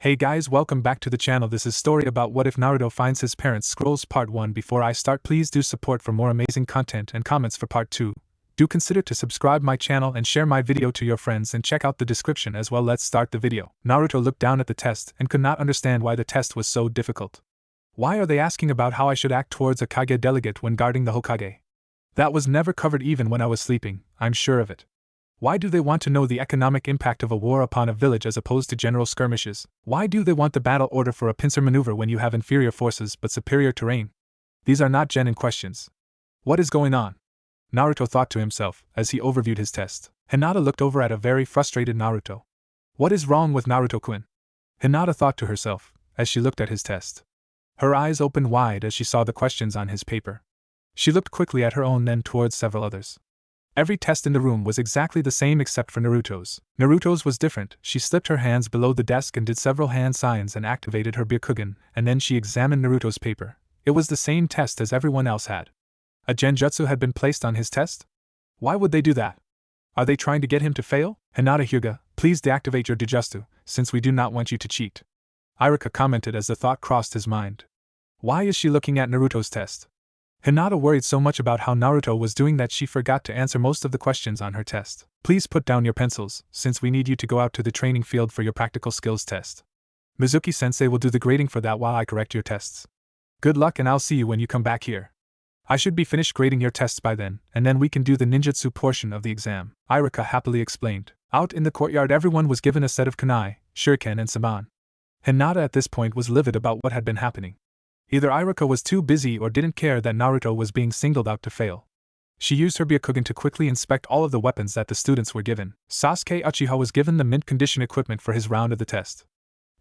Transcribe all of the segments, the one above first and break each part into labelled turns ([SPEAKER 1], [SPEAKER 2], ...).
[SPEAKER 1] Hey guys, welcome back to the channel. This is story about what if Naruto finds his parents scrolls part 1. Before I start, please do support for more amazing content and comments for part 2. Do consider to subscribe my channel and share my video to your friends and check out the description as well. Let's start the video. Naruto looked down at the test and could not understand why the test was so difficult. Why are they asking about how I should act towards a Kage delegate when guarding the Hokage? That was never covered even when I was sleeping, I'm sure of it. Why do they want to know the economic impact of a war upon a village as opposed to general skirmishes? Why do they want the battle order for a pincer maneuver when you have inferior forces but superior terrain? These are not genuine questions. What is going on? Naruto thought to himself as he overviewed his test. Hinata looked over at a very frustrated Naruto. What is wrong with Naruto-kun? Hinata thought to herself as she looked at his test. Her eyes opened wide as she saw the questions on his paper. She looked quickly at her own, then towards several others. Every test in the room was exactly the same except for Naruto's. Naruto's was different. She slipped her hands below the desk and did several hand signs and activated her Byakugan, and then she examined Naruto's paper. It was the same test as everyone else had. A genjutsu had been placed on his test? Why would they do that? Are they trying to get him to fail? Hinata Hyuga, please deactivate your Dijutsu, since we do not want you to cheat. Iruka commented as the thought crossed his mind. Why is she looking at Naruto's test? Hinata worried so much about how Naruto was doing that she forgot to answer most of the questions on her test. Please put down your pencils, since we need you to go out to the training field for your practical skills test. Mizuki-sensei will do the grading for that while I correct your tests. Good luck and I'll see you when you come back here. I should be finished grading your tests by then, and then we can do the ninjutsu portion of the exam, Iruka happily explained. Out in the courtyard everyone was given a set of kunai, shuriken and saban. Hinata at this point was livid about what had been happening. Either Iruka was too busy or didn't care that Naruto was being singled out to fail. She used her Byakugan to quickly inspect all of the weapons that the students were given. Sasuke Uchiha was given the mint condition equipment for his round of the test.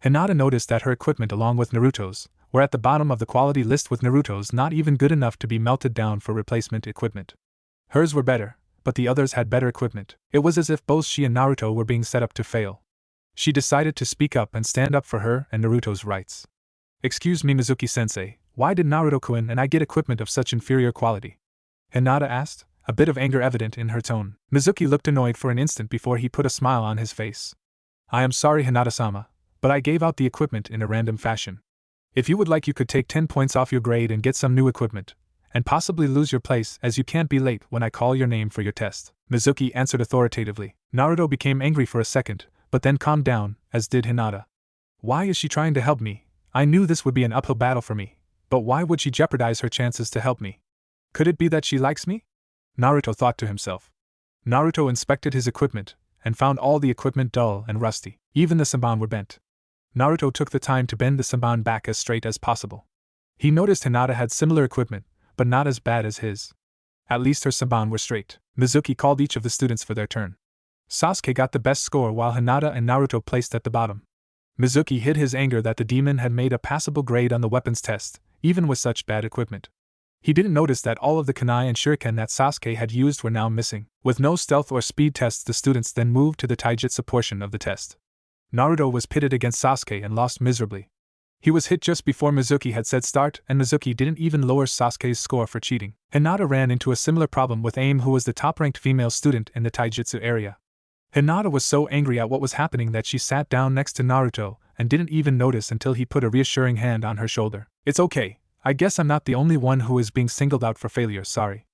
[SPEAKER 1] Hinata noticed that her equipment along with Naruto's were at the bottom of the quality list, with Naruto's not even good enough to be melted down for replacement equipment. Hers were better, but the others had better equipment. It was as if both she and Naruto were being set up to fail. She decided to speak up and stand up for her and Naruto's rights. Excuse me, Mizuki-sensei, why did Naruto-kun and I get equipment of such inferior quality? Hinata asked, a bit of anger evident in her tone. Mizuki looked annoyed for an instant before he put a smile on his face. I am sorry, Hinata-sama, but I gave out the equipment in a random fashion. If you would like, you could take 10 points off your grade and get some new equipment, and possibly lose your place as you can't be late when I call your name for your test, Mizuki answered authoritatively. Naruto became angry for a second, but then calmed down, as did Hinata. Why is she trying to help me? I knew this would be an uphill battle for me, but why would she jeopardize her chances to help me? Could it be that she likes me? Naruto thought to himself. Naruto inspected his equipment, and found all the equipment dull and rusty. Even the saban were bent. Naruto took the time to bend the saban back as straight as possible. He noticed Hinata had similar equipment, but not as bad as his. At least her saban were straight. Mizuki called each of the students for their turn. Sasuke got the best score while Hinata and Naruto placed at the bottom. Mizuki hid his anger that the demon had made a passable grade on the weapons test, even with such bad equipment. He didn't notice that all of the kunai and shuriken that Sasuke had used were now missing. With no stealth or speed tests, the students then moved to the taijutsu portion of the test. Naruto was pitted against Sasuke and lost miserably. He was hit just before Mizuki had said start, and Mizuki didn't even lower Sasuke's score for cheating. Hinata ran into a similar problem with Aim, who was the top-ranked female student in the taijutsu area. Hinata was so angry at what was happening that she sat down next to Naruto and didn't even notice until he put a reassuring hand on her shoulder. It's okay, I guess I'm not the only one who is being singled out for failure, sorry,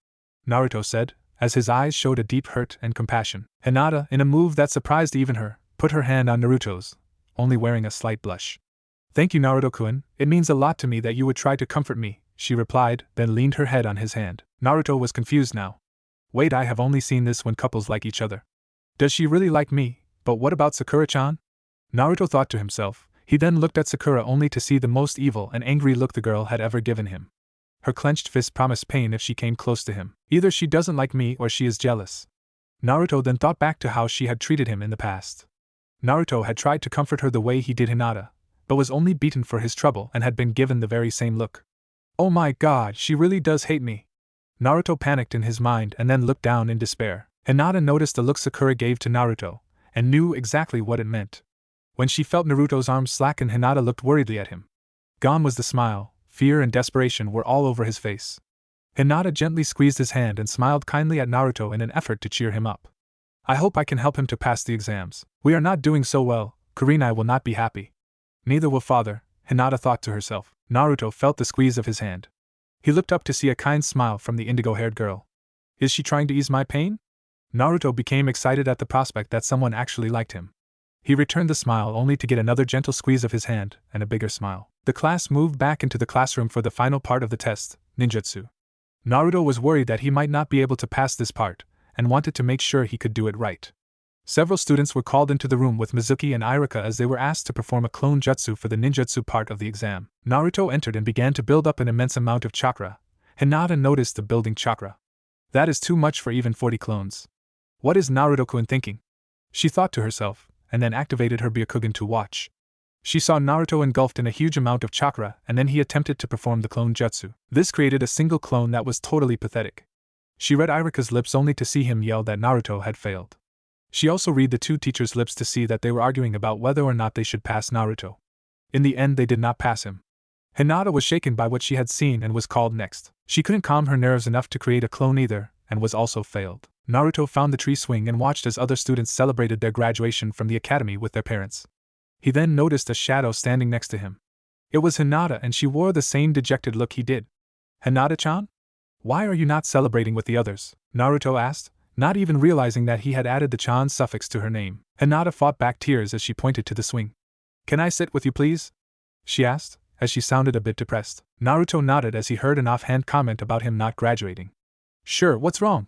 [SPEAKER 1] Naruto said, as his eyes showed a deep hurt and compassion. Hinata, in a move that surprised even her, put her hand on Naruto's, only wearing a slight blush. Thank you, Naruto-kun, it means a lot to me that you would try to comfort me, she replied, then leaned her head on his hand. Naruto was confused now. Wait, I have only seen this when couples like each other. Does she really like me? But what about Sakura-chan? Naruto thought to himself. He then looked at Sakura only to see the most evil and angry look the girl had ever given him. Her clenched fist promised pain if she came close to him. Either she doesn't like me or she is jealous. Naruto then thought back to how she had treated him in the past. Naruto had tried to comfort her the way he did Hinata, but was only beaten for his trouble and had been given the very same look. Oh my god, she really does hate me. Naruto panicked in his mind and then looked down in despair. Hinata noticed the look Sakura gave to Naruto, and knew exactly what it meant. When she felt Naruto's arms slacken, Hinata looked worriedly at him. Gone was the smile, fear and desperation were all over his face. Hinata gently squeezed his hand and smiled kindly at Naruto in an effort to cheer him up. I hope I can help him to pass the exams. We are not doing so well, Kurenai will not be happy. Neither will father, Hinata thought to herself. Naruto felt the squeeze of his hand. He looked up to see a kind smile from the indigo-haired girl. Is she trying to ease my pain? Naruto became excited at the prospect that someone actually liked him. He returned the smile only to get another gentle squeeze of his hand and a bigger smile. The class moved back into the classroom for the final part of the test, Ninjutsu. Naruto was worried that he might not be able to pass this part, and wanted to make sure he could do it right. Several students were called into the room with Mizuki and Iruka as they were asked to perform a clone jutsu for the ninjutsu part of the exam. Naruto entered and began to build up an immense amount of chakra. Hinata noticed the building chakra. That is too much for even 40 clones. What is Naruto-kun thinking? She thought to herself, and then activated her Byakugan to watch. She saw Naruto engulfed in a huge amount of chakra, and then he attempted to perform the clone jutsu. This created a single clone that was totally pathetic. She read Iruka's lips only to see him yell that Naruto had failed. She also read the two teachers' lips to see that they were arguing about whether or not they should pass Naruto. In the end, they did not pass him. Hinata was shaken by what she had seen and was called next. She couldn't calm her nerves enough to create a clone either, and was also failed. Naruto found the tree swing and watched as other students celebrated their graduation from the academy with their parents. He then noticed a shadow standing next to him. It was Hinata, and she wore the same dejected look he did. Hinata-chan? Why are you not celebrating with the others? Naruto asked, not even realizing that he had added the chan suffix to her name. Hinata fought back tears as she pointed to the swing. Can I sit with you please? She asked, as she sounded a bit depressed. Naruto nodded as he heard an offhand comment about him not graduating. Sure, what's wrong?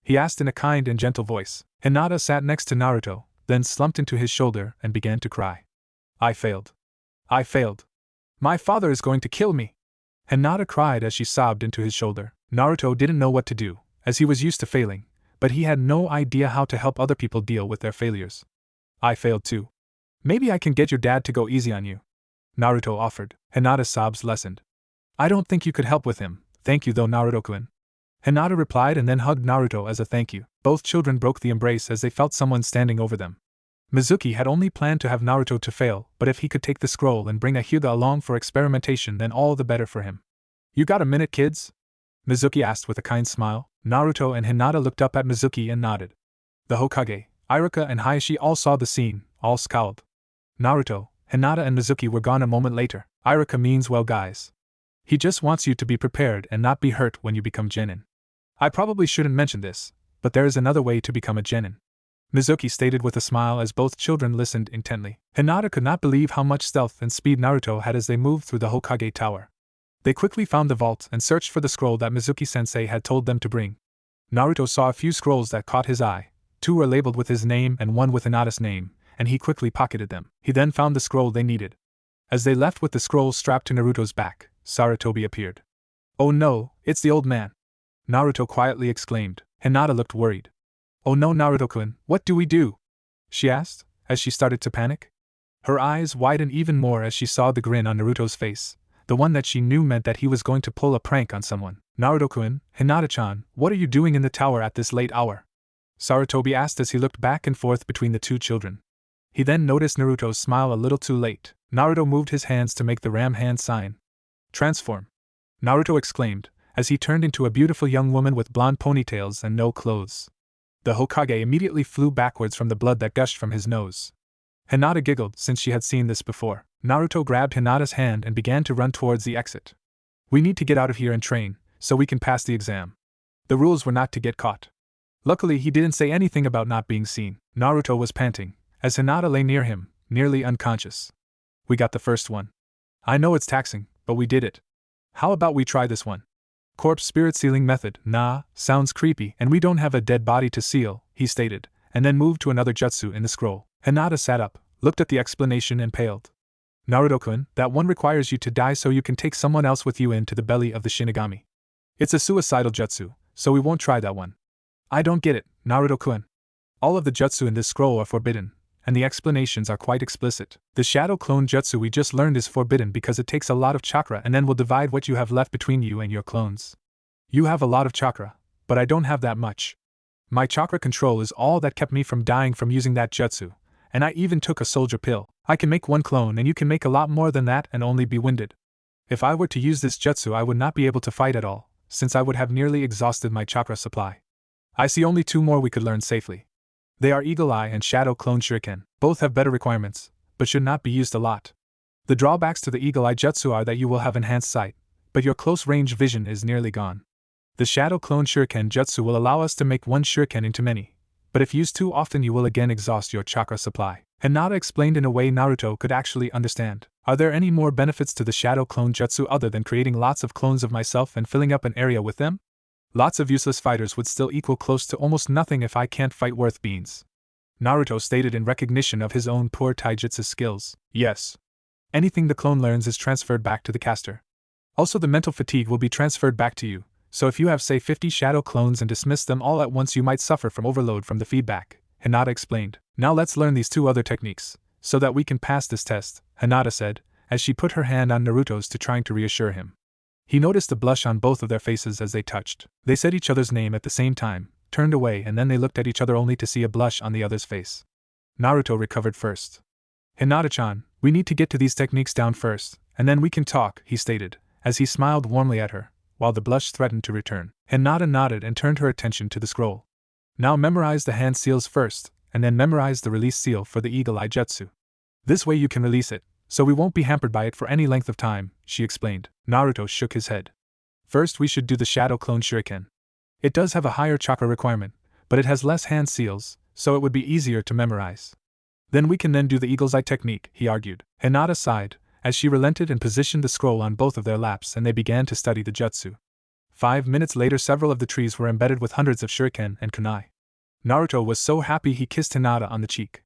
[SPEAKER 1] He asked in a kind and gentle voice. Hinata sat next to Naruto, then slumped into his shoulder and began to cry. I failed. I failed. My father is going to kill me. Hinata cried as she sobbed into his shoulder. Naruto didn't know what to do, as he was used to failing, but he had no idea how to help other people deal with their failures. I failed too. Maybe I can get your dad to go easy on you, Naruto offered. Hinata's sobs lessened. I don't think you could help with him, thank you though Naruto-kun. Hinata replied and then hugged Naruto as a thank you. Both children broke the embrace as they felt someone standing over them. Mizuki had only planned to have Naruto to fail, but if he could take the scroll and bring a Hyuga along for experimentation, then all the better for him. You got a minute, kids? Mizuki asked with a kind smile. Naruto and Hinata looked up at Mizuki and nodded. The Hokage, Iruka and Hayashi all saw the scene, all scowled. Naruto, Hinata and Mizuki were gone a moment later. Iruka means well guys. He just wants you to be prepared and not be hurt when you become genin. I probably shouldn't mention this, but there is another way to become a genin, Mizuki stated with a smile as both children listened intently. Hinata could not believe how much stealth and speed Naruto had as they moved through the Hokage Tower. They quickly found the vault and searched for the scroll that Mizuki-sensei had told them to bring. Naruto saw a few scrolls that caught his eye. 2 were labeled with his name and 1 with Hinata's name, and he quickly pocketed them. He then found the scroll they needed. As they left with the scroll strapped to Naruto's back, Sarutobi appeared. Oh no, it's the old man, Naruto quietly exclaimed. Hinata looked worried. Oh no Naruto-kun, what do we do? She asked, as she started to panic. Her eyes widened even more as she saw the grin on Naruto's face, the one that she knew meant that he was going to pull a prank on someone. Naruto-kun, Hinata-chan, what are you doing in the tower at this late hour? Sarutobi asked as he looked back and forth between the 2 children. He then noticed Naruto's smile a little too late. Naruto moved his hands to make the ram hand sign. Transform! Naruto exclaimed, as he turned into a beautiful young woman with blonde ponytails and no clothes. The Hokage immediately flew backwards from the blood that gushed from his nose. Hinata giggled since she had seen this before. Naruto grabbed Hinata's hand and began to run towards the exit. We need to get out of here and train, so we can pass the exam. The rules were not to get caught. Luckily he didn't say anything about not being seen. Naruto was panting, as Hinata lay near him, nearly unconscious. We got the first one. I know it's taxing, but we did it. How about we try this one? Corpse spirit sealing method, nah, sounds creepy and we don't have a dead body to seal, he stated, and then moved to another jutsu in the scroll. Hinata sat up, looked at the explanation and paled. Naruto-kun, that one requires you to die so you can take someone else with you into the belly of the Shinigami. It's a suicidal jutsu, so we won't try that one. I don't get it, Naruto-kun. All of the jutsu in this scroll are forbidden, and the explanations are quite explicit. The shadow clone jutsu we just learned is forbidden because it takes a lot of chakra and then will divide what you have left between you and your clones. You have a lot of chakra, but I don't have that much. My chakra control is all that kept me from dying from using that jutsu, and I even took a soldier pill. I can make one clone and you can make a lot more than that and only be winded. If I were to use this jutsu I would not be able to fight at all, since I would have nearly exhausted my chakra supply. I see only 2 more we could learn safely. They are Eagle Eye and Shadow Clone Shuriken. Both have better requirements, but should not be used a lot. The drawbacks to the Eagle Eye Jutsu are that you will have enhanced sight, but your close-range vision is nearly gone. The Shadow Clone Shuriken Jutsu will allow us to make one shuriken into many, but if used too often you will again exhaust your chakra supply. Hinata explained in a way Naruto could actually understand. Are there any more benefits to the Shadow Clone Jutsu other than creating lots of clones of myself and filling up an area with them? Lots of useless fighters would still equal close to almost nothing if I can't fight worth beans. Naruto stated in recognition of his own poor taijutsu skills. Yes. Anything the clone learns is transferred back to the caster. Also, the mental fatigue will be transferred back to you, so if you have say 50 shadow clones and dismiss them all at once you might suffer from overload from the feedback, Hinata explained. Now let's learn these two other techniques, so that we can pass this test, Hinata said, as she put her hand on Naruto's to trying to reassure him. He noticed a blush on both of their faces as they touched. They said each other's name at the same time, turned away and then they looked at each other only to see a blush on the other's face. Naruto recovered first. Hinata-chan, we need to get to these techniques down first, and then we can talk, he stated, as he smiled warmly at her, while the blush threatened to return. Hinata nodded and turned her attention to the scroll. Now memorize the hand seals first, and then memorize the release seal for the Eagle Eye Jutsu. This way you can release it, so we won't be hampered by it for any length of time, she explained. Naruto shook his head. First we should do the Shadow Clone Shuriken. It does have a higher chakra requirement, but it has less hand seals, so it would be easier to memorize. Then we can do the Eagle's Eye technique, he argued. Hinata sighed, as she relented and positioned the scroll on both of their laps and they began to study the jutsu. 5 minutes later several of the trees were embedded with hundreds of shuriken and kunai. Naruto was so happy he kissed Hinata on the cheek.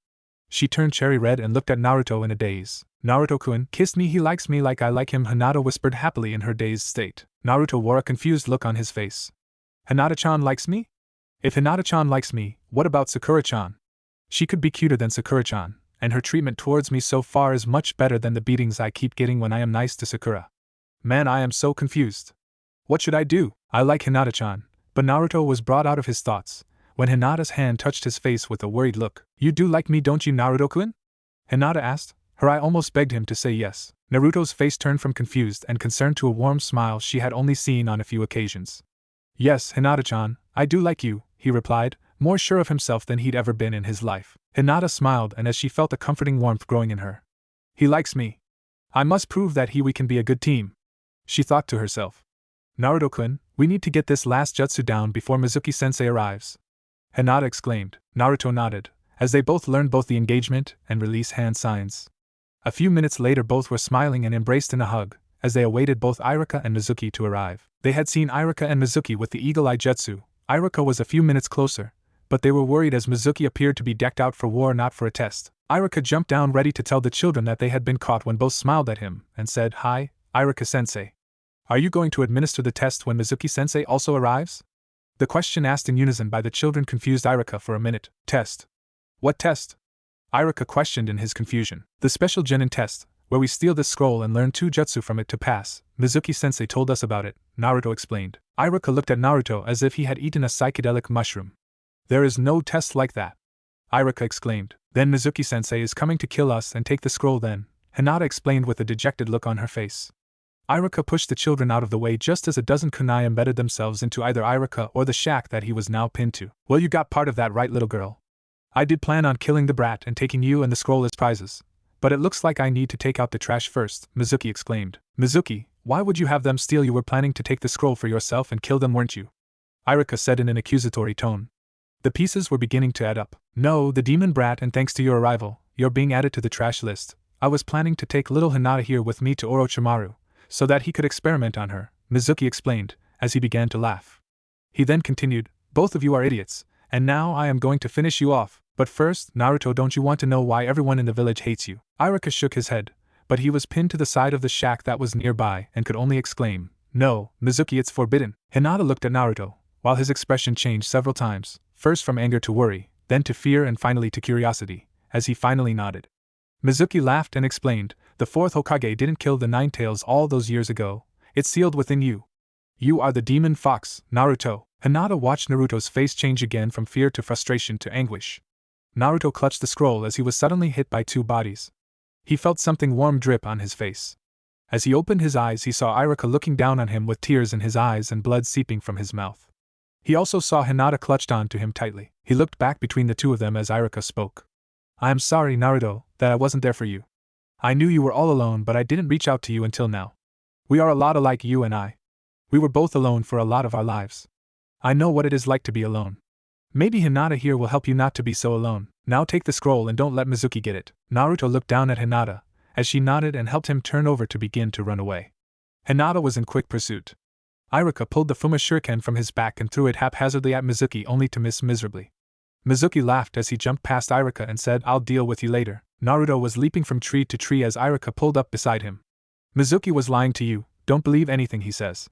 [SPEAKER 1] She turned cherry red and looked at Naruto in a daze. Naruto-kun kissed me, he likes me like I like him, Hinata whispered happily in her dazed state. Naruto wore a confused look on his face. Hinata-chan likes me? If Hinata-chan likes me, what about Sakura-chan? She could be cuter than Sakura-chan, and her treatment towards me so far is much better than the beatings I keep getting when I am nice to Sakura. Man, I am so confused. What should I do? I like Hinata-chan, but Naruto was brought out of his thoughts when Hinata's hand touched his face with a worried look. You do like me, don't you, Naruto-kun? Hinata asked. Her eye almost begged him to say yes. Naruto's face turned from confused and concerned to a warm smile she had only seen on a few occasions. Yes, Hinata-chan, I do like you, he replied, more sure of himself than he'd ever been in his life. Hinata smiled and as she felt a comforting warmth growing in her. He likes me. I must prove that we can be a good team. She thought to herself. Naruto-kun, we need to get this last jutsu down before Mizuki-sensei arrives. Hinata exclaimed. Naruto nodded, as they both learned both the engagement and release hand signs. A few minutes later both were smiling and embraced in a hug, as they awaited both Iruka and Mizuki to arrive. They had seen Iruka and Mizuki with the Eagle Eye Jutsu. Iruka was a few minutes closer, but they were worried as Mizuki appeared to be decked out for war, not for a test. Iruka jumped down ready to tell the children that they had been caught when both smiled at him and said, Hi, Iruka-sensei. Are you going to administer the test when Mizuki-sensei also arrives? The question asked in unison by the children confused Iruka for a minute. Test. What test? Iruka questioned in his confusion. The special genin test, where we steal this scroll and learn 2 jutsu from it to pass. Mizuki-sensei told us about it, Naruto explained. Iruka looked at Naruto as if he had eaten a psychedelic mushroom. There is no test like that, Iruka exclaimed. Then Mizuki-sensei is coming to kill us and take the scroll then, Hinata explained with a dejected look on her face. Iruka pushed the children out of the way just as a dozen kunai embedded themselves into either Iruka or the shack that he was now pinned to. Well, you got part of that right, little girl. I did plan on killing the brat and taking you and the scroll as prizes, but it looks like I need to take out the trash first, Mizuki exclaimed. Mizuki, why would you have them steal? You were planning to take the scroll for yourself and kill them, weren't you? Iruka said in an accusatory tone. The pieces were beginning to add up. No, the demon brat, and thanks to your arrival, you're being added to the trash list. I was planning to take little Hinata here with me to Orochimaru, so that he could experiment on her, Mizuki explained, as he began to laugh. He then continued, both of you are idiots, and now I am going to finish you off. But first, Naruto, don't you want to know why everyone in the village hates you? Iruka shook his head, but he was pinned to the side of the shack that was nearby and could only exclaim, No, Mizuki, it's forbidden. Hinata looked at Naruto, while his expression changed several times, first from anger to worry, then to fear and finally to curiosity, as he finally nodded. Mizuki laughed and explained, the 4th Hokage didn't kill the 9 tails all those years ago. It's sealed within you. You are the demon fox, Naruto. Hinata watched Naruto's face change again from fear to frustration to anguish. Naruto clutched the scroll as he was suddenly hit by 2 bodies. He felt something warm drip on his face. As he opened his eyes, he saw Iruka looking down on him with tears in his eyes and blood seeping from his mouth. He also saw Hinata clutched on to him tightly. He looked back between the 2 of them as Iruka spoke. I am sorry, Naruto, that I wasn't there for you. I knew you were all alone, but I didn't reach out to you until now. We are a lot alike, you and I. We were both alone for a lot of our lives. I know what it is like to be alone. Maybe Hinata here will help you not to be so alone. Now take the scroll and don't let Mizuki get it. Naruto looked down at Hinata, as she nodded and helped him turn over to begin to run away. Hinata was in quick pursuit. Iruka pulled the Fuma shuriken from his back and threw it haphazardly at Mizuki, only to miss miserably. Mizuki laughed as he jumped past Iruka and said, "I'll deal with you later." Naruto was leaping from tree to tree as Iruka pulled up beside him. "Mizuki was lying to you, don't believe anything he says."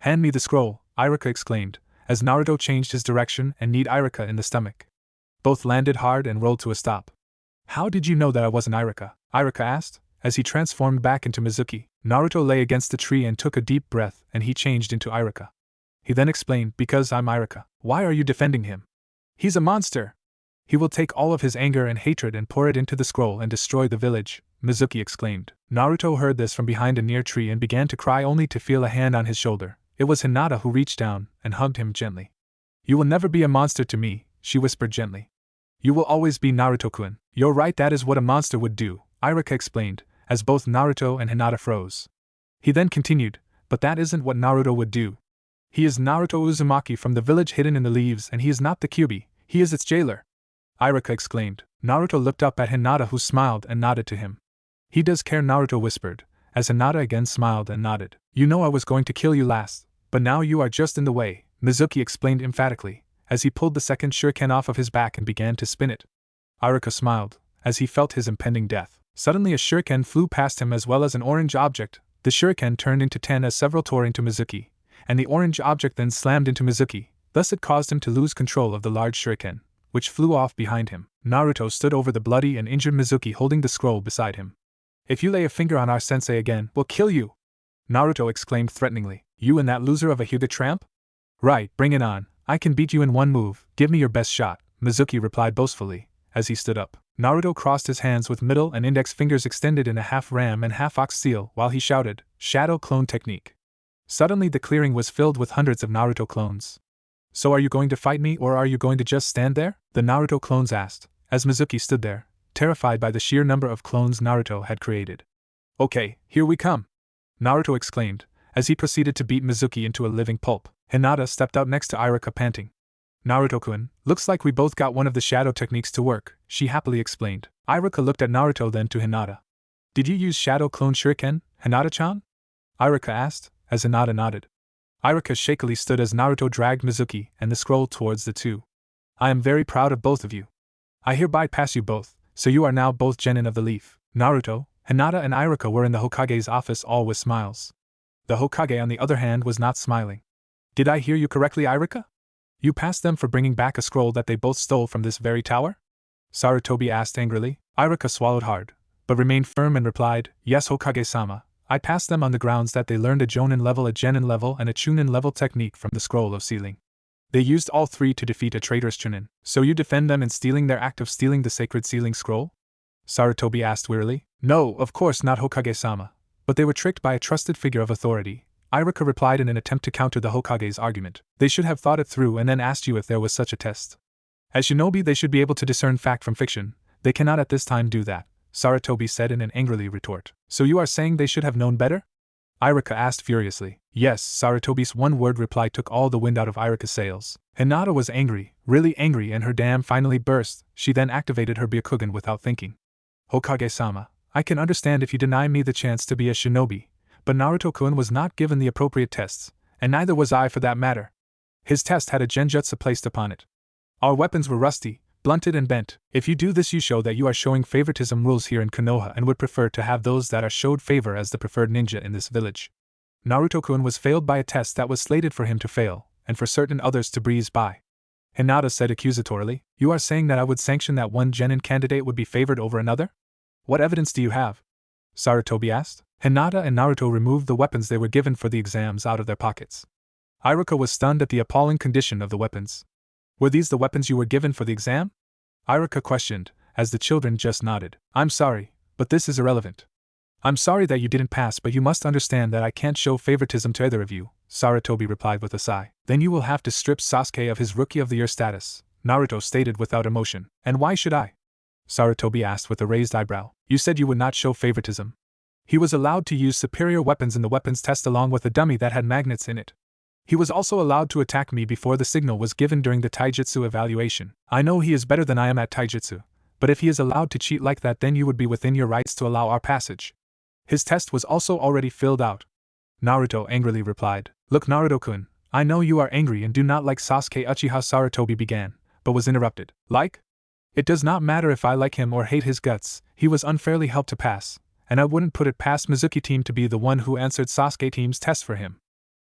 [SPEAKER 1] "Hand me the scroll," Iruka exclaimed, as Naruto changed his direction and kneed Iruka in the stomach. Both landed hard and rolled to a stop. "How did you know that I wasn't Iruka?" Iruka asked, as he transformed back into Mizuki. Naruto lay against the tree and took a deep breath, and he changed into Iruka. He then explained, "Because I'm Iruka." "Why are you defending him? He's a monster. He will take all of his anger and hatred and pour it into the scroll and destroy the village," Mizuki exclaimed. Naruto heard this from behind a near tree and began to cry, only to feel a hand on his shoulder. It was Hinata who reached down and hugged him gently. "You will never be a monster to me," she whispered gently. "You will always be Naruto-kun." "You're right, that is what a monster would do," Iruka explained, as both Naruto and Hinata froze. He then continued, "But that isn't what Naruto would do. He is Naruto Uzumaki from the village hidden in the leaves, and he is not the Kyuubi, he is its jailer," Iruka exclaimed. Naruto looked up at Hinata, who smiled and nodded to him. "He does care," Naruto whispered, as Hinata again smiled and nodded. "You know I was going to kill you last, but now you are just in the way," Mizuki explained emphatically, as he pulled the second shuriken off of his back and began to spin it. Iruka smiled, as he felt his impending death. Suddenly a shuriken flew past him, as well as an orange object. The shuriken turned into 10 as several tore into Mizuki, and the orange object then slammed into Mizuki. Thus it caused him to lose control of the large shuriken, which flew off behind him. Naruto stood over the bloody and injured Mizuki, holding the scroll beside him. "If you lay a finger on our sensei again, we'll kill you!" Naruto exclaimed threateningly. "You and that loser of a Hyuga tramp?" "Right, bring it on. I can beat you in one move. Give me your best shot," Mizuki replied boastfully, as he stood up. Naruto crossed his hands with middle and index fingers extended in a half ram and half ox seal while he shouted, "Shadow clone technique." Suddenly the clearing was filled with hundreds of Naruto clones. "So are you going to fight me, or are you going to just stand there?" the Naruto clones asked, as Mizuki stood there, terrified by the sheer number of clones Naruto had created. "Okay, here we come!" Naruto exclaimed, as he proceeded to beat Mizuki into a living pulp. Hinata stepped out next to Iruka, panting. "Naruto-kun, looks like we both got one of the shadow techniques to work," she happily explained. Iruka looked at Naruto, then to Hinata. "Did you use Shadow Clone Shuriken, Hinata-chan?" Iruka asked, as Hinata nodded. Iruka shakily stood as Naruto dragged Mizuki and the scroll towards the two. "I am very proud of both of you. I hereby pass you both, so you are now both genin of the leaf." Naruto, Hinata and Iruka were in the Hokage's office, all with smiles. The Hokage, on the other hand, was not smiling. "Did I hear you correctly, Iruka? You passed them for bringing back a scroll that they both stole from this very tower?" Sarutobi asked angrily. Iruka swallowed hard, but remained firm and replied, "Yes, Hokage-sama, I passed them on the grounds that they learned a Jonin level, a Genin level, and a Chunin level technique from the scroll of sealing. They used all three to defeat a traitorous Chunin." "So you defend them in stealing their act of stealing the sacred sealing scroll?" Sarutobi asked wearily. "No, of course not, Hokage-sama, but they were tricked by a trusted figure of authority," Iruka replied in an attempt to counter the Hokage's argument. "They should have thought it through and then asked you if there was such a test. As shinobi, they should be able to discern fact from fiction. They cannot at this time do that," Sarutobi said in an angrily retort. "So you are saying they should have known better?" Iruka asked furiously. "Yes," Sarutobi's one-word reply took all the wind out of Iruka's sails. Hinata was angry, really angry, and her dam finally burst. She then activated her Byakugan without thinking. "Hokage-sama, I can understand if you deny me the chance to be a shinobi, but Naruto-kun was not given the appropriate tests, and neither was I for that matter. His test had a genjutsu placed upon it. Our weapons were rusty, blunted and bent. If you do this, you show that you are showing favoritism rules here in Konoha and would prefer to have those that are showed favor as the preferred ninja in this village. Naruto-kun was failed by a test that was slated for him to fail, and for certain others to breeze by." Hinata said accusatorily. "You are saying that I would sanction that one genin candidate would be favored over another? What evidence do you have?" Sarutobi asked. Hinata and Naruto removed the weapons they were given for the exams out of their pockets. Iruka was stunned at the appalling condition of the weapons. "Were these the weapons you were given for the exam?" Iruka questioned, as the children just nodded. "I'm sorry, but this is irrelevant. I'm sorry that you didn't pass, but you must understand that I can't show favoritism to either of you," Sarutobi replied with a sigh. "Then you will have to strip Sasuke of his Rookie of the Year status," Naruto stated without emotion. "And why should I?" Sarutobi asked with a raised eyebrow. You said you would not show favoritism. He was allowed to use superior weapons in the weapons test along with a dummy that had magnets in it. He was also allowed to attack me before the signal was given during the Taijutsu evaluation. I know he is better than I am at Taijutsu, but if he is allowed to cheat like that, then you would be within your rights to allow our passage. His test was also already filled out. Naruto angrily replied. Look, Naruto-kun, I know you are angry and do not like Sasuke. Uchiha Sarutobi began, but was interrupted. Like? It does not matter if I like him or hate his guts, he was unfairly helped to pass, and I wouldn't put it past Mizuki team to be the one who answered Sasuke team's test for him.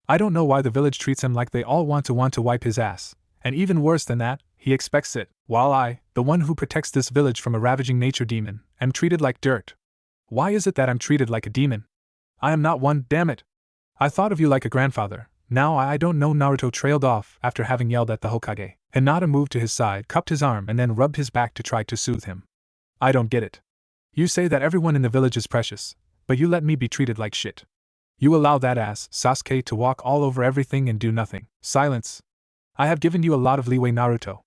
[SPEAKER 1] I don't know why the village treats him like they all want to wipe his ass, and even worse than that, he expects it, while I, the one who protects this village from a ravaging nature demon, am treated like dirt. Why is it that I'm treated like a demon? I am not one, damn it! I thought of you like a grandfather. Now I don't know. Naruto trailed off after having yelled at the Hokage. Hinata moved to his side, cupped his arm, and then rubbed his back to try to soothe him. I don't get it. You say that everyone in the village is precious, but you let me be treated like shit. You allow that ass, Sasuke, to walk all over everything and do nothing. Silence. I have given you a lot of leeway, Naruto.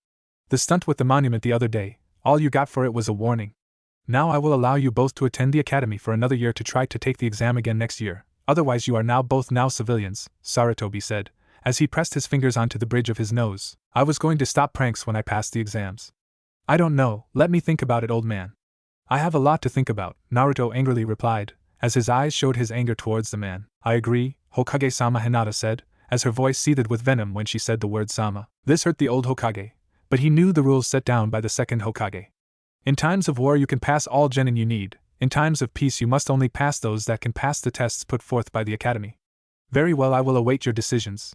[SPEAKER 1] The stunt with the monument the other day, all you got for it was a warning. Now I will allow you both to attend the academy for another year to try to take the exam again next year. Otherwise you are both civilians, Sarutobi said, as he pressed his fingers onto the bridge of his nose. I was going to stop pranks when I passed the exams. I don't know, let me think about it, old man. I have a lot to think about, Naruto angrily replied, as his eyes showed his anger towards the man. I agree, Hokage-sama, Hinata said, as her voice seethed with venom when she said the word sama. This hurt the old Hokage, but he knew the rules set down by the second Hokage. In times of war you can pass all genin you need, in times of peace you must only pass those that can pass the tests put forth by the academy. Very well, I will await your decisions.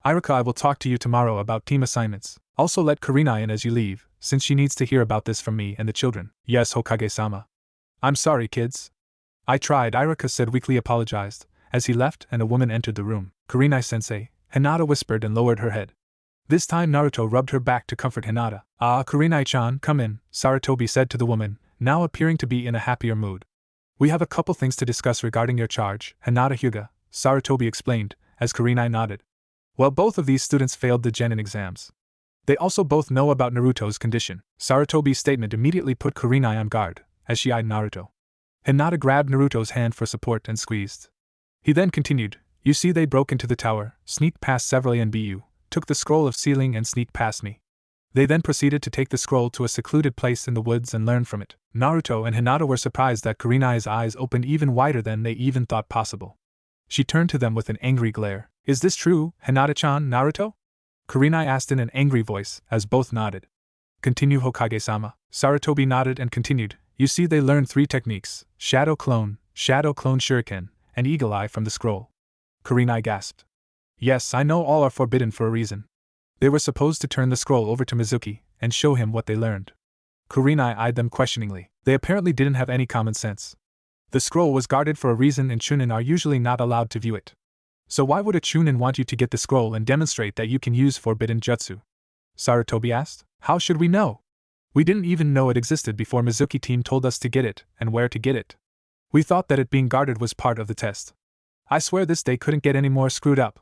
[SPEAKER 1] Iruka, I will talk to you tomorrow about team assignments. Also let Kurenai in as you leave, since she needs to hear about this from me and the children. Yes, Hokage-sama. I'm sorry, kids. I tried, Iruka said weakly, apologized, as he left and a woman entered the room. Kurenai-sensei, Hinata whispered and lowered her head. This time Naruto rubbed her back to comfort Hinata. Ah, Kurenai-chan, come in, Sarutobi said to the woman, now appearing to be in a happier mood. We have a couple things to discuss regarding your charge, Hinata Hyuga, Sarutobi explained, as Kurenai nodded. Well, both of these students failed the genin exams. They also both know about Naruto's condition. Sarutobi's statement immediately put Kurenai on guard, as she eyed Naruto. Hinata grabbed Naruto's hand for support and squeezed. He then continued, you see, they broke into the tower, sneaked past several NBU, took the scroll of sealing and sneaked past me. They then proceeded to take the scroll to a secluded place in the woods and learn from it. Naruto and Hinata were surprised that Kurenai's eyes opened even wider than they even thought possible. She turned to them with an angry glare. Is this true, Hinata-chan, Naruto? Kurenai asked in an angry voice, as both nodded. Continue, Hokage-sama. Sarutobi nodded and continued. You see, they learned 3 techniques, Shadow Clone Shuriken, and Eagle Eye from the scroll. Kurenai gasped. Yes, I know all are forbidden for a reason. They were supposed to turn the scroll over to Mizuki and show him what they learned. Kurenai eyed them questioningly. They apparently didn't have any common sense. The scroll was guarded for a reason and Chunin are usually not allowed to view it. So why would a Chunin want you to get the scroll and demonstrate that you can use forbidden jutsu? Sarutobi asked. How should we know? We didn't even know it existed before Mizuki team told us to get it and where to get it. We thought that it being guarded was part of the test. I swear this day couldn't get any more screwed up.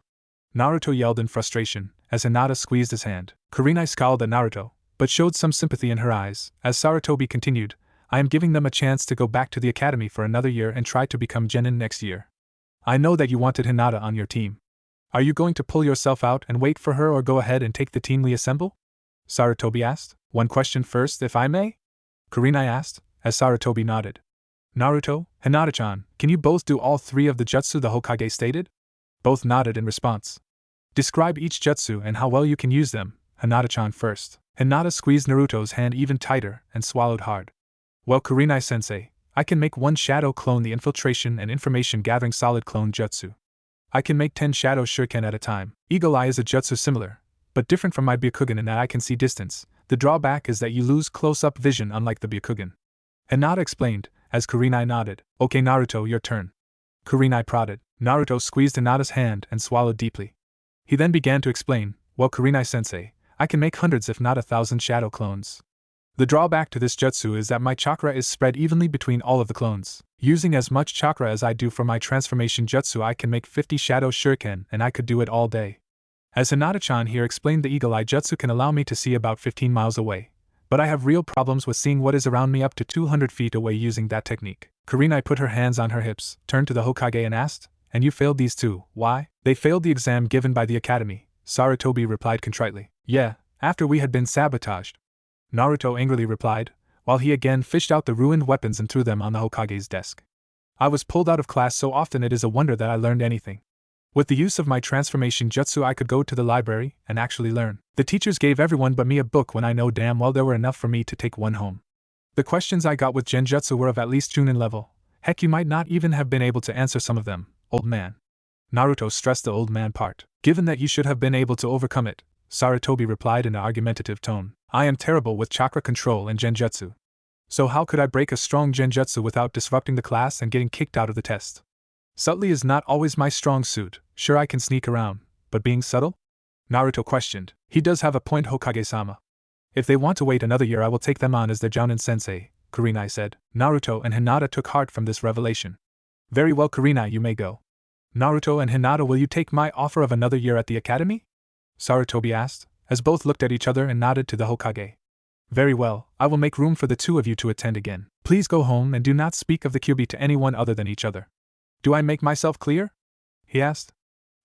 [SPEAKER 1] Naruto yelled in frustration, as Hinata squeezed his hand. Kurenai scowled at Naruto, but showed some sympathy in her eyes, as Sarutobi continued, I am giving them a chance to go back to the academy for another year and try to become genin next year. I know that you wanted Hinata on your team. Are you going to pull yourself out and wait for her or go ahead and take the team reassemble? Sarutobi asked. One question first, if I may? Kurenai asked, as Sarutobi nodded. Naruto, Hinata-chan, can you both do all 3 of the jutsu the Hokage stated? Both nodded in response. Describe each jutsu and how well you can use them, Hinata-chan first. Hinata squeezed Naruto's hand even tighter and swallowed hard. Well, Kurenai-sensei, I can make 1 shadow clone the infiltration and information gathering solid clone jutsu. I can make 10 shadow shuriken at a time. Eagle Eye is a jutsu similar, but different from my Byakugan in that I can see distance. The drawback is that you lose close-up vision unlike the Byakugan. Hinata explained, as Kurenai nodded. Okay, Naruto, your turn. Kurenai prodded. Naruto squeezed Hinata's hand and swallowed deeply. He then began to explain, well, Kurenai-sensei, I can make hundreds if not 1,000 shadow clones. The drawback to this jutsu is that my chakra is spread evenly between all of the clones. Using as much chakra as I do for my transformation jutsu, I can make 50 shadow shuriken and I could do it all day. As Hinata-chan here explained, the Eagle Eye jutsu can allow me to see about 15 miles away, but I have real problems with seeing what is around me up to 200 feet away using that technique. Kurenai put her hands on her hips, turned to the Hokage and asked, "And you failed these too, why?" "They failed the exam given by the academy," Sarutobi replied contritely. "Yeah, after we had been sabotaged," Naruto angrily replied, while he again fished out the ruined weapons and threw them on the Hokage's desk. "I was pulled out of class so often it is a wonder that I learned anything. With the use of my transformation jutsu I could go to the library and actually learn. The teachers gave everyone but me a book when I know damn well there were enough for me to take one home. The questions I got with genjutsu were of at least Chunin level. Heck, you might not even have been able to answer some of them, old man." Naruto stressed the old man part. "Given that you should have been able to overcome it," Sarutobi replied in an argumentative tone, "I am terrible with chakra control and genjutsu. So how could I break a strong genjutsu without disrupting the class and getting kicked out of the test? Subtly is not always my strong suit. Sure, I can sneak around, but being subtle?" Naruto questioned. "He does have a point, Hokage-sama. If they want to wait another year I will take them on as their Jounin sensei," Kurenai said. Naruto and Hinata took heart from this revelation. "Very well, Kurenai, you may go." "Naruto and Hinata, will you take my offer of another year at the academy?" Sarutobi asked, as both looked at each other and nodded to the Hokage. "Very well, I will make room for the two of you to attend again. Please go home and do not speak of the Kyuubi to anyone other than each other. Do I make myself clear?" he asked.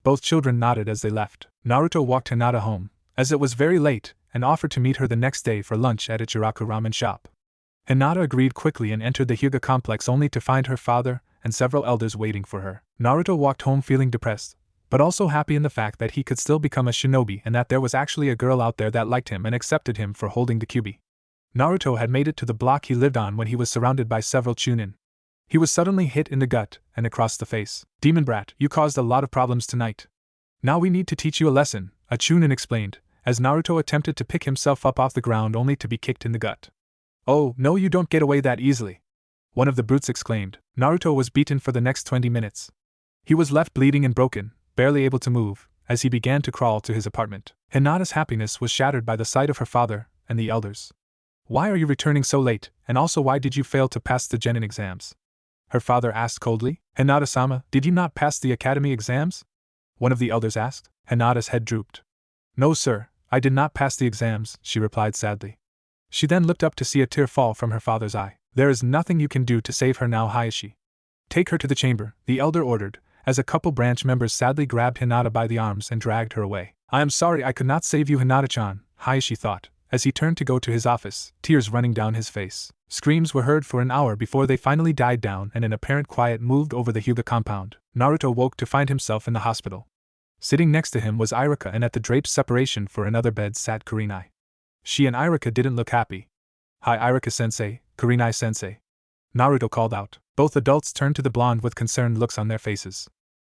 [SPEAKER 1] Both children nodded as they left. Naruto walked Hinata home, as it was very late, and offered to meet her the next day for lunch at Ichiraku ramen shop. Hinata agreed quickly and entered the Hyuga complex only to find her father and several elders waiting for her. Naruto walked home feeling depressed, but also happy in the fact that he could still become a shinobi and that there was actually a girl out there that liked him and accepted him for holding the Kyuubi. Naruto had made it to the block he lived on when he was surrounded by several Chunin. He was suddenly hit in the gut and across the face. "Demon brat, you caused a lot of problems tonight. Now we need to teach you a lesson," a Chunin explained, as Naruto attempted to pick himself up off the ground only to be kicked in the gut. "Oh, no, you don't get away that easily," one of the brutes exclaimed. Naruto was beaten for the next 20 minutes. He was left bleeding and broken, barely able to move, as he began to crawl to his apartment. Hinata's happiness was shattered by the sight of her father and the elders. "Why are you returning so late, and also why did you fail to pass the genin exams?" her father asked coldly. "Hinata-sama, did you not pass the academy exams?" one of the elders asked. Hinata's head drooped. "No, sir, I did not pass the exams," she replied sadly. She then looked up to see a tear fall from her father's eye. "There is nothing you can do to save her now, Hayashi. Take her to the chamber," the elder ordered, as a couple branch members sadly grabbed Hinata by the arms and dragged her away. "I am sorry I could not save you, Hinata-chan," Hayashi thought, as he turned to go to his office, tears running down his face. Screams were heard for an hour before they finally died down and an apparent quiet moved over the Hyuga compound. Naruto woke to find himself in the hospital. Sitting next to him was Irika, and at the draped separation for another bed sat Kurenai. She and Irika didn't look happy. "Hi, Irika-sensei, Kurenai-sensei," Naruto called out. Both adults turned to the blonde with concerned looks on their faces.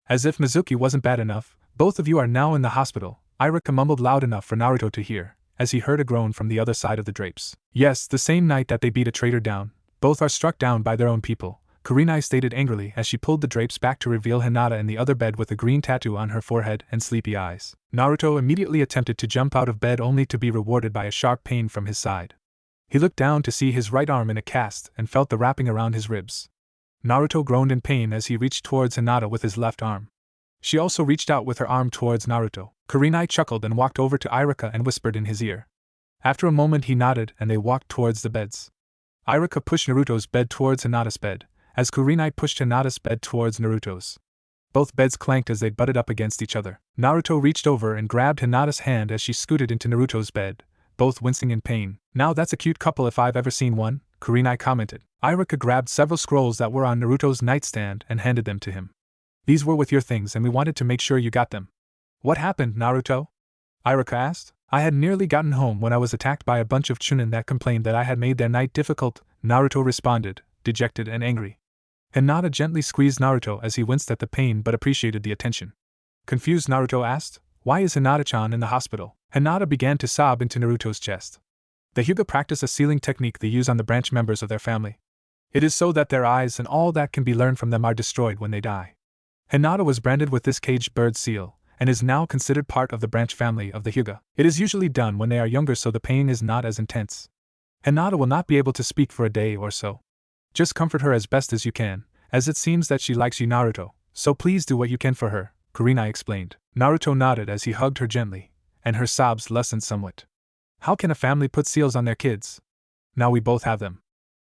[SPEAKER 1] "As if Mizuki wasn't bad enough, both of you are now in the hospital," Irika mumbled loud enough for Naruto to hear, as he heard a groan from the other side of the drapes. "Yes, the same night that they beat a traitor down, both are struck down by their own people," Kurenai stated angrily as she pulled the drapes back to reveal Hinata in the other bed with a green tattoo on her forehead and sleepy eyes. Naruto immediately attempted to jump out of bed only to be rewarded by a sharp pain from his side. He looked down to see his right arm in a cast and felt the wrapping around his ribs. Naruto groaned in pain as he reached towards Hinata with his left arm. She also reached out with her arm towards Naruto. Kurenai chuckled and walked over to Irika and whispered in his ear. After a moment he nodded and they walked towards the beds. Irika pushed Naruto's bed towards Hinata's bed, as Kurenai pushed Hinata's bed towards Naruto's. Both beds clanked as they butted up against each other. Naruto reached over and grabbed Hinata's hand as she scooted into Naruto's bed, both wincing in pain. "Now that's a cute couple if I've ever seen one," Kurenai commented. Irika grabbed several scrolls that were on Naruto's nightstand and handed them to him. "These were with your things and we wanted to make sure you got them." "What happened, Naruto?" Irika asked. "I had nearly gotten home when I was attacked by a bunch of Chunin that complained that I had made their night difficult," Naruto responded, dejected and angry. Hinata gently squeezed Naruto as he winced at the pain but appreciated the attention. Confused, Naruto asked, "Why is Hinata-chan in the hospital?" Hinata began to sob into Naruto's chest. The Hyuga practice a sealing technique they use on the branch members of their family. It is so that their eyes and all that can be learned from them are destroyed when they die. Hinata was branded with this caged bird seal, and is now considered part of the branch family of the Hyuga. It is usually done when they are younger so the pain is not as intense. Hinata will not be able to speak for a day or so. Just comfort her as best as you can, as it seems that she likes you, Naruto, so please do what you can for her, Kurenai explained. Naruto nodded as he hugged her gently, and her sobs lessened somewhat. How can a family put seals on their kids? Now we both have them.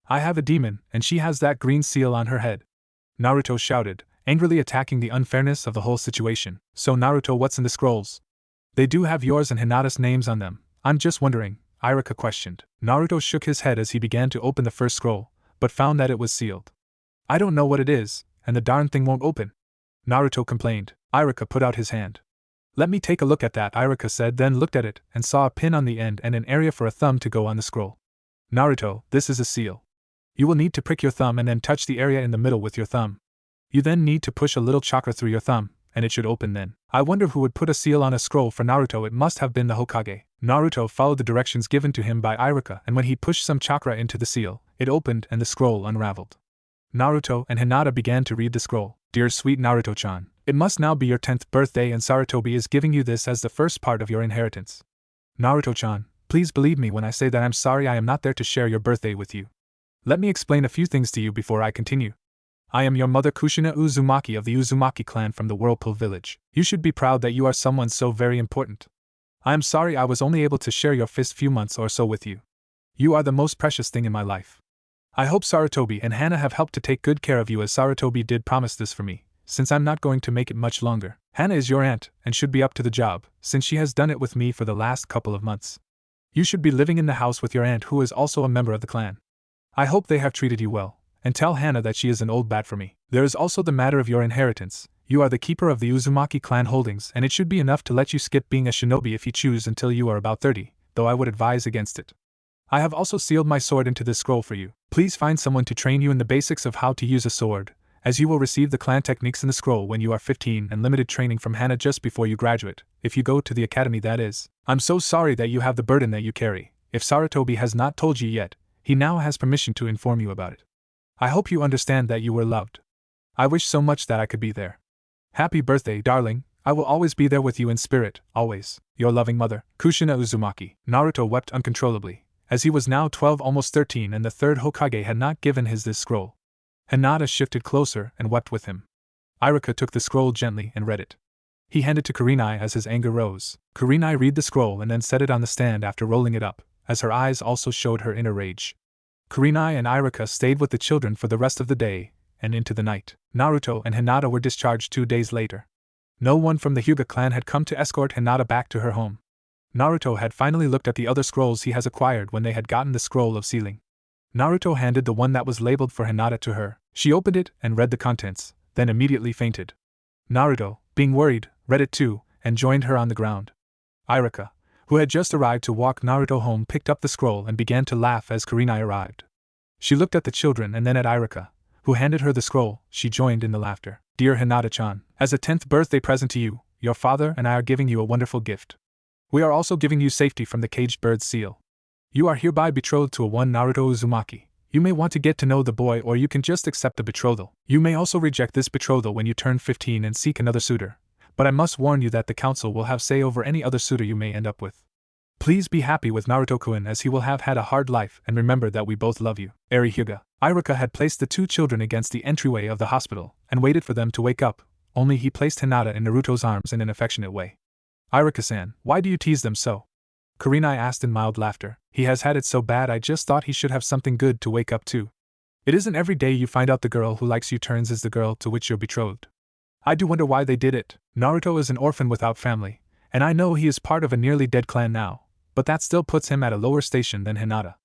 [SPEAKER 1] I have a demon, and she has that green seal on her head. Naruto shouted, angrily attacking the unfairness of the whole situation. So Naruto, what's in the scrolls? They do have yours and Hinata's names on them. I'm just wondering, Iruka questioned. Naruto shook his head as he began to open the first scroll, but found that it was sealed. I don't know what it is, and the darn thing won't open. Naruto complained. Iruka put out his hand. Let me take a look at that, Iruka said, then looked at it and saw a pin on the end and an area for a thumb to go on the scroll. Naruto, this is a seal. You will need to prick your thumb and then touch the area in the middle with your thumb. You then need to push a little chakra through your thumb, and it should open then. I wonder who would put a seal on a scroll for Naruto. It must have been the Hokage. Naruto followed the directions given to him by Iruka, and when he pushed some chakra into the seal, it opened and the scroll unraveled. Naruto and Hinata began to read the scroll. Dear sweet Naruto-chan, it must now be your 10th birthday and Sarutobi is giving you this as the first part of your inheritance. Naruto-chan, please believe me when I say that I'm sorry I am not there to share your birthday with you. Let me explain a few things to you before I continue. I am your mother Kushina Uzumaki of the Uzumaki clan from the Whirlpool village. You should be proud that you are someone so very important. I am sorry I was only able to share your first few months or so with you. You are the most precious thing in my life. I hope Sarutobi and Hana have helped to take good care of you as Sarutobi did promise this for me, since I'm not going to make it much longer. Hana is your aunt and should be up to the job, since she has done it with me for the last couple of months. You should be living in the house with your aunt who is also a member of the clan. I hope they have treated you well, and tell Hana that she is an old bat for me. There is also the matter of your inheritance. You are the keeper of the Uzumaki clan holdings and it should be enough to let you skip being a shinobi if you choose until you are about 30, though I would advise against it. I have also sealed my sword into this scroll for you. Please find someone to train you in the basics of how to use a sword, as you will receive the clan techniques in the scroll when you are 15 and limited training from Hana just before you graduate, if you go to the academy that is. I'm so sorry that you have the burden that you carry. If Sarutobi has not told you yet, he now has permission to inform you about it. I hope you understand that you were loved. I wish so much that I could be there. Happy birthday, darling. I will always be there with you in spirit, always. Your loving mother, Kushina Uzumaki. Naruto wept uncontrollably, as he was now 12, almost 13, and the third Hokage had not given his this scroll. Hinata shifted closer and wept with him. Iruka took the scroll gently and read it. He handed to Kurenai as his anger rose. Kurenai read the scroll and then set it on the stand after rolling it up, as her eyes also showed her inner rage. Kurenai and Iruka stayed with the children for the rest of the day and into the night. Naruto and Hinata were discharged 2 days later. No one from the Hyuga clan had come to escort Hinata back to her home. Naruto had finally looked at the other scrolls he has acquired when they had gotten the scroll of sealing. Naruto handed the one that was labeled for Hinata to her. She opened it and read the contents, then immediately fainted. Naruto, being worried, read it too, and joined her on the ground. Iruka, who had just arrived to walk Naruto home, picked up the scroll and began to laugh as Kurenai arrived. She looked at the children and then at Iruka, who handed her the scroll. She joined in the laughter. Dear Hinata-chan, as a 10th birthday present to you, your father and I are giving you a wonderful gift. We are also giving you safety from the caged bird seal. You are hereby betrothed to a one Naruto Uzumaki. You may want to get to know the boy or you can just accept the betrothal. You may also reject this betrothal when you turn 15 and seek another suitor, but I must warn you that the council will have say over any other suitor you may end up with. Please be happy with Naruto-kun as he will have had a hard life and remember that we both love you. Eri Hyuga. Iruka had placed the 2 children against the entryway of the hospital and waited for them to wake up, only he placed Hinata in Naruto's arms in an affectionate way. Iruka-san, why do you tease them so? Kurenai asked in mild laughter. He has had it so bad I just thought he should have something good to wake up to. It isn't every day you find out the girl who likes you turns is the girl to which you're betrothed. I do wonder why they did it. Naruto is an orphan without family, and I know he is part of a nearly dead clan now, but that still puts him at a lower station than Hinata.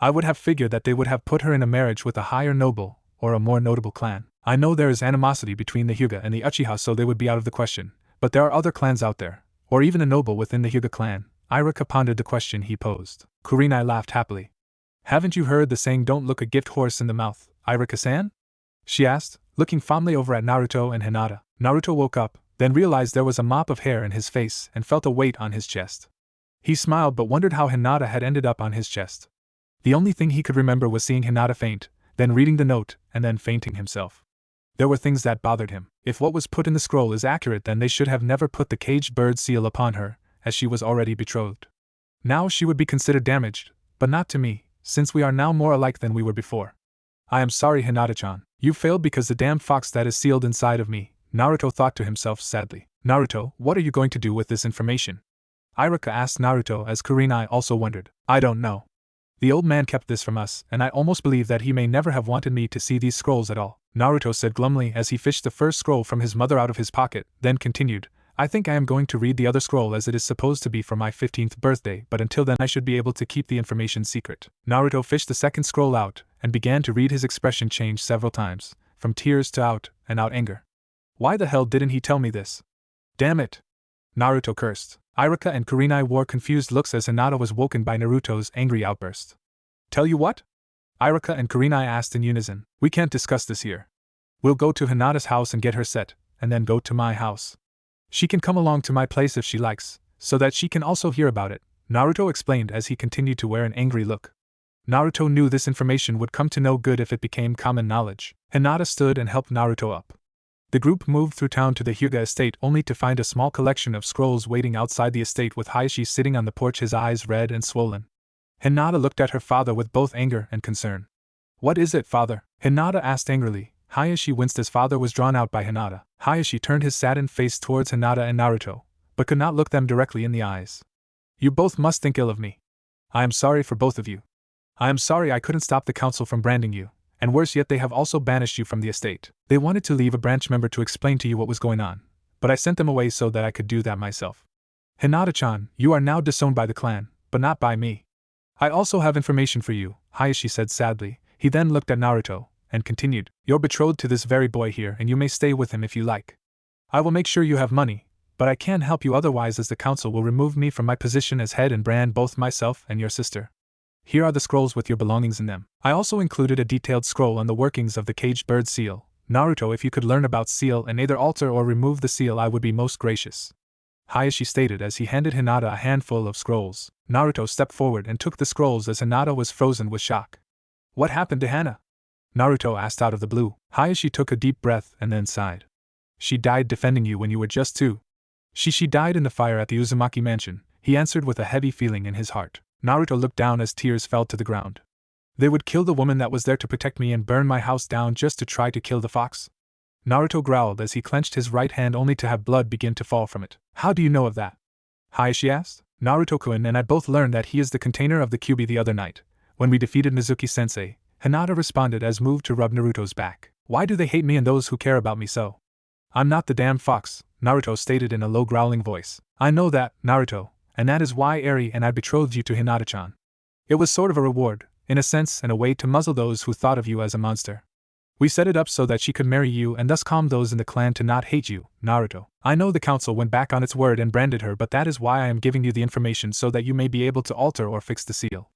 [SPEAKER 1] I would have figured that they would have put her in a marriage with a higher noble, or a more notable clan. I know there is animosity between the Hyuga and the Uchiha, so they would be out of the question, but there are other clans out there, or even a noble within the Hyuga clan. Iruka pondered the question he posed. Kurenai laughed happily. Haven't you heard the saying, don't look a gift horse in the mouth, Iruka-san? She asked, looking fondly over at Naruto and Hinata. Naruto woke up, then realized there was a mop of hair in his face and felt a weight on his chest. He smiled but wondered how Hinata had ended up on his chest. The only thing he could remember was seeing Hinata faint, then reading the note, and then fainting himself. There were things that bothered him. If what was put in the scroll is accurate, then they should have never put the caged bird seal upon her, as she was already betrothed. Now she would be considered damaged, but not to me, since we are now more alike than we were before. I am sorry, Hinata-chan. You failed because the damn fox that is sealed inside of me, Naruto thought to himself sadly. Naruto, what are you going to do with this information? Iruka asked Naruto as Kurenai also wondered. I don't know. The old man kept this from us, and I almost believe that he may never have wanted me to see these scrolls at all, Naruto said glumly as he fished the first scroll from his mother out of his pocket, then continued, I think I am going to read the other scroll as it is supposed to be for my 15th birthday, but until then I should be able to keep the information secret. Naruto fished the second scroll out, and began to read. His expression changed several times, from tears to out anger. Why the hell didn't he tell me this? Damn it! Naruto cursed. Iruka and Kurenai wore confused looks as Hinata was woken by Naruto's angry outburst. Tell you what? Iruka and Kurenai asked in unison. We can't discuss this here. We'll go to Hinata's house and get her set, and then go to my house. She can come along to my place if she likes, so that she can also hear about it, Naruto explained as he continued to wear an angry look. Naruto knew this information would come to no good if it became common knowledge. Hinata stood and helped Naruto up. The group moved through town to the Hyuga estate only to find a small collection of scrolls waiting outside the estate with Hayashi sitting on the porch, his eyes red and swollen. Hinata looked at her father with both anger and concern. What is it, father? Hinata asked angrily. Hayashi winced as father was drawn out by Hinata. Hayashi turned his saddened face towards Hinata and Naruto, but could not look them directly in the eyes. You both must think ill of me. I am sorry for both of you. I am sorry I couldn't stop the council from branding you. And worse yet, they have also banished you from the estate. They wanted to leave a branch member to explain to you what was going on, but I sent them away so that I could do that myself. Hinata-chan, you are now disowned by the clan, but not by me. I also have information for you, Hayashi said sadly. He then looked at Naruto, and continued, You're betrothed to this very boy here and you may stay with him if you like. I will make sure you have money, but I can't help you otherwise as the council will remove me from my position as head and brand both myself and your sister. Here are the scrolls with your belongings in them. I also included a detailed scroll on the workings of the caged bird seal. Naruto, if you could learn about seal and either alter or remove the seal, I would be most gracious. Hayashi stated as he handed Hinata a handful of scrolls. Naruto stepped forward and took the scrolls as Hinata was frozen with shock. What happened to Hana? Naruto asked out of the blue. Hayashi took a deep breath and then sighed. She died defending you when you were just 2. She died in the fire at the Uzumaki mansion, he answered with a heavy feeling in his heart. Naruto looked down as tears fell to the ground. They would kill the woman that was there to protect me and burn my house down just to try to kill the fox? Naruto growled as he clenched his right hand only to have blood begin to fall from it. How do you know of that? Hayashi asked. Naruto-kun and I both learned that he is the container of the Kyuubi the other night, when we defeated Mizuki-sensei, Hinata responded as moved to rub Naruto's back. Why do they hate me and those who care about me so? I'm not the damn fox, Naruto stated in a low growling voice. I know that, Naruto, and that is why Eri and I betrothed you to Hinata-chan. It was sort of a reward, in a sense, and a way to muzzle those who thought of you as a monster. We set it up so that she could marry you and thus calm those in the clan to not hate you, Naruto. I know the council went back on its word and branded her, but that is why I am giving you the information so that you may be able to alter or fix the seal.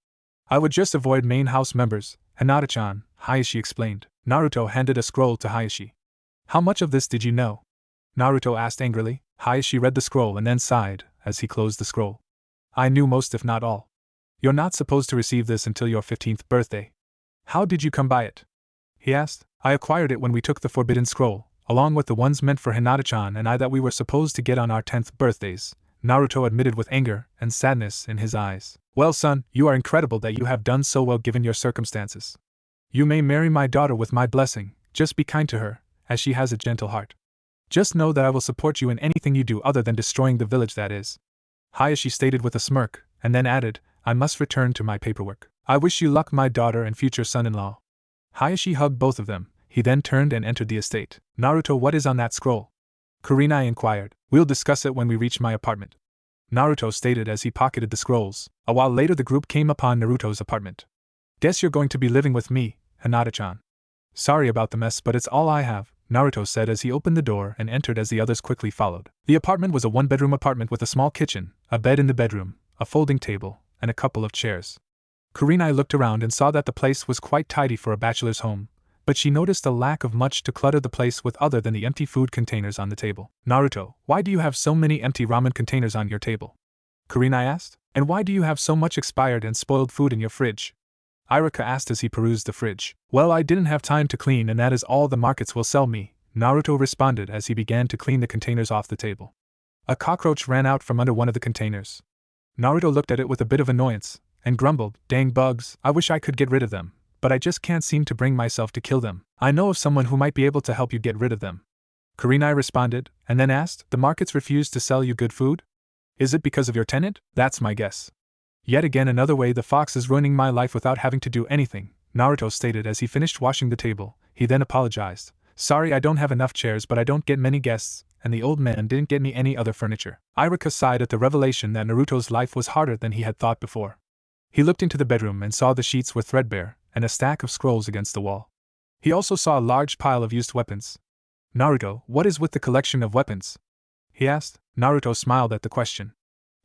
[SPEAKER 1] I would just avoid main house members, Hinata-chan, Hayashi explained. Naruto handed a scroll to Hayashi. How much of this did you know? Naruto asked angrily. Hayashi read the scroll and then sighed as he closed the scroll. I knew most if not all. You're not supposed to receive this until your 15th birthday. How did you come by it? He asked. I acquired it when we took the forbidden scroll, along with the ones meant for Hinata-chan and I that we were supposed to get on our 10th birthdays, Naruto admitted with anger and sadness in his eyes. Well son, you are incredible that you have done so well given your circumstances. You may marry my daughter with my blessing, just be kind to her, as she has a gentle heart. Just know that I will support you in anything you do other than destroying the village, that is. Hayashi stated with a smirk, and then added, I must return to my paperwork. I wish you luck, my daughter and future son-in-law. Hayashi hugged both of them. He then turned and entered the estate. Naruto, what is on that scroll? Kurenai inquired. We'll discuss it when we reach my apartment, Naruto stated as he pocketed the scrolls. A while later the group came upon Naruto's apartment. Guess you're going to be living with me, Hinata-chan. Sorry about the mess, but it's all I have, Naruto said as he opened the door and entered as the others quickly followed. The apartment was a one-bedroom apartment with a small kitchen, a bed in the bedroom, a folding table, and a couple of chairs. Kurenai looked around and saw that the place was quite tidy for a bachelor's home, but she noticed a lack of much to clutter the place with other than the empty food containers on the table. Naruto, why do you have so many empty ramen containers on your table? Kurenai asked. And why do you have so much expired and spoiled food in your fridge? Iruka asked as he perused the fridge. Well, I didn't have time to clean and that is all the markets will sell me, Naruto responded as he began to clean the containers off the table. A cockroach ran out from under one of the containers. Naruto looked at it with a bit of annoyance, and grumbled, dang bugs, I wish I could get rid of them, but I just can't seem to bring myself to kill them. I know of someone who might be able to help you get rid of them. Kurenai responded, and then asked, the markets refuse to sell you good food? Is it because of your tenant? That's my guess. Yet again another way the fox is ruining my life without having to do anything, Naruto stated as he finished washing the table. He then apologized. Sorry, I don't have enough chairs, but I don't get many guests, and the old man didn't get me any other furniture. Iruka sighed at the revelation that Naruto's life was harder than he had thought before. He looked into the bedroom and saw the sheets were threadbare, and a stack of scrolls against the wall. He also saw a large pile of used weapons. Naruto, what is with the collection of weapons? He asked. Naruto smiled at the question.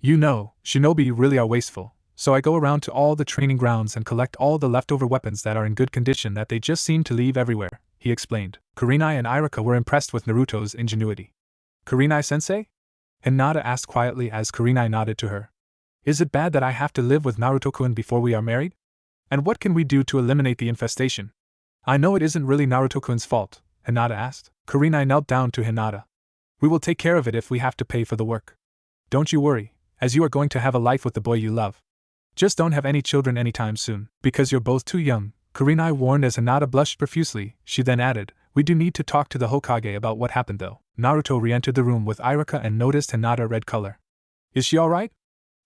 [SPEAKER 1] You know, shinobi really are wasteful, so I go around to all the training grounds and collect all the leftover weapons that are in good condition that they just seem to leave everywhere, he explained. Kurenai and Iruka were impressed with Naruto's ingenuity. Kurenai-sensei? Hinata asked quietly as Kurenai nodded to her. Is it bad that I have to live with Naruto-kun before we are married? And what can we do to eliminate the infestation? I know it isn't really Naruto-kun's fault, Hinata asked. Kurenai knelt down to Hinata. We will take care of it if we have to pay for the work. Don't you worry, as you are going to have a life with the boy you love. Just don't have any children anytime soon, because you're both too young, Kurenai warned as Hinata blushed profusely. She then added, we do need to talk to the Hokage about what happened though. Naruto re-entered the room with Iruka and noticed Hinata red color. Is she alright?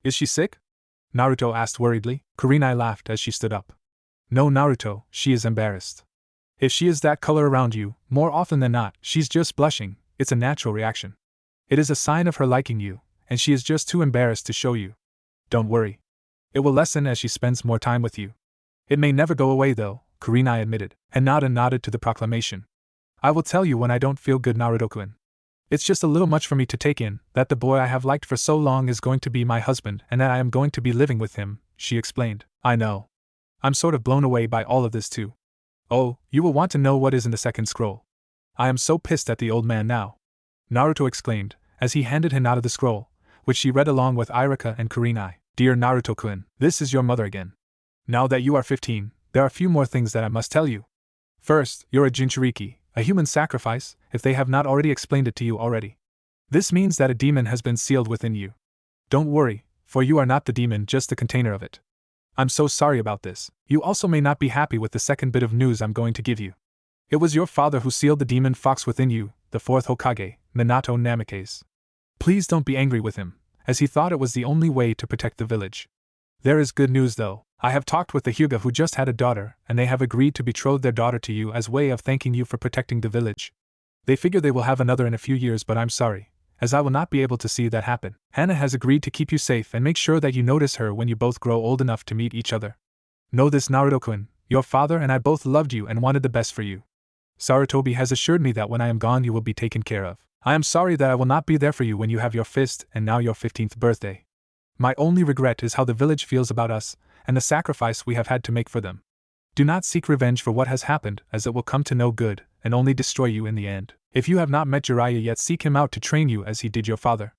[SPEAKER 1] Is she sick? Naruto asked worriedly. Kurenai laughed as she stood up. No, Naruto, she is embarrassed. If she is that color around you, more often than not, she's just blushing. It's a natural reaction. It is a sign of her liking you, and she is just too embarrassed to show you. Don't worry. It will lessen as she spends more time with you. It may never go away though, Kurenai admitted. Hinata nodded to the proclamation. I will tell you when I don't feel good, Naruto-kun. It's just a little much for me to take in, that the boy I have liked for so long is going to be my husband and that I am going to be living with him, she explained. I know. I'm sort of blown away by all of this too. Oh, you will want to know what is in the second scroll. I am so pissed at the old man now, Naruto exclaimed, as he handed Hinata the scroll, which she read along with Iruka and Kurenai. Dear Naruto-kun, this is your mother again. Now that you are 15, there are a few more things that I must tell you. First, you're a Jinchuriki, a human sacrifice, if they have not already explained it to you already. This means that a demon has been sealed within you. Don't worry, for you are not the demon, just the container of it. I'm so sorry about this. You also may not be happy with the second bit of news I'm going to give you. It was your father who sealed the demon fox within you, the fourth Hokage, Minato Namikaze. Please don't be angry with him, as he thought it was the only way to protect the village. There is good news though. I have talked with the Hyuga who just had a daughter, and they have agreed to betroth their daughter to you as way of thanking you for protecting the village. They figure they will have another in a few years, but I'm sorry, as I will not be able to see that happen. Hana has agreed to keep you safe and make sure that you notice her when you both grow old enough to meet each other. Know this, Naruto-kun, your father and I both loved you and wanted the best for you. Sarutobi has assured me that when I am gone you will be taken care of. I am sorry that I will not be there for you when you have your fifth and now your 15th birthday. My only regret is how the village feels about us, and the sacrifice we have had to make for them. Do not seek revenge for what has happened, as it will come to no good, and only destroy you in the end. If you have not met Jiraiya yet, seek him out to train you as he did your father.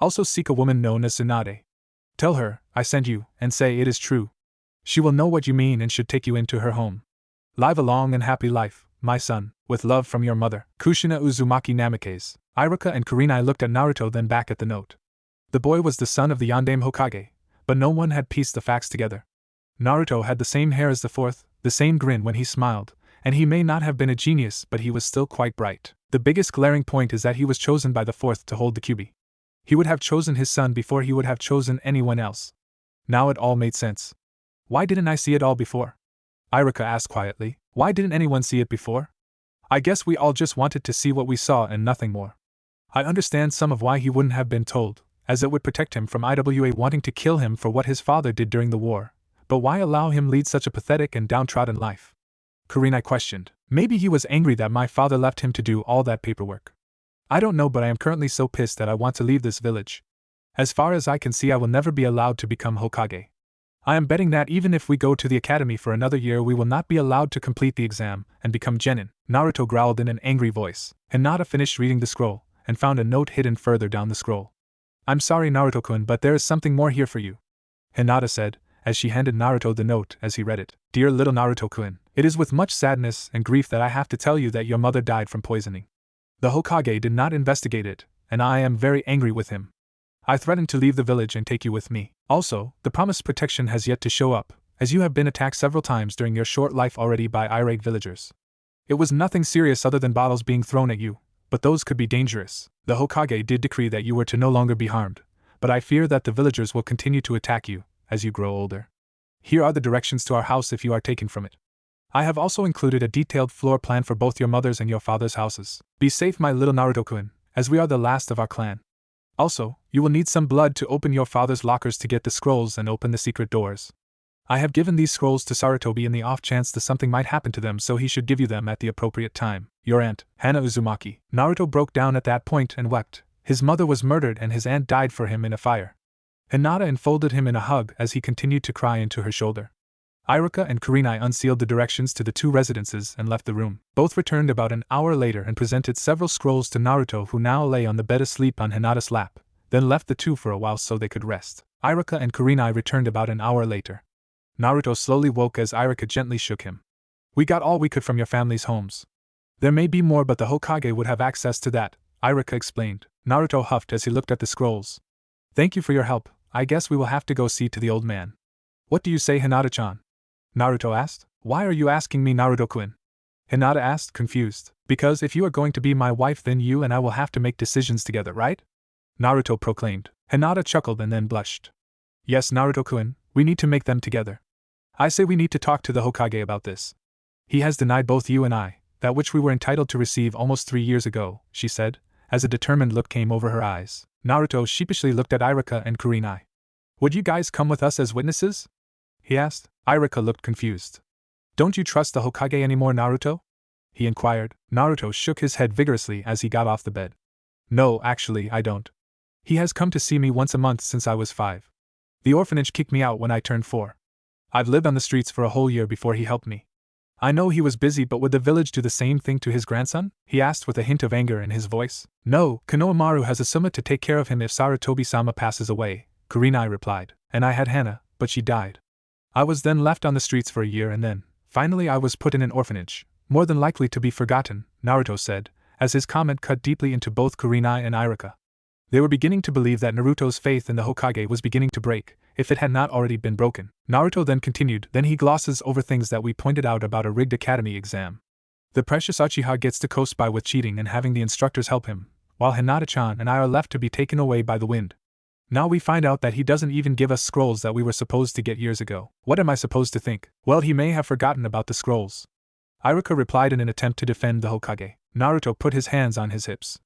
[SPEAKER 1] Also seek a woman known as Tsunade. Tell her, I sent you, and say it is true. She will know what you mean and should take you into her home. Live a long and happy life, my son, with love from your mother, Kushina Uzumaki Namikaze. Iruka and Kurenai looked at Naruto, then back at the note. The boy was the son of the Yondaime Hokage, but no one had pieced the facts together. Naruto had the same hair as the fourth, the same grin when he smiled, and he may not have been a genius, but he was still quite bright. The biggest glaring point is that he was chosen by the fourth to hold the Kyuubi. He would have chosen his son before he would have chosen anyone else. Now it all made sense. Why didn't I see it all before? Iruka asked quietly. Why didn't anyone see it before? I guess we all just wanted to see what we saw and nothing more. I understand some of why he wouldn't have been told, as it would protect him from IWA wanting to kill him for what his father did during the war, but why allow him lead such a pathetic and downtrodden life? Kurenai questioned. Maybe he was angry that my father left him to do all that paperwork. I don't know, but I am currently so pissed that I want to leave this village. As far as I can see, I will never be allowed to become Hokage. I am betting that even if we go to the academy for another year, we will not be allowed to complete the exam and become genin. Naruto growled in an angry voice. Hinata finished reading the scroll and found a note hidden further down the scroll. I'm sorry, Naruto-kun, but there is something more here for you, Hinata said, as she handed Naruto the note as he read it. Dear little Naruto-kun, it is with much sadness and grief that I have to tell you that your mother died from poisoning. The Hokage did not investigate it, and I am very angry with him. I threatened to leave the village and take you with me. Also, the promised protection has yet to show up, as you have been attacked several times during your short life already by irate villagers. It was nothing serious other than bottles being thrown at you, but those could be dangerous. The Hokage did decree that you were to no longer be harmed, but I fear that the villagers will continue to attack you as you grow older. Here are the directions to our house if you are taken from it. I have also included a detailed floor plan for both your mother's and your father's houses. Be safe, my little Naruto-kun, as we are the last of our clan. Also, you will need some blood to open your father's lockers to get the scrolls and open the secret doors. I have given these scrolls to Sarutobi in the off chance that something might happen to them, so he should give you them at the appropriate time. Your aunt, Hana Uzumaki. Naruto broke down at that point and wept. His mother was murdered and his aunt died for him in a fire. Hinata enfolded him in a hug as he continued to cry into her shoulder. Iruka and Kurenai unsealed the directions to the two residences and left the room. Both returned about an hour later and presented several scrolls to Naruto, who now lay on the bed asleep on Hinata's lap, then left the two for a while so they could rest. Iruka and Kurenai returned about an hour later. Naruto slowly woke as Iruka gently shook him. We got all we could from your family's homes. There may be more, but the Hokage would have access to that, Iruka explained. Naruto huffed as he looked at the scrolls. Thank you for your help. I guess we will have to go see to the old man. What do you say, Hinata-chan? Naruto asked. Why are you asking me, Naruto-kun? Hinata asked, confused. Because if you are going to be my wife, then you and I will have to make decisions together, right? Naruto proclaimed. Hinata chuckled and then blushed. Yes, Naruto-kun, we need to make them together. I say we need to talk to the Hokage about this. He has denied both you and I that which we were entitled to receive almost 3 years ago, she said, as a determined look came over her eyes. Naruto sheepishly looked at Iruka and Kurenai. Would you guys come with us as witnesses? He asked. Iruka looked confused. Don't you trust the Hokage anymore, Naruto? He inquired. Naruto shook his head vigorously as he got off the bed. No, actually, I don't. He has come to see me once a month since I was 5. The orphanage kicked me out when I turned 4. I've lived on the streets for a whole year before he helped me. I know he was busy, but would the village do the same thing to his grandson? He asked with a hint of anger in his voice. No, Konohamaru has Asuma to take care of him if Sarutobi-sama passes away, Kurenai replied. And I had Hana, but she died. I was then left on the streets for a year and then, finally I was put in an orphanage, more than likely to be forgotten, Naruto said, as his comment cut deeply into both Kurenai and Iruka. They were beginning to believe that Naruto's faith in the Hokage was beginning to break, if it had not already been broken. Naruto then continued, then he glosses over things that we pointed out about a rigged academy exam. The precious Uchiha gets to coast by with cheating and having the instructors help him, while Hinata-chan and I are left to be taken away by the wind. Now we find out that he doesn't even give us scrolls that we were supposed to get years ago. What am I supposed to think? Well, he may have forgotten about the scrolls. Iruka replied in an attempt to defend the Hokage. Naruto put his hands on his hips.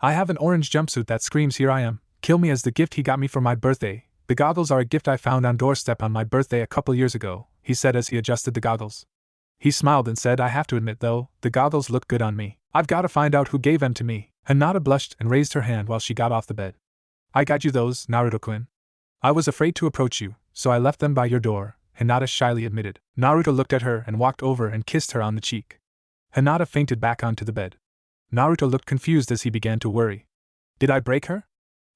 [SPEAKER 1] I have an orange jumpsuit that screams here I am, kill me as the gift he got me for my birthday. The goggles are a gift I found on doorstep on my birthday a couple years ago, he said as he adjusted the goggles. He smiled and said, I have to admit though, the goggles look good on me. I've got to find out who gave them to me. Hinata blushed and raised her hand while she got off the bed. I got you those, Naruto-kun. I was afraid to approach you, so I left them by your door, Hinata shyly admitted. Naruto looked at her and walked over and kissed her on the cheek. Hinata fainted back onto the bed. Naruto looked confused as he began to worry. Did I break her?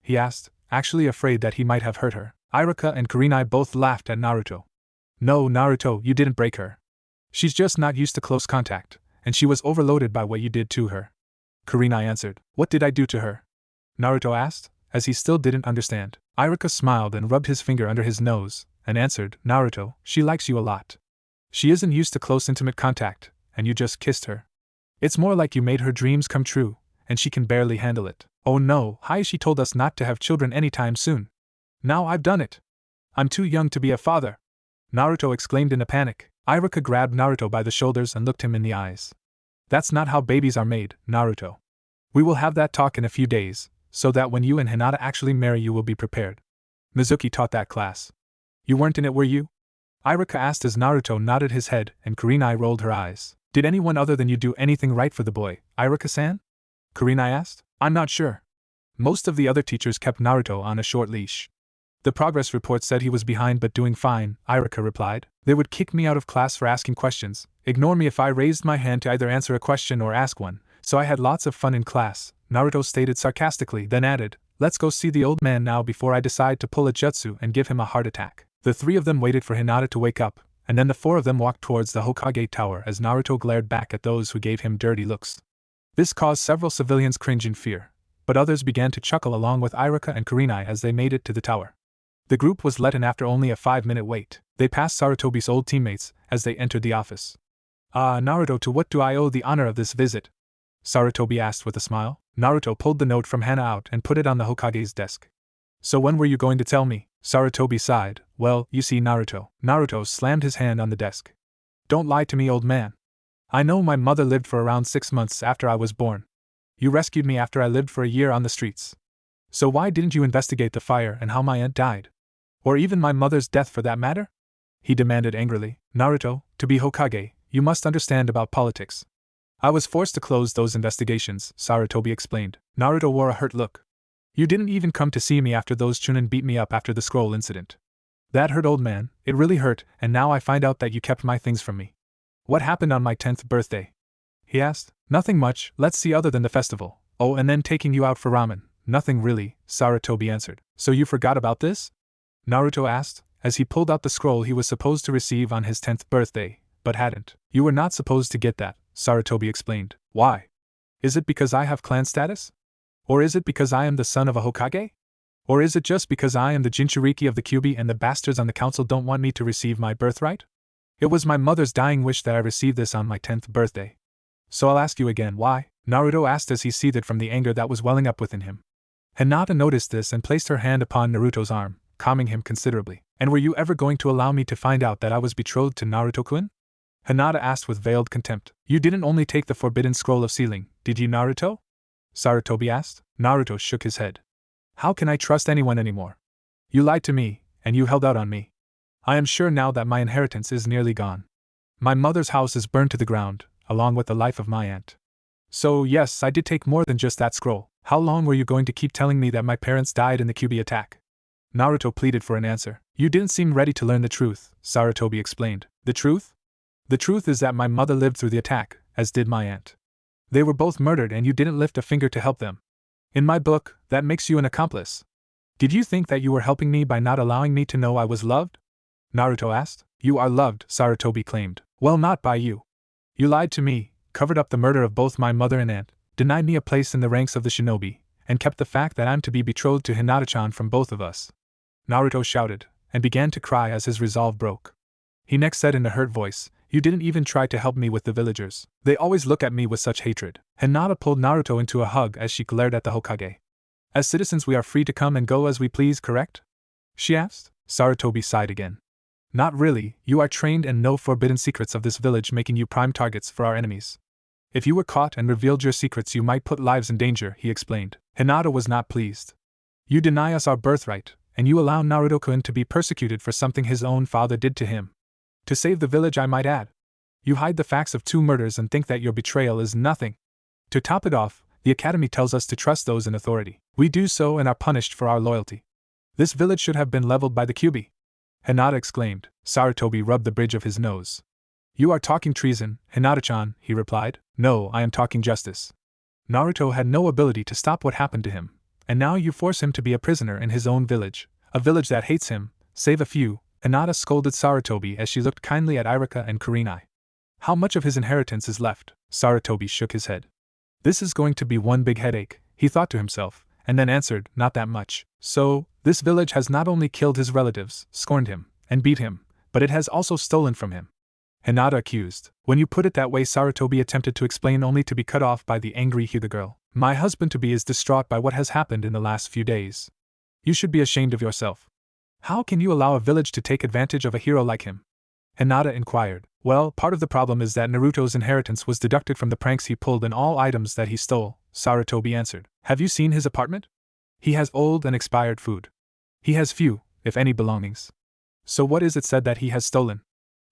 [SPEAKER 1] He asked, actually afraid that he might have hurt her. Iruka and Kurenai both laughed at Naruto. No, Naruto, you didn't break her. She's just not used to close contact, and she was overloaded by what you did to her. Kurenai answered. What did I do to her? Naruto asked, as he still didn't understand. Iruka smiled and rubbed his finger under his nose, and answered, Naruto, she likes you a lot. She isn't used to close intimate contact, and you just kissed her. It's more like you made her dreams come true, and she can barely handle it. Oh no, Hayashi told us not to have children anytime soon. Now I've done it. I'm too young to be a father. Naruto exclaimed in a panic. Iruka grabbed Naruto by the shoulders and looked him in the eyes. That's not how babies are made, Naruto. We will have that talk in a few days, so that when you and Hinata actually marry you will be prepared. Mizuki taught that class. You weren't in it, were you? Iruka asked as Naruto nodded his head and Kurenai rolled her eyes. Did anyone other than you do anything right for the boy, Iruka-san? Kurenai asked. I'm not sure. Most of the other teachers kept Naruto on a short leash. The progress report said he was behind but doing fine, Iruka replied. They would kick me out of class for asking questions, ignore me if I raised my hand to either answer a question or ask one, so I had lots of fun in class, Naruto stated sarcastically, then added, let's go see the old man now before I decide to pull a jutsu and give him a heart attack. The three of them waited for Hinata to wake up, and then the four of them walked towards the Hokage tower as Naruto glared back at those who gave him dirty looks. This caused several civilians cringe in fear, but others began to chuckle along with Iruka and Kurenai as they made it to the tower. The group was let in after only a 5-minute wait. They passed Sarutobi's old teammates as they entered the office. Ah, Naruto, to what do I owe the honor of this visit? Sarutobi asked with a smile. Naruto pulled the note from Hana out and put it on the Hokage's desk. So when were you going to tell me? Sarutobi sighed. Well, you see, Naruto. Naruto slammed his hand on the desk. Don't lie to me, old man. I know my mother lived for around 6 months after I was born. You rescued me after I lived for a year on the streets. So why didn't you investigate the fire and how my aunt died? Or even my mother's death for that matter? He demanded angrily. Naruto, to be Hokage, you must understand about politics. I was forced to close those investigations, Sarutobi explained. Naruto wore a hurt look. You didn't even come to see me after those Chunin beat me up after the scroll incident. That hurt, old man, it really hurt, and now I find out that you kept my things from me. What happened on my 10th birthday? He asked. Nothing much, let's see, other than the festival. Oh, and then taking you out for ramen. Nothing really, Sarutobi answered. So you forgot about this? Naruto asked, as he pulled out the scroll he was supposed to receive on his 10th birthday, but hadn't. You were not supposed to get that, Sarutobi explained. Why? Is it because I have clan status? Or is it because I am the son of a Hokage? Or is it just because I am the Jinchuriki of the Kyuubi and the bastards on the council don't want me to receive my birthright? It was my mother's dying wish that I receive this on my 10th birthday. So I'll ask you again, why? Naruto asked as he seethed from the anger that was welling up within him. Hinata noticed this and placed her hand upon Naruto's arm, calming him considerably. And were you ever going to allow me to find out that I was betrothed to Naruto-kun? Hinata asked with veiled contempt. You didn't only take the forbidden scroll of sealing, did you, Naruto? Sarutobi asked. Naruto shook his head. How can I trust anyone anymore? You lied to me, and you held out on me. I am sure now that my inheritance is nearly gone. My mother's house is burned to the ground, along with the life of my aunt. So yes, I did take more than just that scroll. How long were you going to keep telling me that my parents died in the Kyuubi attack? Naruto pleaded for an answer. You didn't seem ready to learn the truth, Sarutobi explained. The truth? The truth is that my mother lived through the attack, as did my aunt. They were both murdered and you didn't lift a finger to help them. In my book, that makes you an accomplice. Did you think that you were helping me by not allowing me to know I was loved? Naruto asked. You are loved, Sarutobi claimed. Well, not by you. You lied to me, covered up the murder of both my mother and aunt, denied me a place in the ranks of the shinobi, and kept the fact that I'm to be betrothed to Hinata-chan from both of us. Naruto shouted, and began to cry as his resolve broke. He next said in a hurt voice, You didn't even try to help me with the villagers. They always look at me with such hatred. Hinata pulled Naruto into a hug as she glared at the Hokage. As citizens we are free to come and go as we please, correct? She asked. Sarutobi sighed again. Not really, you are trained and know forbidden secrets of this village, making you prime targets for our enemies. If you were caught and revealed your secrets you might put lives in danger, he explained. Hinata was not pleased. You deny us our birthright, and you allow Naruto-kun to be persecuted for something his own father did to him. To save the village, I might add. You hide the facts of 2 murders and think that your betrayal is nothing. To top it off, the academy tells us to trust those in authority. We do so and are punished for our loyalty. This village should have been leveled by the Kyuubi. Hinata exclaimed. Sarutobi rubbed the bridge of his nose. You are talking treason, Hinata-chan, he replied. No, I am talking justice. Naruto had no ability to stop what happened to him, and now you force him to be a prisoner in his own village, a village that hates him, save a few. Hinata scolded Sarutobi as she looked kindly at Irika and Kurenai. How much of his inheritance is left? Sarutobi shook his head. This is going to be one big headache, he thought to himself, and then answered, not that much. So, this village has not only killed his relatives, scorned him, and beat him, but it has also stolen from him. Hinata accused. When you put it that way, Sarutobi attempted to explain, only to be cut off by the angry Hyuga girl. My husband-to-be is distraught by what has happened in the last few days. You should be ashamed of yourself. How can you allow a village to take advantage of a hero like him? Hinata inquired. Well, part of the problem is that Naruto's inheritance was deducted from the pranks he pulled and all items that he stole, Sarutobi answered. Have you seen his apartment? He has old and expired food. He has few, if any, belongings. So what is it said that he has stolen?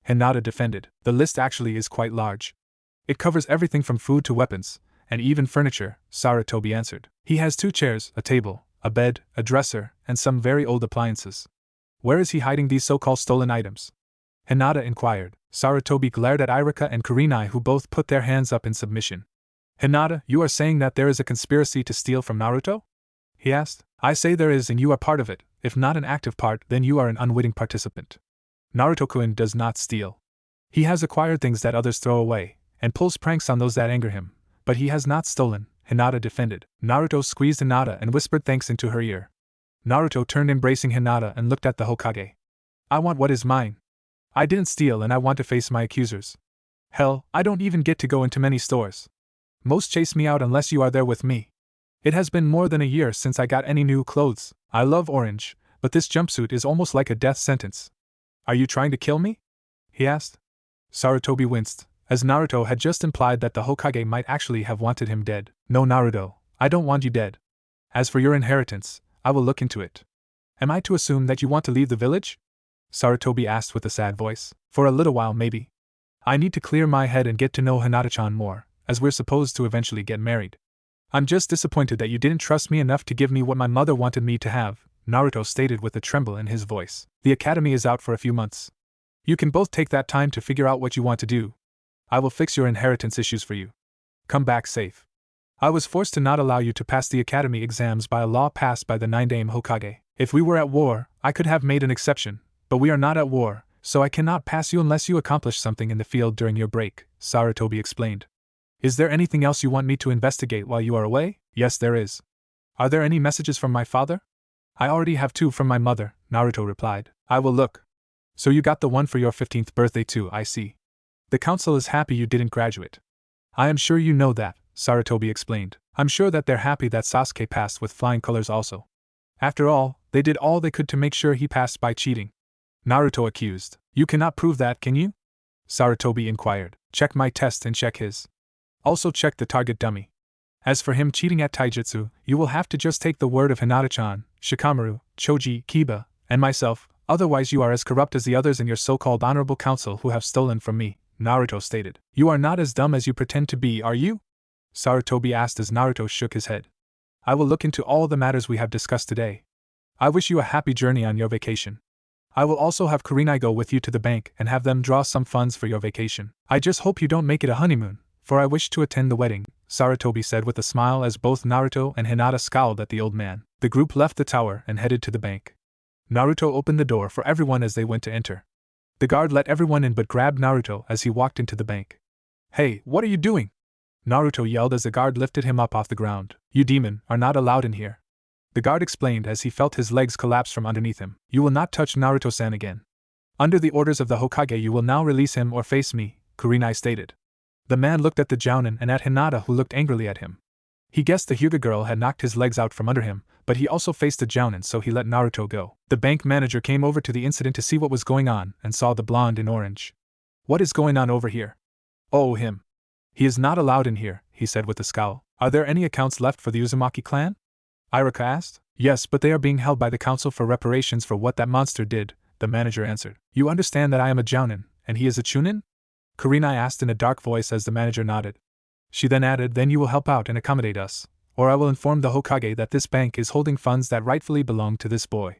[SPEAKER 1] Hinata defended. The list actually is quite large. It covers everything from food to weapons, and even furniture, Sarutobi answered. He has 2 chairs, a table, a bed, a dresser, and some very old appliances. Where is he hiding these so-called stolen items? Hinata inquired. Sarutobi glared at Irika and Kurenai, who both put their hands up in submission. Hinata, you are saying that there is a conspiracy to steal from Naruto? He asked. I say there is, and you are part of it. If not an active part, then you are an unwitting participant. Naruto-kun does not steal. He has acquired things that others throw away, and pulls pranks on those that anger him, but he has not stolen, Hinata defended. Naruto squeezed Hinata and whispered thanks into her ear. Naruto turned, embracing Hinata, and looked at the Hokage. I want what is mine. I didn't steal and I want to face my accusers. Hell, I don't even get to go into many stores. Most chase me out unless you are there with me. It has been more than a year since I got any new clothes. I love orange, but this jumpsuit is almost like a death sentence. Are you trying to kill me? He asked. Sarutobi winced, as Naruto had just implied that the Hokage might actually have wanted him dead. No, Naruto, I don't want you dead. As for your inheritance, I will look into it. Am I to assume that you want to leave the village? Sarutobi asked with a sad voice. For a little while, maybe. I need to clear my head and get to know Hinata-chan more, as we're supposed to eventually get married. I'm just disappointed that you didn't trust me enough to give me what my mother wanted me to have, Naruto stated with a tremble in his voice. The academy is out for a few months. You can both take that time to figure out what you want to do. I will fix your inheritance issues for you. Come back safe. I was forced to not allow you to pass the academy exams by a law passed by the 9-Dame Hokage. If we were at war, I could have made an exception, but we are not at war, so I cannot pass you unless you accomplish something in the field during your break, Sarutobi explained. Is there anything else you want me to investigate while you are away? Yes, there is. Are there any messages from my father? I already have 2 from my mother, Naruto replied. I will look. So you got the one for your 15th birthday too, I see. The council is happy you didn't graduate. I am sure you know that, Sarutobi explained. I'm sure that they're happy that Sasuke passed with flying colors also. After all, they did all they could to make sure he passed by cheating. Naruto accused. You cannot prove that, can you? Sarutobi inquired. Check my test and check his. Also check the target dummy. As for him cheating at Taijutsu, you will have to just take the word of Hinata-chan, Shikamaru, Choji, Kiba, and myself, otherwise you are as corrupt as the others in your so-called honorable council who have stolen from me, Naruto stated. You are not as dumb as you pretend to be, are you? Sarutobi asked as Naruto shook his head. I will look into all the matters we have discussed today. I wish you a happy journey on your vacation. I will also have Kurenai go with you to the bank and have them draw some funds for your vacation. I just hope you don't make it a honeymoon, for I wish to attend the wedding, Sarutobi said with a smile as both Naruto and Hinata scowled at the old man. The group left the tower and headed to the bank. Naruto opened the door for everyone as they went to enter. The guard let everyone in but grabbed Naruto as he walked into the bank. Hey, what are you doing? Naruto yelled as the guard lifted him up off the ground. You demon, are not allowed in here. The guard explained as he felt his legs collapse from underneath him. You will not touch Naruto-san again. Under the orders of the Hokage you will now release him or face me, Kurenai stated. The man looked at the Jounin and at Hinata who looked angrily at him. He guessed the Hyuga girl had knocked his legs out from under him, but he also faced the Jounin so he let Naruto go. The bank manager came over to the incident to see what was going on and saw the blonde in orange. What is going on over here? Oh, him. He is not allowed in here, he said with a scowl. Are there any accounts left for the Uzumaki clan? Iruka asked. Yes, but they are being held by the council for reparations for what that monster did, the manager answered. You understand that I am a Jounin, and he is a Chunin? Kurenai asked in a dark voice as the manager nodded. She then added, then you will help out and accommodate us, or I will inform the Hokage that this bank is holding funds that rightfully belong to this boy.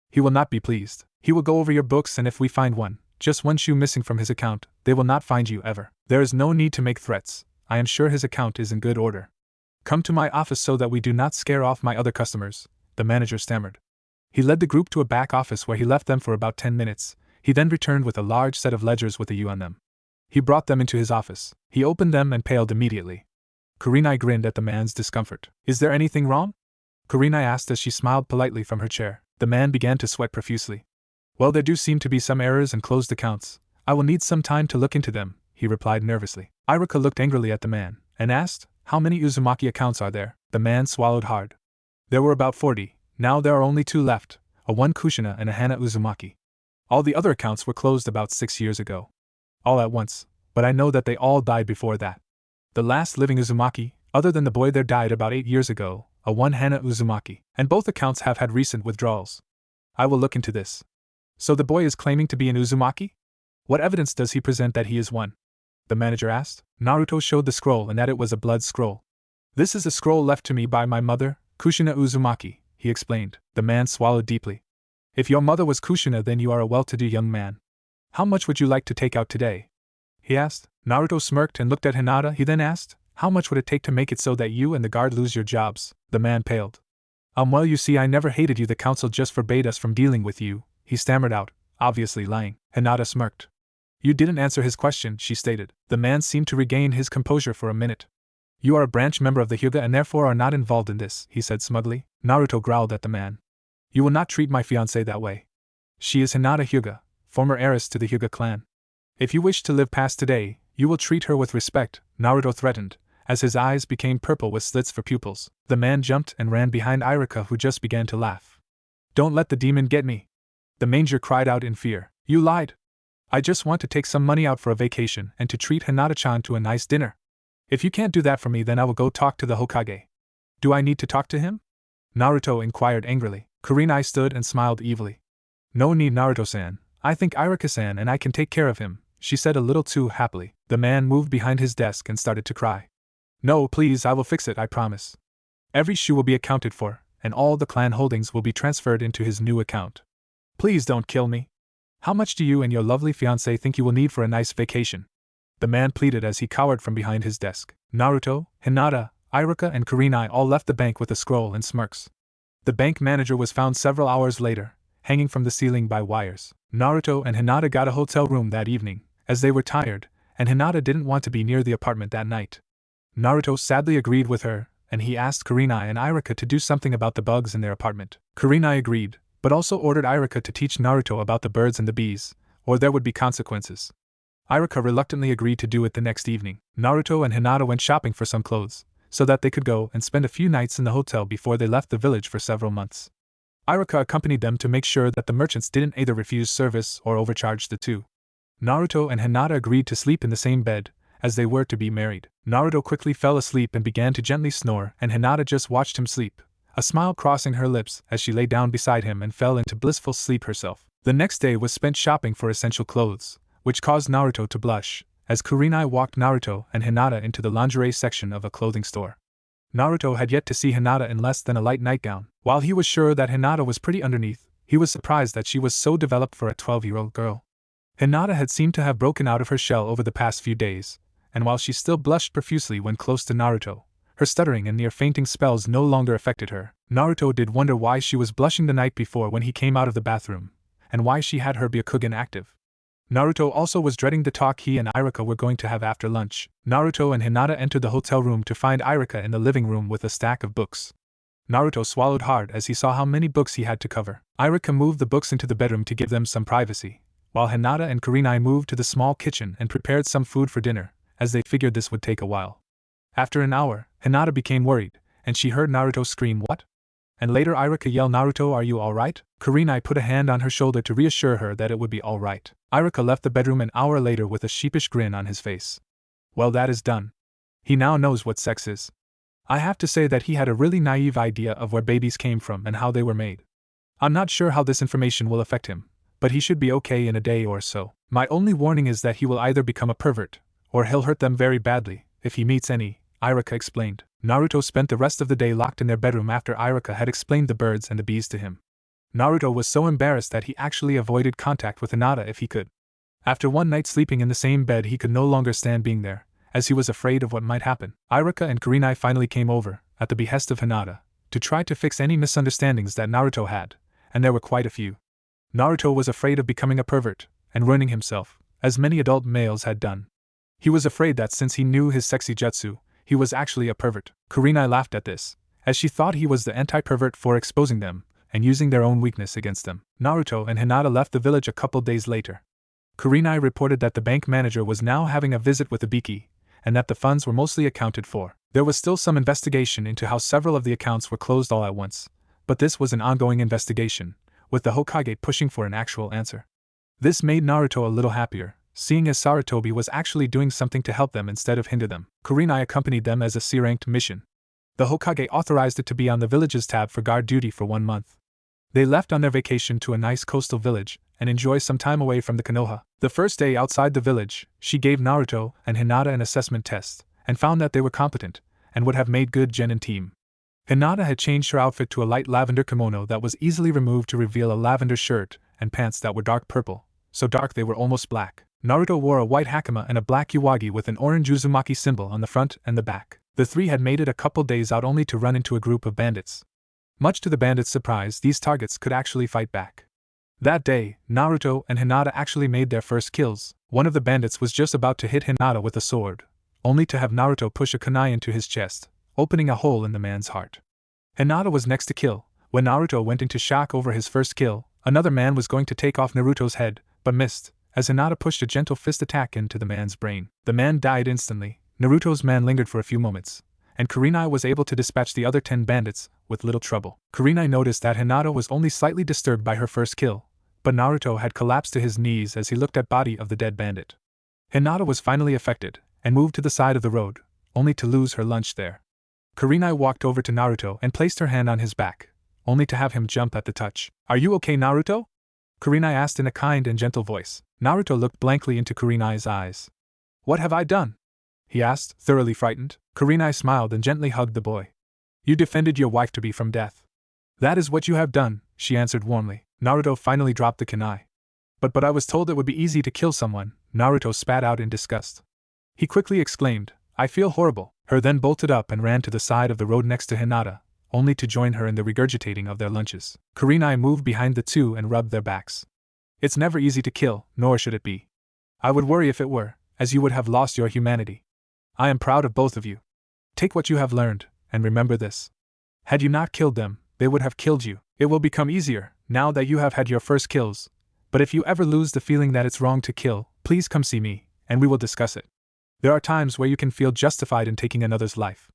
[SPEAKER 1] He will not be pleased. He will go over your books and if we find just one shoe missing from his account, they will not find you ever. There is no need to make threats. I am sure his account is in good order. Come to my office so that we do not scare off my other customers, the manager stammered. He led the group to a back office where he left them for about 10 minutes. He then returned with a large set of ledgers with a U on them. He brought them into his office. He opened them and paled immediately. Kurenai grinned at the man's discomfort. Is there anything wrong? Kurenai asked as she smiled politely from her chair. The man began to sweat profusely. Well, there do seem to be some errors and closed accounts. I will need some time to look into them, he replied nervously. Iruka looked angrily at the man and asked, how many Uzumaki accounts are there? The man swallowed hard. There were about 40. Now there are only 2 left, a 1 Kushina and a Hana Uzumaki. All the other accounts were closed about 6 years ago. All at once, but I know that they all died before that. The last living Uzumaki, other than the boy there, died about 8 years ago, a 1 Hana Uzumaki, and both accounts have had recent withdrawals. I will look into this. So the boy is claiming to be an Uzumaki? What evidence does he present that he is one? The manager asked. Naruto showed the scroll and that it was a blood scroll. This is a scroll left to me by my mother, Kushina Uzumaki, he explained. The man swallowed deeply. If your mother was Kushina, then you are a well-to-do young man. How much would you like to take out today? He asked. Naruto smirked and looked at Hinata. He then asked, how much would it take to make it so that you and the guard lose your jobs? The man paled. Well, you see, I never hated you. The council just forbade us from dealing with you, he stammered out, obviously lying. Hinata smirked. You didn't answer his question, she stated. The man seemed to regain his composure for a minute. You are a branch member of the Hyuga and therefore are not involved in this, he said smugly. Naruto growled at the man. You will not treat my fiancée that way. She is Hinata Hyuga, former heiress to the Hyuga clan. If you wish to live past today, you will treat her with respect, Naruto threatened, as his eyes became purple with slits for pupils. The man jumped and ran behind Irika, who just began to laugh. "Don't let the demon get me!" The manger cried out in fear. "You lied! I just want to take some money out for a vacation and to treat Hinata-chan to a nice dinner. If you can't do that for me, then I will go talk to the Hokage." "Do I need to talk to him?" Naruto inquired angrily. Kurenai stood and smiled evilly. "No need, Naruto-san. I think Irika-san and I can take care of him," she said a little too happily. The man moved behind his desk and started to cry. "No, please, I will fix it, I promise. Every shoe will be accounted for, and all the clan holdings will be transferred into his new account. Please don't kill me. How much do you and your lovely fiancé think you will need for a nice vacation?" The man pleaded as he cowered from behind his desk. Naruto, Hinata, Irika, and Kurenai all left the bank with a scroll and smirks. The bank manager was found several hours later, hanging from the ceiling by wires. Naruto and Hinata got a hotel room that evening, as they were tired, and Hinata didn't want to be near the apartment that night. Naruto sadly agreed with her, and he asked Kurenai and Irika to do something about the bugs in their apartment. Kurenai agreed, but also ordered Irika to teach Naruto about the birds and the bees, or there would be consequences. Irika reluctantly agreed to do it the next evening. Naruto and Hinata went shopping for some clothes, so that they could go and spend a few nights in the hotel before they left the village for several months. Irika accompanied them to make sure that the merchants didn't either refuse service or overcharge the two. Naruto and Hinata agreed to sleep in the same bed, as they were to be married. Naruto quickly fell asleep and began to gently snore, and Hinata just watched him sleep, a smile crossing her lips as she lay down beside him and fell into blissful sleep herself. The next day was spent shopping for essential clothes, which caused Naruto to blush, as Kurenai walked Naruto and Hinata into the lingerie section of a clothing store. Naruto had yet to see Hinata in less than a light nightgown. While he was sure that Hinata was pretty underneath, he was surprised that she was so developed for a 12-year-old girl. Hinata had seemed to have broken out of her shell over the past few days, and while she still blushed profusely when close to Naruto, her stuttering and near-fainting spells no longer affected her. Naruto did wonder why she was blushing the night before when he came out of the bathroom, and why she had her Byakugan active. Naruto also was dreading the talk he and Irika were going to have after lunch. Naruto and Hinata entered the hotel room to find Irika in the living room with a stack of books. Naruto swallowed hard as he saw how many books he had to cover. Irika moved the books into the bedroom to give them some privacy, while Hinata and Kurenai moved to the small kitchen and prepared some food for dinner, as they figured this would take a while. After an hour, Hinata became worried, and she heard Naruto scream, "What?" And later Irika yelled, "Naruto, are you alright?" Kurenai put a hand on her shoulder to reassure her that it would be alright. Irika left the bedroom an hour later with a sheepish grin on his face. Well, that is done. He now knows what sex is. I have to say that he had a really naive idea of where babies came from and how they were made. I'm not sure how this information will affect him, but he should be okay in a day or so. My only warning is that he will either become a pervert, or he'll hurt them very badly, if he meets any, Irika explained. Naruto spent the rest of the day locked in their bedroom after Irika had explained the birds and the bees to him. Naruto was so embarrassed that he actually avoided contact with Hinata if he could. After one night sleeping in the same bed, he could no longer stand being there, as he was afraid of what might happen. Irika and Kurenai finally came over, at the behest of Hinata, to try to fix any misunderstandings that Naruto had, and there were quite a few. Naruto was afraid of becoming a pervert, and ruining himself, as many adult males had done. He was afraid that since he knew his sexy jutsu, he was actually a pervert. Kurenai laughed at this, as she thought he was the anti-pervert for exposing them, and using their own weakness against them. Naruto and Hinata left the village a couple days later. Kurenai reported that the bank manager was now having a visit with Ibiki, and that the funds were mostly accounted for. There was still some investigation into how several of the accounts were closed all at once, but this was an ongoing investigation, with the Hokage pushing for an actual answer. This made Naruto a little happier, seeing as Sarutobi was actually doing something to help them instead of hinder them. Kurenai accompanied them as a C-ranked mission. The Hokage authorized it to be on the village's tab for guard duty for 1 month. They left on their vacation to a nice coastal village, and enjoy some time away from the Konoha. The first day outside the village, she gave Naruto and Hinata an assessment test, and found that they were competent, and would have made good genin team. Hinata had changed her outfit to a light lavender kimono that was easily removed to reveal a lavender shirt, and pants that were dark purple, so dark they were almost black. Naruto wore a white hakama and a black yuwagi with an orange Uzumaki symbol on the front and the back. The three had made it a couple days out only to run into a group of bandits. Much to the bandits' surprise, these targets could actually fight back. That day, Naruto and Hinata actually made their first kills. One of the bandits was just about to hit Hinata with a sword, only to have Naruto push a kunai into his chest, opening a hole in the man's heart. Hinata was next to kill. When Naruto went into shock over his first kill, another man was going to take off Naruto's head, but missed, as Hinata pushed a gentle fist attack into the man's brain. The man died instantly. Naruto's man lingered for a few moments, and Kurenai was able to dispatch the other 10 bandits with little trouble. Kurenai noticed that Hinata was only slightly disturbed by her first kill, but Naruto had collapsed to his knees as he looked at the body of the dead bandit. Hinata was finally affected, and moved to the side of the road, only to lose her lunch there. Kurenai walked over to Naruto and placed her hand on his back, only to have him jump at the touch. "Are you okay, Naruto?" Kurenai asked in a kind and gentle voice. Naruto looked blankly into Kurenai's eyes. "What have I done?" he asked, thoroughly frightened. Kurenai smiled and gently hugged the boy. "You defended your wife-to-be from death. That is what you have done," she answered warmly. Naruto finally dropped the kunai. But I was told it would be easy to kill someone," Naruto spat out in disgust. He quickly exclaimed, "I feel horrible." Her then bolted up and ran to the side of the road next to Hinata, only to join her in the regurgitating of their lunches. Kurenai moved behind the two and rubbed their backs. "It's never easy to kill, nor should it be. I would worry if it were, as you would have lost your humanity. I am proud of both of you. Take what you have learned, and remember this. Had you not killed them, they would have killed you. It will become easier, now that you have had your first kills, but if you ever lose the feeling that it's wrong to kill, please come see me, and we will discuss it. There are times where you can feel justified in taking another's life.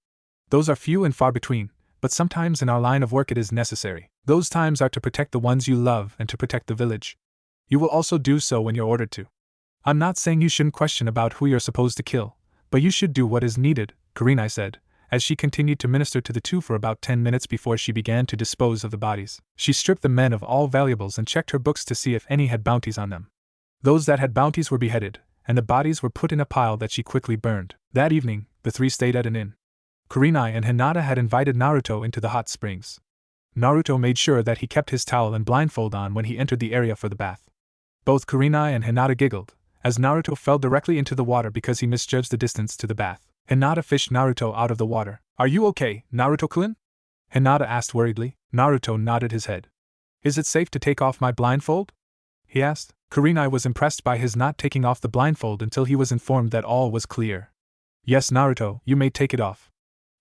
[SPEAKER 1] Those are few and far between, but sometimes in our line of work it is necessary. Those times are to protect the ones you love and to protect the village. You will also do so when you're ordered to. I'm not saying you shouldn't question about who you're supposed to kill, but you should do what is needed," Kurenai said, as she continued to minister to the two for about 10 minutes before she began to dispose of the bodies. She stripped the men of all valuables and checked her books to see if any had bounties on them. Those that had bounties were beheaded, and the bodies were put in a pile that she quickly burned. That evening, the three stayed at an inn. Kurenai and Hinata had invited Naruto into the hot springs. Naruto made sure that he kept his towel and blindfold on when he entered the area for the bath. Both Kurenai and Hinata giggled, as Naruto fell directly into the water because he misjudged the distance to the bath. Hinata fished Naruto out of the water. "Are you okay, Naruto-kun?" Hinata asked worriedly. Naruto nodded his head. "Is it safe to take off my blindfold?" he asked. Kurenai was impressed by his not taking off the blindfold until he was informed that all was clear. "Yes, Naruto, you may take it off.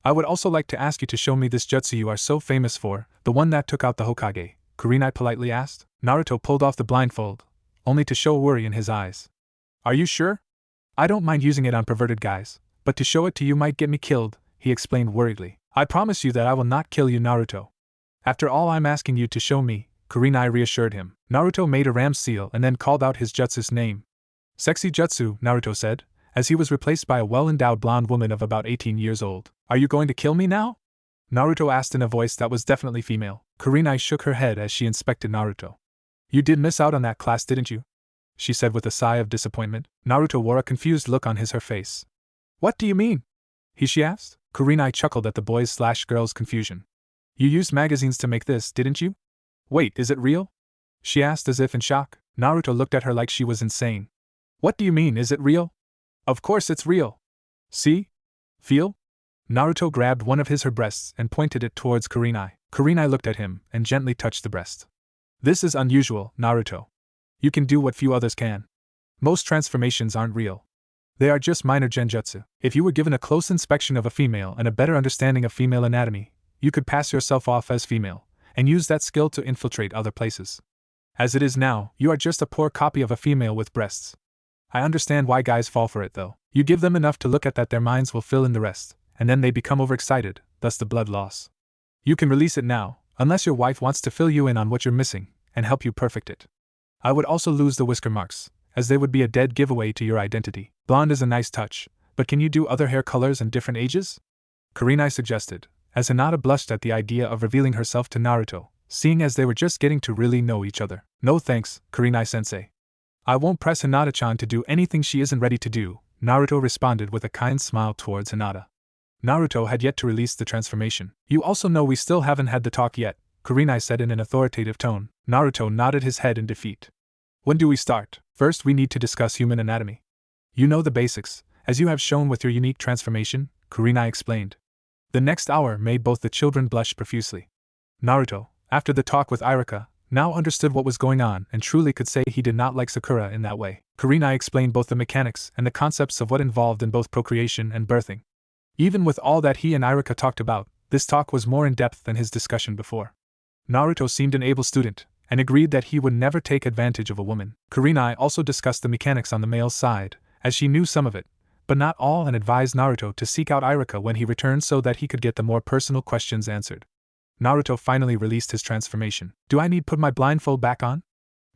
[SPEAKER 1] I would also like to ask you to show me this jutsu you are so famous for, the one that took out the Hokage," Kurenai politely asked. Naruto pulled off the blindfold, only to show worry in his eyes. "Are you sure? I don't mind using it on perverted guys, but to show it to you might get me killed," he explained worriedly. "I promise you that I will not kill you, Naruto. After all, I'm asking you to show me," Kurenai reassured him. Naruto made a ram seal and then called out his jutsu's name. "Sexy jutsu," Naruto said, as he was replaced by a well-endowed blonde woman of about 18 years old. "Are you going to kill me now?" Naruto asked in a voice that was definitely female. Kurenai shook her head as she inspected Naruto. "You did miss out on that class, didn't you?" she said with a sigh of disappointment. Naruto wore a confused look on her face. "What do you mean?" she asked. Kurenai chuckled at the boys/girls' confusion. "You used magazines to make this, didn't you?" "Wait, is it real?" she asked as if in shock. Naruto looked at her like she was insane. "What do you mean, is it real?" "Of course it's real. See? Feel?" Naruto grabbed one of her breasts and pointed it towards Kurenai. Kurenai looked at him and gently touched the breast. "This is unusual, Naruto. You can do what few others can. Most transformations aren't real. They are just minor genjutsu. If you were given a close inspection of a female and a better understanding of female anatomy, you could pass yourself off as female, and use that skill to infiltrate other places. As it is now, you are just a poor copy of a female with breasts. I understand why guys fall for it though. You give them enough to look at that their minds will fill in the rest, and then they become overexcited, thus the blood loss. You can release it now, unless your wife wants to fill you in on what you're missing, and help you perfect it. I would also lose the whisker marks, as they would be a dead giveaway to your identity. Blonde is a nice touch, but can you do other hair colors and different ages?" Kurenai suggested, as Hinata blushed at the idea of revealing herself to Naruto, seeing as they were just getting to really know each other. "No thanks, Kurenai-sensei. I won't press Hinata-chan to do anything she isn't ready to do," Naruto responded with a kind smile towards Hinata. Naruto had yet to release the transformation. "You also know we still haven't had the talk yet," Kurenai said in an authoritative tone. Naruto nodded his head in defeat. "When do we start? First we need to discuss human anatomy. You know the basics, as you have shown with your unique transformation," Kurenai explained. The next hour made both the children blush profusely. Naruto, after the talk with Iruka, now understood what was going on and truly could say he did not like Sakura in that way. Kurenai explained both the mechanics and the concepts of what involved in both procreation and birthing. Even with all that he and Iruka talked about, this talk was more in depth than his discussion before. Naruto seemed an able student, and agreed that he would never take advantage of a woman. Kurenai also discussed the mechanics on the male side, as she knew some of it, but not all, and advised Naruto to seek out Iruka when he returned so that he could get the more personal questions answered. Naruto finally released his transformation. "Do I need put my blindfold back on?"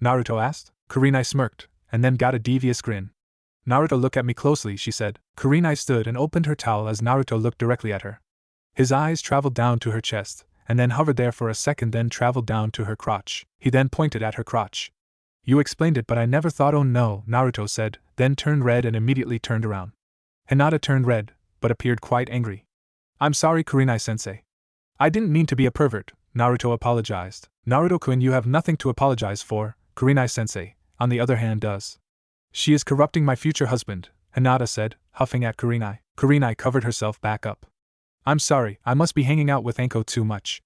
[SPEAKER 1] Naruto asked. Kurenai smirked, and then got a devious grin. "Naruto, look at me closely," she said. Kurenai stood and opened her towel as Naruto looked directly at her. His eyes traveled down to her chest, and then hovered there for a second, then traveled down to her crotch. He then pointed at her crotch. "You explained it, but I never thought." "Oh no," Naruto said, then turned red and immediately turned around. Hinata turned red, but appeared quite angry. "I'm sorry, Kurenai-sensei. I didn't mean to be a pervert," Naruto apologized. "Naruto-kun, you have nothing to apologize for, Kurenai-sensei, on the other hand, does. She is corrupting my future husband," Hinata said, huffing at Kurenai. Kurenai covered herself back up. "I'm sorry, I must be hanging out with Anko too much.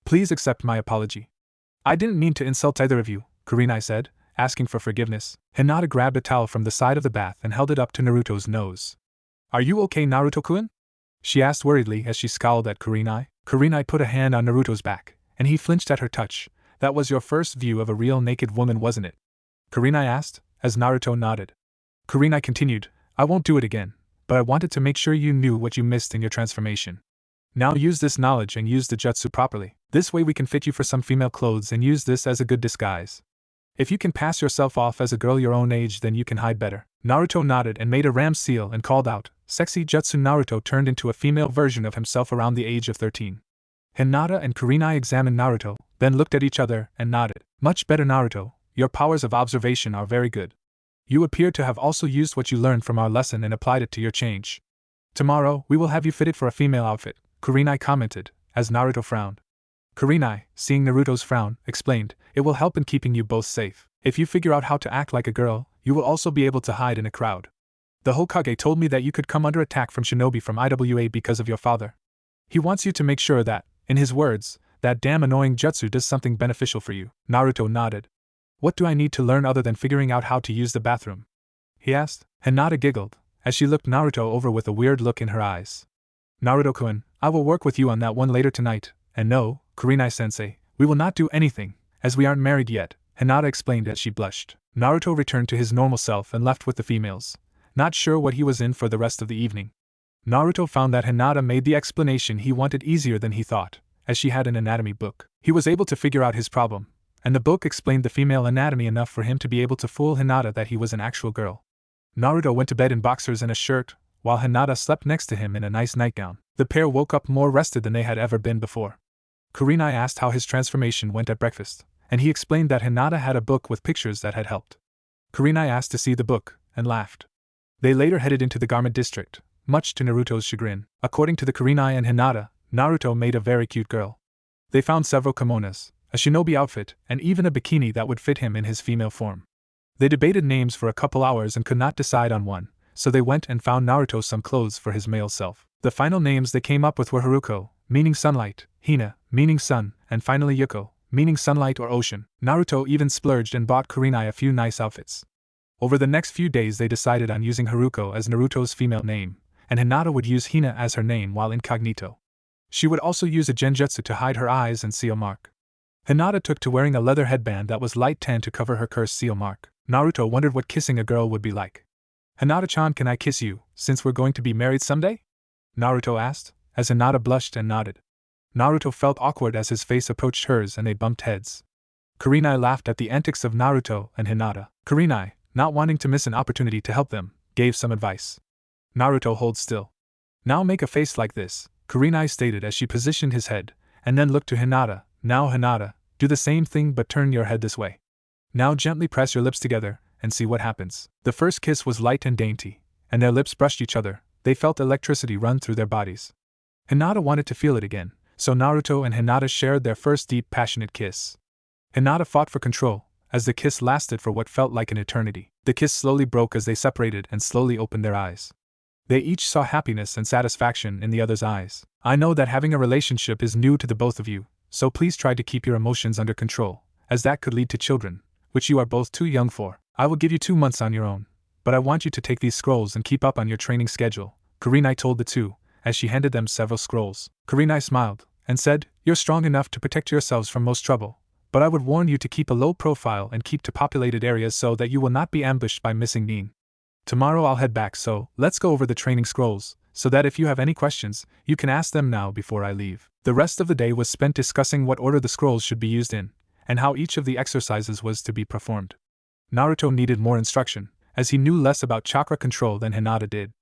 [SPEAKER 1] Please accept my apology." "I didn't mean to insult either of you," Kurenai said, asking for forgiveness. Hinata grabbed a towel from the side of the bath and held it up to Naruto's nose. "Are you okay, Naruto-kun?" she asked worriedly as she scowled at Kurenai. Kurenai put a hand on Naruto's back, and he flinched at her touch. "That was your first view of a real naked woman, wasn't it?" Kurenai asked, as Naruto nodded. Kurenai continued, "I won't do it again, but I wanted to make sure you knew what you missed in your transformation. Now use this knowledge and use the jutsu properly. This way we can fit you for some female clothes and use this as a good disguise. If you can pass yourself off as a girl your own age, then you can hide better." Naruto nodded and made a ram seal and called out, "Sexy jutsu!" Naruto turned into a female version of himself around the age of 13. Hinata and Kurenai examined Naruto, then looked at each other and nodded. "Much better, Naruto. Your powers of observation are very good. You appear to have also used what you learned from our lesson and applied it to your change. Tomorrow, we will have you fitted for a female outfit," Kurenai commented, as Naruto frowned. Kurenai, seeing Naruto's frown, explained, "It will help in keeping you both safe. If you figure out how to act like a girl, you will also be able to hide in a crowd. The Hokage told me that you could come under attack from shinobi from IWA because of your father. He wants you to make sure that, in his words, that damn annoying jutsu does something beneficial for you." Naruto nodded. "What do I need to learn other than figuring out how to use the bathroom?" he asked. Hinata giggled, as she looked Naruto over with a weird look in her eyes. "Naruto-kun, I will work with you on that one later tonight, and no, Kurenai-sensei, we will not do anything, as we aren't married yet," Hinata explained as she blushed. Naruto returned to his normal self and left with the females, not sure what he was in for the rest of the evening. Naruto found that Hinata made the explanation he wanted easier than he thought, as she had an anatomy book. He was able to figure out his problem, and the book explained the female anatomy enough for him to be able to fool Hinata that he was an actual girl. Naruto went to bed in boxers and a shirt, while Hinata slept next to him in a nice nightgown. The pair woke up more rested than they had ever been before. Kurenai asked how his transformation went at breakfast, and he explained that Hinata had a book with pictures that had helped. Kurenai asked to see the book, and laughed. They later headed into the garment district, much to Naruto's chagrin. According to the Kurenai and Hinata, Naruto made a very cute girl. They found several kimonos, a shinobi outfit, and even a bikini that would fit him in his female form. They debated names for a couple hours and could not decide on one, so they went and found Naruto some clothes for his male self. The final names they came up with were Haruko, meaning sunlight, Hina, meaning sun, and finally Yuko, meaning sunlight or ocean. Naruto even splurged and bought Kurenai a few nice outfits. Over the next few days they decided on using Haruko as Naruto's female name, and Hinata would use Hina as her name while incognito. She would also use a genjutsu to hide her eyes and seal mark. Hinata took to wearing a leather headband that was light tan to cover her cursed seal mark. Naruto wondered what kissing a girl would be like. "Hinata-chan, can I kiss you, since we're going to be married someday?" Naruto asked, as Hinata blushed and nodded. Naruto felt awkward as his face approached hers and they bumped heads. Kurenai laughed at the antics of Naruto and Hinata. Kurenai, not wanting to miss an opportunity to help them, gave some advice. Naruto, hold still. Now make a face like this, Kurenai stated as she positioned his head, and then looked to Hinata. Now Hinata, do the same thing but turn your head this way. Now gently press your lips together, and see what happens. The first kiss was light and dainty, and their lips brushed each other. They felt electricity run through their bodies. Hinata wanted to feel it again, so Naruto and Hinata shared their first deep, passionate kiss. Hinata fought for control, as the kiss lasted for what felt like an eternity. The kiss slowly broke as they separated and slowly opened their eyes. They each saw happiness and satisfaction in the other's eyes. "I know that having a relationship is new to the both of you, so please try to keep your emotions under control, as that could lead to children, which you are both too young for. I will give you 2 months on your own, but I want you to take these scrolls and keep up on your training schedule," Kurenai told the two, as she handed them several scrolls. Kurenai smiled, and said, "You're strong enough to protect yourselves from most trouble, but I would warn you to keep a low profile and keep to populated areas so that you will not be ambushed by missing Nin. Tomorrow I'll head back, so let's go over the training scrolls, so that if you have any questions, you can ask them now before I leave. The rest of the day was spent discussing what order the scrolls should be used in, and how each of the exercises was to be performed. Naruto needed more instruction, as he knew less about chakra control than Hinata did.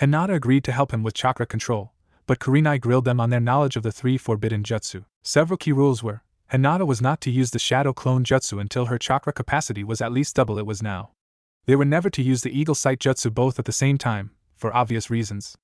[SPEAKER 1] Hinata agreed to help him with chakra control, but Kurenai grilled them on their knowledge of the 3 forbidden jutsu. Several key rules were, Hinata was not to use the shadow clone jutsu until her chakra capacity was at least double it was now. They were never to use the eagle sight jutsu both at the same time, for obvious reasons.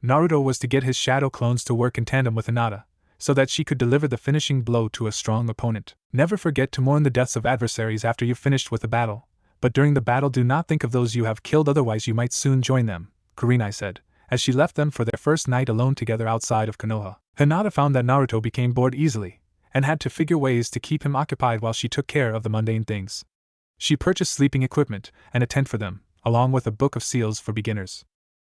[SPEAKER 1] Naruto was to get his shadow clones to work in tandem with Hinata, so that she could deliver the finishing blow to a strong opponent. Never forget to mourn the deaths of adversaries after you've finished with the battle, but during the battle do not think of those you have killed, otherwise you might soon join them, Kurenai said, as she left them for their first night alone together outside of Konoha. Hinata found that Naruto became bored easily, and had to figure ways to keep him occupied while she took care of the mundane things. She purchased sleeping equipment and a tent for them, along with a book of seals for beginners.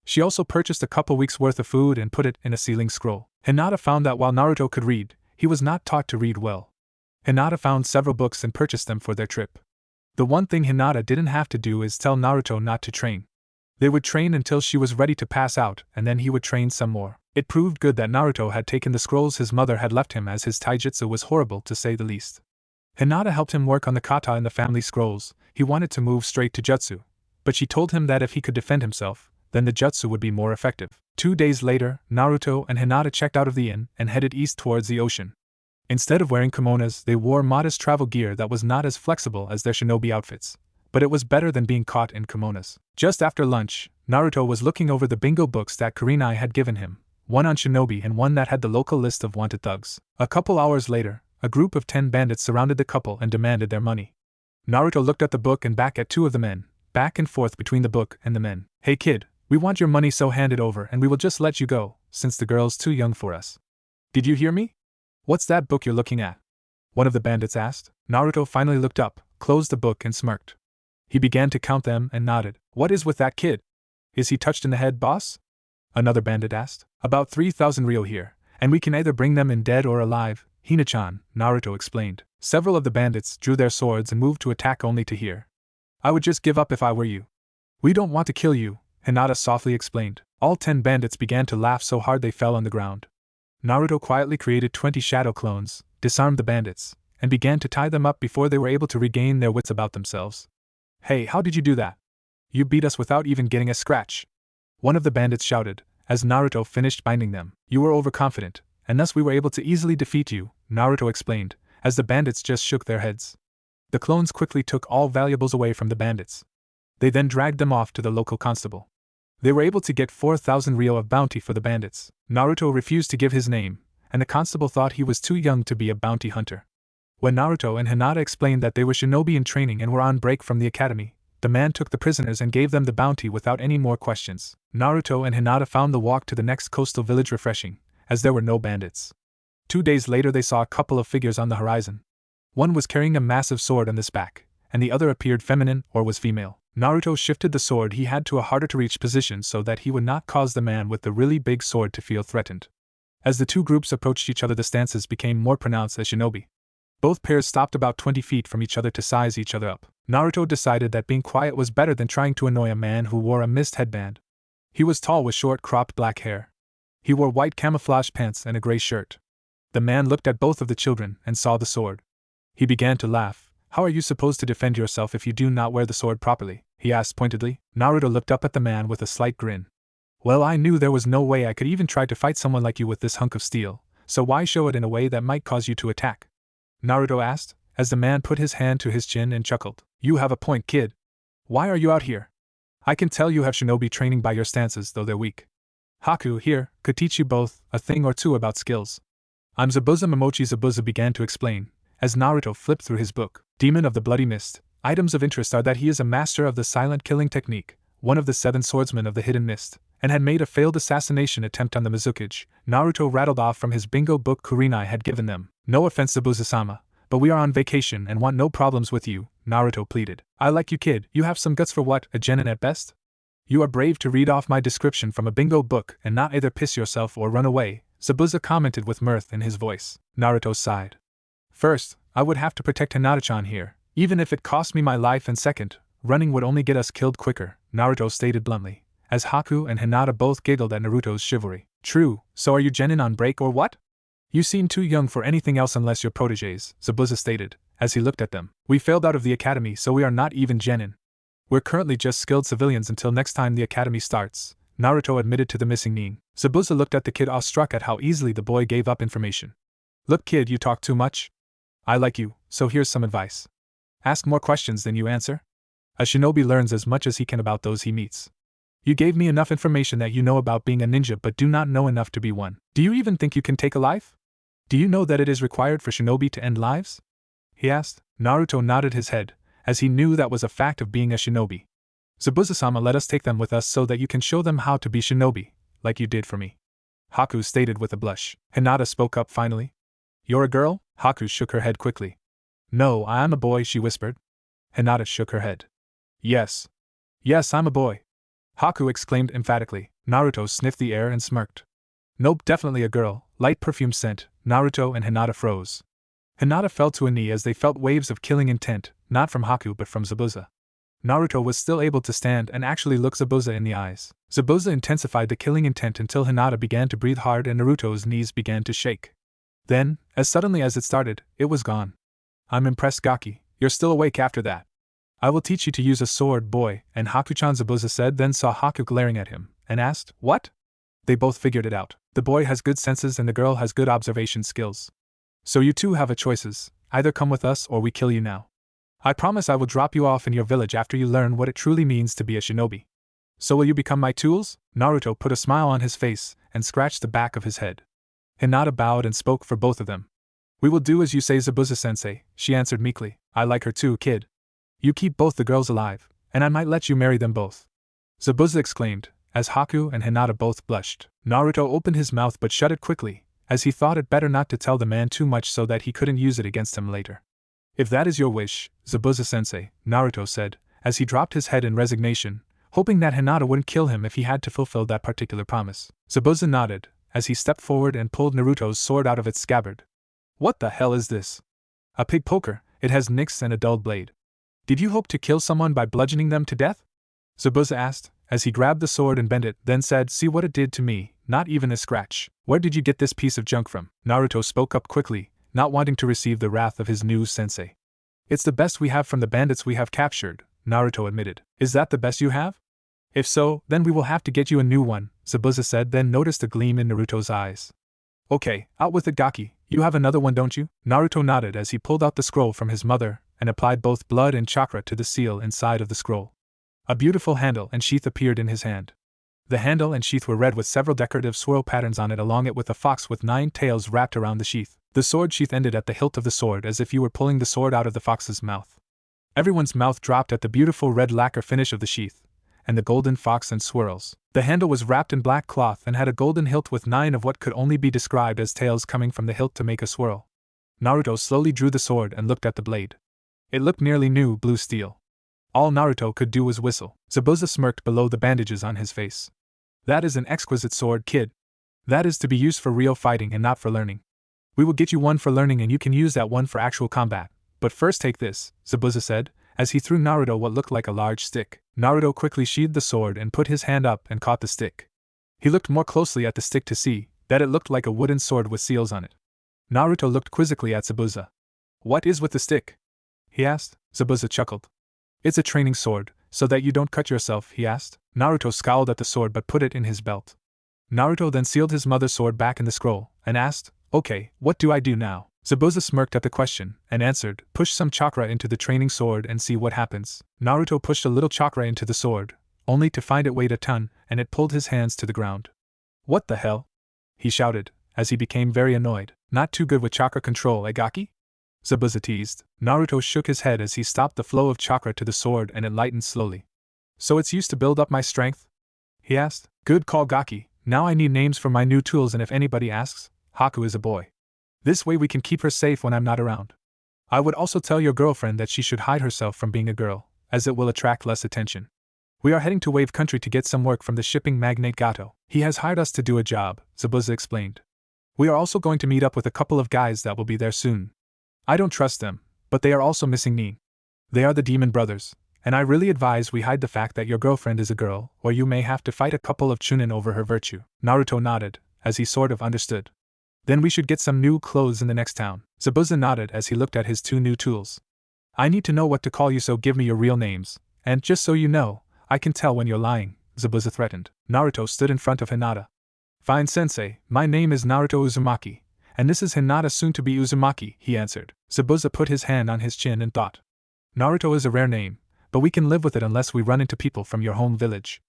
[SPEAKER 1] She also purchased a couple weeks' worth of food and put it in a sealing scroll. Hinata found that while Naruto could read, he was not taught to read well. Hinata found several books and purchased them for their trip. The one thing Hinata didn't have to do is tell Naruto not to train. They would train until she was ready to pass out, and then he would train some more. It proved good that Naruto had taken the scrolls his mother had left him, as his taijutsu was horrible to say the least. Hinata helped him work on the kata in the family scrolls. He wanted to move straight to jutsu, but she told him that if he could defend himself, then the jutsu would be more effective. 2 days later, Naruto and Hinata checked out of the inn and headed east towards the ocean. Instead of wearing kimonos, they wore modest travel gear that was not as flexible as their shinobi outfits, but it was better than being caught in kimonos. Just after lunch, Naruto was looking over the bingo books that Kurenai had given him, one on shinobi and one that had the local list of wanted thugs. A couple hours later, a group of 10 bandits surrounded the couple and demanded their money. Naruto looked at the book and back at 2 of the men, back and forth between the book and the men. "Hey kid, we want your money, so hand it over and we will just let you go, since the girl's too young for us." "Did you hear me? What's that book you're looking at?" one of the bandits asked. Naruto finally looked up, closed the book and smirked. He began to count them and nodded. "What is with that kid? Is he touched in the head, boss?" another bandit asked. "About 3,000 ryo here, and we can either bring them in dead or alive, Hina-chan," Naruto explained. Several of the bandits drew their swords and moved to attack, only to hear, "I would just give up if I were you." "We don't want to kill you," Hinata softly explained. All 10 bandits began to laugh so hard they fell on the ground. Naruto quietly created 20 shadow clones, disarmed the bandits, and began to tie them up before they were able to regain their wits about themselves. "Hey, how did you do that? You beat us without even getting a scratch," one of the bandits shouted, as Naruto finished binding them. "You were overconfident, and thus we were able to easily defeat you," Naruto explained, as the bandits just shook their heads. The clones quickly took all valuables away from the bandits. They then dragged them off to the local constable. They were able to get 4,000 ryo of bounty for the bandits. Naruto refused to give his name, and the constable thought he was too young to be a bounty hunter. When Naruto and Hinata explained that they were shinobi in training and were on break from the academy, the man took the prisoners and gave them the bounty without any more questions. Naruto and Hinata found the walk to the next coastal village refreshing, as there were no bandits. 2 days later they saw a couple of figures on the horizon. One was carrying a massive sword on his back, and the other appeared feminine or was female. Naruto shifted the sword he had to a harder-to-reach position so that he would not cause the man with the really big sword to feel threatened. As the 2 groups approached each other, the stances became more pronounced as shinobi. Both pairs stopped about 20 feet from each other to size each other up. Naruto decided that being quiet was better than trying to annoy a man who wore a mist headband. He was tall with short cropped black hair. He wore white camouflage pants and a gray shirt. The man looked at both of the children and saw the sword. He began to laugh. "How are you supposed to defend yourself if you do not wear the sword properly?" he asked pointedly. Naruto looked up at the man with a slight grin. "Well, I knew there was no way I could even try to fight someone like you with this hunk of steel, so why show it in a way that might cause you to attack?" Naruto asked, as the man put his hand to his chin and chuckled. "You have a point, kid. Why are you out here? I can tell you have shinobi training by your stances, though they're weak. Haku, here, could teach you both a thing or two about skills." "I'm Zabuza Momochi," Zabuza began to explain, as Naruto flipped through his book. "Demon of the Bloody Mist. Items of interest are that he is a master of the silent killing technique, one of the 7 swordsmen of the Hidden Mist, and had made a failed assassination attempt on the Mizuki." Naruto rattled off from his bingo book Kurenai had given them. "No offense, Zabuza-sama, but we are on vacation and want no problems with you," Naruto pleaded. "I like you, kid. You have some guts for what, a genin at best? You are brave to read off my description from a bingo book and not either piss yourself or run away," Zabuza commented with mirth in his voice. Naruto sighed. "First, I would have to protect Hinata-chan here, even if it cost me my life, and second, running would only get us killed quicker," Naruto stated bluntly, as Haku and Hinata both giggled at Naruto's chivalry. True, so are you genin on break or what? You seem too young for anything else unless you're protégés, Zabuza stated, as he looked at them. We failed out of the academy, so we are not even genin. We're currently just skilled civilians until next time the academy starts, Naruto admitted to the missing Nin. Zabuza looked at the kid awestruck at how easily the boy gave up information. Look kid, you talk too much. I like you, so here's some advice. Ask more questions than you answer. A shinobi learns as much as he can about those he meets. You gave me enough information that you know about being a ninja but do not know enough to be one. Do you even think you can take a life? Do you know that it is required for shinobi to end lives? He asked. Naruto nodded his head, as he knew that was a fact of being a shinobi. Zabuza-sama, let us take them with us so that you can show them how to be shinobi, like you did for me. Haku stated with a blush. Hinata spoke up finally. You're a girl? Haku shook her head quickly. No, I am a boy, she whispered. Hinata shook her head. Yes. Yes, I'm a boy. Haku exclaimed emphatically. Naruto sniffed the air and smirked. Nope, definitely a girl, light perfume scent. Naruto and Hinata froze. Hinata fell to a knee as they felt waves of killing intent, not from Haku but from Zabuza. Naruto was still able to stand and actually look Zabuza in the eyes. Zabuza intensified the killing intent until Hinata began to breathe hard and Naruto's knees began to shake. Then, as suddenly as it started, it was gone. I'm impressed, Gaki, you're still awake after that. I will teach you to use a sword, boy, and Haku-chan, Zabuza said, then saw Haku glaring at him, and asked, what? They both figured it out. The boy has good senses and the girl has good observation skills. So you two have a choices, either come with us or we kill you now. I promise I will drop you off in your village after you learn what it truly means to be a shinobi. So will you become my tools? Naruto put a smile on his face and scratched the back of his head. Hinata bowed and spoke for both of them. We will do as you say, Zabuza-sensei, she answered meekly. I like her too, kid. You keep both the girls alive, and I might let you marry them both. Zabuza exclaimed, as Haku and Hinata both blushed. Naruto opened his mouth but shut it quickly, as he thought it better not to tell the man too much so that he couldn't use it against him later. If that is your wish, Zabuza-sensei, Naruto said, as he dropped his head in resignation, hoping that Hinata wouldn't kill him if he had to fulfill that particular promise. Zabuza nodded, as he stepped forward and pulled Naruto's sword out of its scabbard. What the hell is this? A pig poker, it has nicks and a dull blade. Did you hope to kill someone by bludgeoning them to death? Zabuza asked, as he grabbed the sword and bent it, then said, see what it did to me, not even a scratch. Where did you get this piece of junk from? Naruto spoke up quickly, not wanting to receive the wrath of his new sensei. It's the best we have from the bandits we have captured, Naruto admitted. Is that the best you have? If so, then we will have to get you a new one, Zabuza said, then noticed a gleam in Naruto's eyes. Okay, out with it, Gaki, you have another one, don't you? Naruto nodded as he pulled out the scroll from his mother and applied both blood and chakra to the seal inside of the scroll. A beautiful handle and sheath appeared in his hand. The handle and sheath were red with several decorative swirl patterns on it, along it with a fox with 9 tails wrapped around the sheath. The sword sheath ended at the hilt of the sword as if you were pulling the sword out of the fox's mouth. Everyone's mouth dropped at the beautiful red lacquer finish of the sheath, and the golden fox and swirls. The handle was wrapped in black cloth and had a golden hilt with 9 of what could only be described as tails coming from the hilt to make a swirl. Naruto slowly drew the sword and looked at the blade. It looked nearly new blue steel. All Naruto could do was whistle. Zabuza smirked below the bandages on his face. That is an exquisite sword, kid. That is to be used for real fighting and not for learning. We will get you one for learning and you can use that one for actual combat. But first take this, Zabuza said, as he threw Naruto what looked like a large stick. Naruto quickly sheathed the sword and put his hand up and caught the stick. He looked more closely at the stick to see that it looked like a wooden sword with seals on it. Naruto looked quizzically at Zabuza. What is with the stick? He asked. Zabuza chuckled. It's a training sword, so that you don't cut yourself, he asked. Naruto scowled at the sword but put it in his belt. Naruto then sealed his mother's sword back in the scroll, and asked, okay, what do I do now? Zabuza smirked at the question, and answered, push some chakra into the training sword and see what happens. Naruto pushed a little chakra into the sword, only to find it weighed a ton, and it pulled his hands to the ground. What the hell? He shouted, as he became very annoyed. Not too good with chakra control, Gaki? Zabuza teased. Naruto shook his head as he stopped the flow of chakra to the sword and it lightened slowly. So it's used to build up my strength? He asked. Good call, Gaki. Now I need names for my new tools, and if anybody asks, Haku is a boy. This way we can keep her safe when I'm not around. I would also tell your girlfriend that she should hide herself from being a girl, as it will attract less attention. We are heading to Wave Country to get some work from the shipping magnate Gato. He has hired us to do a job, Zabuza explained. We are also going to meet up with a couple of guys that will be there soon. I don't trust them, but they are also missing Nin. They are the demon brothers, And I really advise we hide the fact that your girlfriend is a girl, or you may have to fight a couple of chunin over her virtue. Naruto nodded, as he sort of understood. Then we should get some new clothes in the next town. Zabuza nodded as he looked at his 2 new tools. I need to know what to call you, so give me your real names, and just so you know, I can tell when you're lying, Zabuza threatened. Naruto stood in front of Hinata. Fine sensei, my name is Naruto Uzumaki, and this is Hinata soon to be Uzumaki, he answered. Zabuza put his hand on his chin and thought. Naruto is a rare name, but we can live with it unless we run into people from your home village.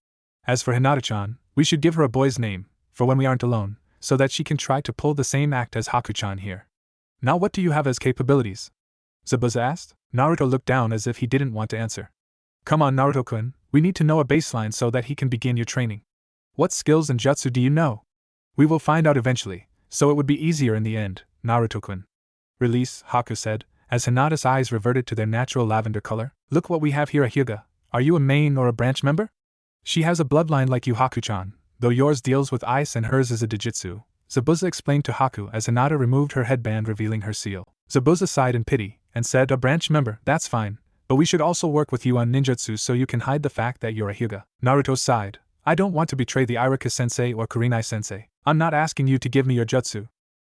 [SPEAKER 1] As for Hinata-chan, we should give her a boy's name, for when we aren't alone, so that she can try to pull the same act as Haku-chan here. Now what do you have as capabilities? Zabuza asked. Naruto looked down as if he didn't want to answer. Come on Naruto-kun, we need to know a baseline so that he can begin your training. What skills and jutsu do you know? We will find out eventually, so it would be easier in the end, Naruto-kun. Release, Haku said, as Hinata's eyes reverted to their natural lavender color. Look what we have here, a Hyuga. Are you a main or a branch member? She has a bloodline like you, Haku-chan, though yours deals with ice and hers is a Dijitsu, Zabuza explained to Haku as Hinata removed her headband revealing her seal. Zabuza sighed in pity, and said, a branch member, that's fine, but we should also work with you on ninjutsu so you can hide the fact that you're a Hyuga. Naruto sighed, I don't want to betray the Irika-sensei or Kurenai-sensei. I'm not asking you to give me your jutsu.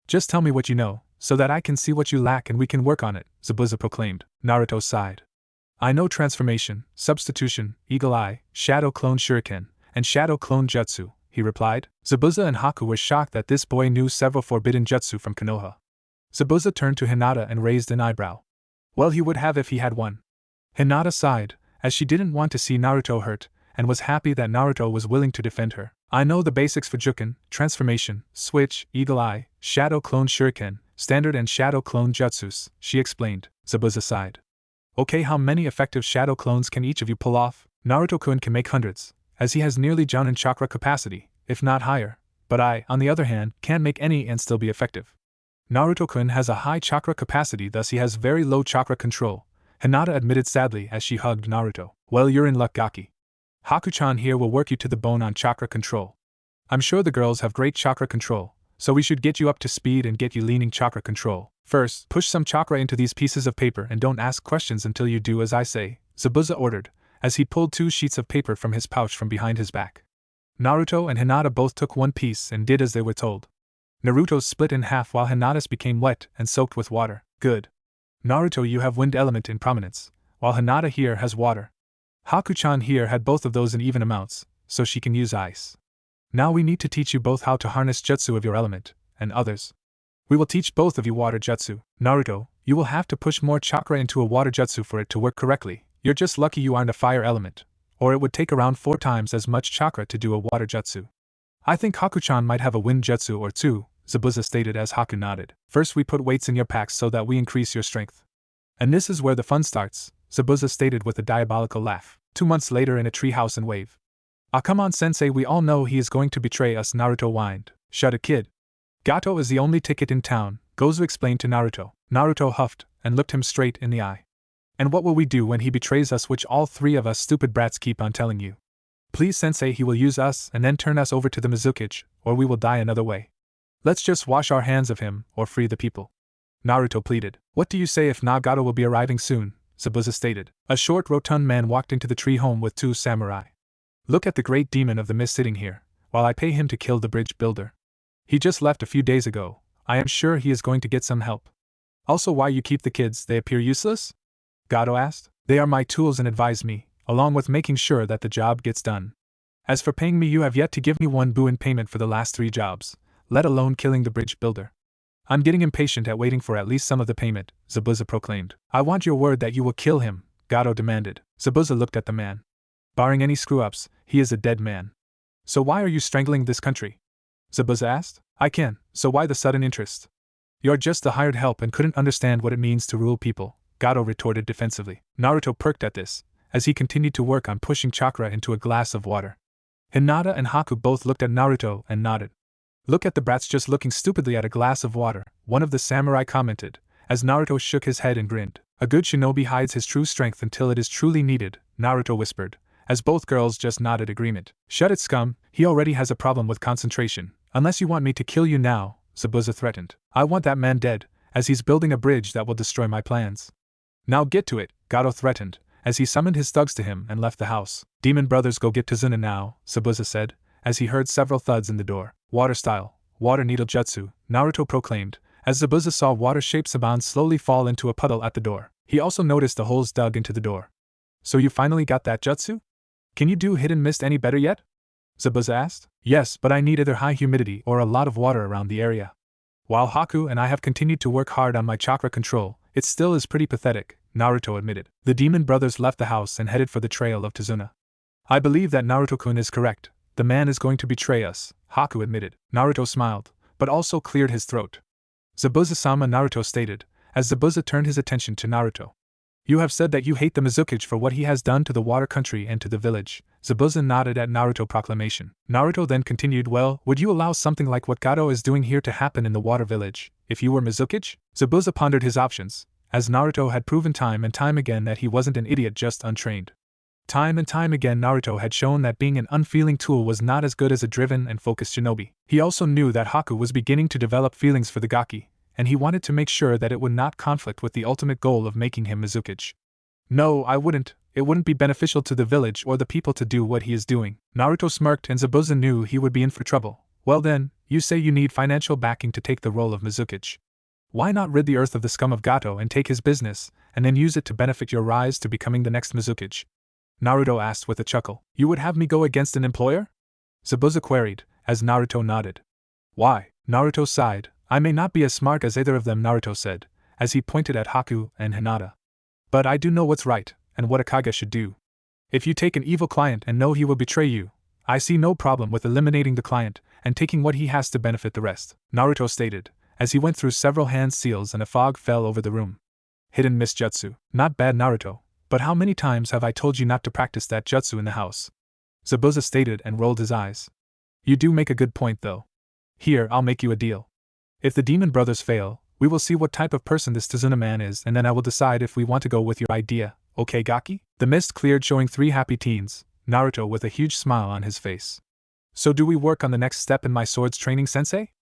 [SPEAKER 1] Just tell me what you know, so that I can see what you lack and we can work on it, Zabuza proclaimed. Naruto sighed. I know transformation, substitution, eagle eye, shadow clone shuriken, and shadow clone jutsu, he replied. Zabuza and Haku were shocked that this boy knew several forbidden jutsu from Konoha. Zabuza turned to Hinata and raised an eyebrow. Well, he would have if he had one. Hinata sighed, as she didn't want to see Naruto hurt, and was happy that Naruto was willing to defend her. I know the basics for Juken, transformation, switch, eagle eye, shadow clone shuriken, standard and shadow clone jutsus, she explained. Zabuza sighed. Okay, how many effective shadow clones can each of you pull off? Naruto-kun can make hundreds, as he has nearly Jounin chakra capacity, if not higher, but I, on the other hand, can't make any and still be effective. Naruto-kun has a high chakra capacity, thus he has very low chakra control, Hinata admitted sadly as she hugged Naruto. Well, you're in luck, Gaki. Haku-chan here will work you to the bone on chakra control. I'm sure the girls have great chakra control, so we should get you up to speed and get you leaning chakra control. First, push some chakra into these pieces of paper and don't ask questions until you do as I say, Zabuza ordered, as he pulled 2 sheets of paper from his pouch from behind his back. Naruto and Hinata both took one piece and did as they were told. Naruto's split in half while Hinata's became wet and soaked with water. Good. Naruto, you have wind element in prominence, while Hinata here has water. Haku-chan here had both of those in even amounts, so she can use ice. Now we need to teach you both how to harness jutsu of your element, and others. We will teach both of you water jutsu. Naruto, you will have to push more chakra into a water jutsu for it to work correctly. You're just lucky you aren't a fire element, or it would take around 4 times as much chakra to do a water jutsu. I think Haku-chan might have a wind jutsu or 2, Zabuza stated as Haku nodded. First we put weights in your packs so that we increase your strength. And this is where the fun starts, Zabuza stated with a diabolical laugh. 2 months later in a treehouse in Wave. Ah, come on sensei, we all know he is going to betray us, Naruto whined. Shut it, kid. Gato is the only ticket in town, Gozu explained to Naruto. Naruto huffed and looked him straight in the eye. And what will we do when he betrays us, which all 3 of us stupid brats keep on telling you? Please sensei, he will use us and then turn us over to the Mizukage, or we will die another way. Let's just wash our hands of him, or free the people. Naruto pleaded. What do you say if Nagato will be arriving soon? Zabuza stated. A short rotund man walked into the tree home with 2 samurai. Look at the great demon of the mist sitting here, while I pay him to kill the bridge builder. He just left a few days ago. I am sure he is going to get some help. Also, why you keep the kids, they appear useless? Gato asked. They are my tools and advise me, along with making sure that the job gets done. As for paying me, you have yet to give me 1 bu in payment for the last 3 jobs, let alone killing the bridge builder. I'm getting impatient at waiting for at least some of the payment, Zabuza proclaimed. I want your word that you will kill him, Gato demanded. Zabuza looked at the man. Barring any screw-ups, he is a dead man. So why are you strangling this country? Zabuza asked. I can, so why the sudden interest? You're just the hired help and couldn't understand what it means to rule people, Gato retorted defensively. Naruto perked at this, as he continued to work on pushing chakra into a glass of water. Hinata and Haku both looked at Naruto and nodded. Look at the brats just looking stupidly at a glass of water, one of the samurai commented, as Naruto shook his head and grinned. A good shinobi hides his true strength until it is truly needed, Naruto whispered, as both girls just nodded agreement. Shut it, scum, he already has a problem with concentration. Unless you want me to kill you now, Zabuza threatened. I want that man dead, as he's building a bridge that will destroy my plans. Now get to it, Gato threatened, as he summoned his thugs to him and left the house. Demon brothers, go get Tazuna now, Zabuza said, as he heard several thuds in the door. Water style, water needle jutsu, Naruto proclaimed, as Zabuza saw water shaped Saban slowly fall into a puddle at the door. He also noticed the holes dug into the door. So you finally got that jutsu? Can you do hidden mist any better yet? Zabuza asked. Yes, but I need either high humidity or a lot of water around the area. While Haku and I have continued to work hard on my chakra control, it still is pretty pathetic, Naruto admitted. The demon brothers left the house and headed for the trail of Tazuna. I believe that Naruto-kun is correct. The man is going to betray us, Haku admitted. Naruto smiled, but also cleared his throat. Zabuza-sama, Naruto stated, as Zabuza turned his attention to Naruto. You have said that you hate the Mizuki for what he has done to the water country and to the village. Zabuza nodded at Naruto proclamation. Naruto then continued, well, would you allow something like what Gato is doing here to happen in the water village, if you were Mizuki? Zabuza pondered his options, as Naruto had proven time and time again that he wasn't an idiot, just untrained. Time and time again Naruto had shown that being an unfeeling tool was not as good as a driven and focused shinobi. He also knew that Haku was beginning to develop feelings for the Gaki, and he wanted to make sure that it would not conflict with the ultimate goal of making him Mizuki. No, I wouldn't. It wouldn't be beneficial to the village or the people to do what he is doing. Naruto smirked and Zabuza knew he would be in for trouble. Well then, you say you need financial backing to take the role of Mizuki. Why not rid the earth of the scum of Gato and take his business, and then use it to benefit your rise to becoming the next Mizuki? Naruto asked with a chuckle. You would have me go against an employer? Zabuza queried, as Naruto nodded. Why? Naruto sighed. I may not be as smart as either of them, Naruto said, as he pointed at Haku and Hinata. But I do know what's right, and what a Kage should do. If you take an evil client and know he will betray you, I see no problem with eliminating the client and taking what he has to benefit the rest, Naruto stated, as he went through several hand seals and a fog fell over the room. Hidden mist jutsu. Not bad, Naruto, but how many times have I told you not to practice that jutsu in the house? Zabuza stated and rolled his eyes. You do make a good point though. Here, I'll make you a deal. If the demon brothers fail, we will see what type of person this Tazuna man is, and then I will decide if we want to go with your idea, okay Gaki? The mist cleared, showing 3 happy teens, Naruto with a huge smile on his face. So do we work on the next step in my swords training, sensei?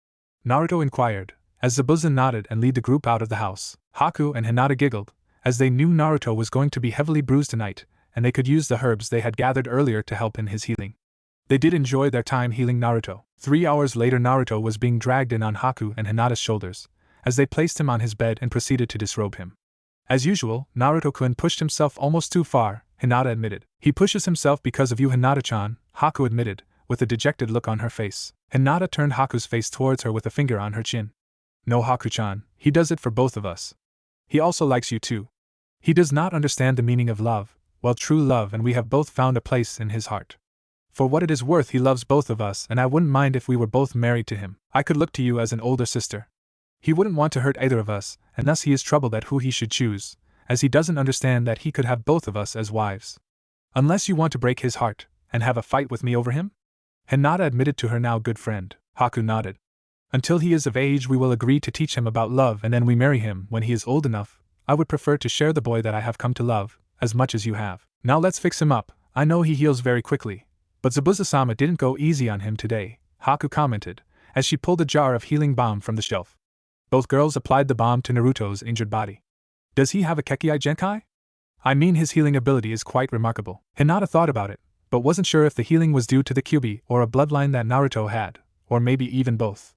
[SPEAKER 1] Naruto inquired, as Zabuza nodded and led the group out of the house. Haku and Hinata giggled, as they knew Naruto was going to be heavily bruised tonight, and they could use the herbs they had gathered earlier to help in his healing. They did enjoy their time healing Naruto. 3 hours later Naruto was being dragged in on Haku and Hinata's shoulders, as they placed him on his bed and proceeded to disrobe him. As usual, Naruto-kun pushed himself almost too far, Hinata admitted. He pushes himself because of you, Hinata-chan, Haku admitted, with a dejected look on her face. Hinata turned Haku's face towards her with a finger on her chin. No, Haku-chan, he does it for both of us. He also likes you too. He does not understand the meaning of love, well, true love, and we have both found a place in his heart. For what it is worth, he loves both of us, and I wouldn't mind if we were both married to him. I could look to you as an older sister. He wouldn't want to hurt either of us, and thus he is troubled at who he should choose, as he doesn't understand that he could have both of us as wives. Unless you want to break his heart, and have a fight with me over him? Hinata admitted to her now good friend. Haku nodded. Until he is of age we will agree to teach him about love, and then we marry him when he is old enough. I would prefer to share the boy that I have come to love, as much as you have. Now let's fix him up. I know he heals very quickly. But Zabuza-sama didn't go easy on him today, Haku commented, as she pulled a jar of healing balm from the shelf. Both girls applied the balm to Naruto's injured body. Does he have a Kekkai Genkai? I mean, his healing ability is quite remarkable. Hinata thought about it, but wasn't sure if the healing was due to the Kyuubi or a bloodline that Naruto had, or maybe even both.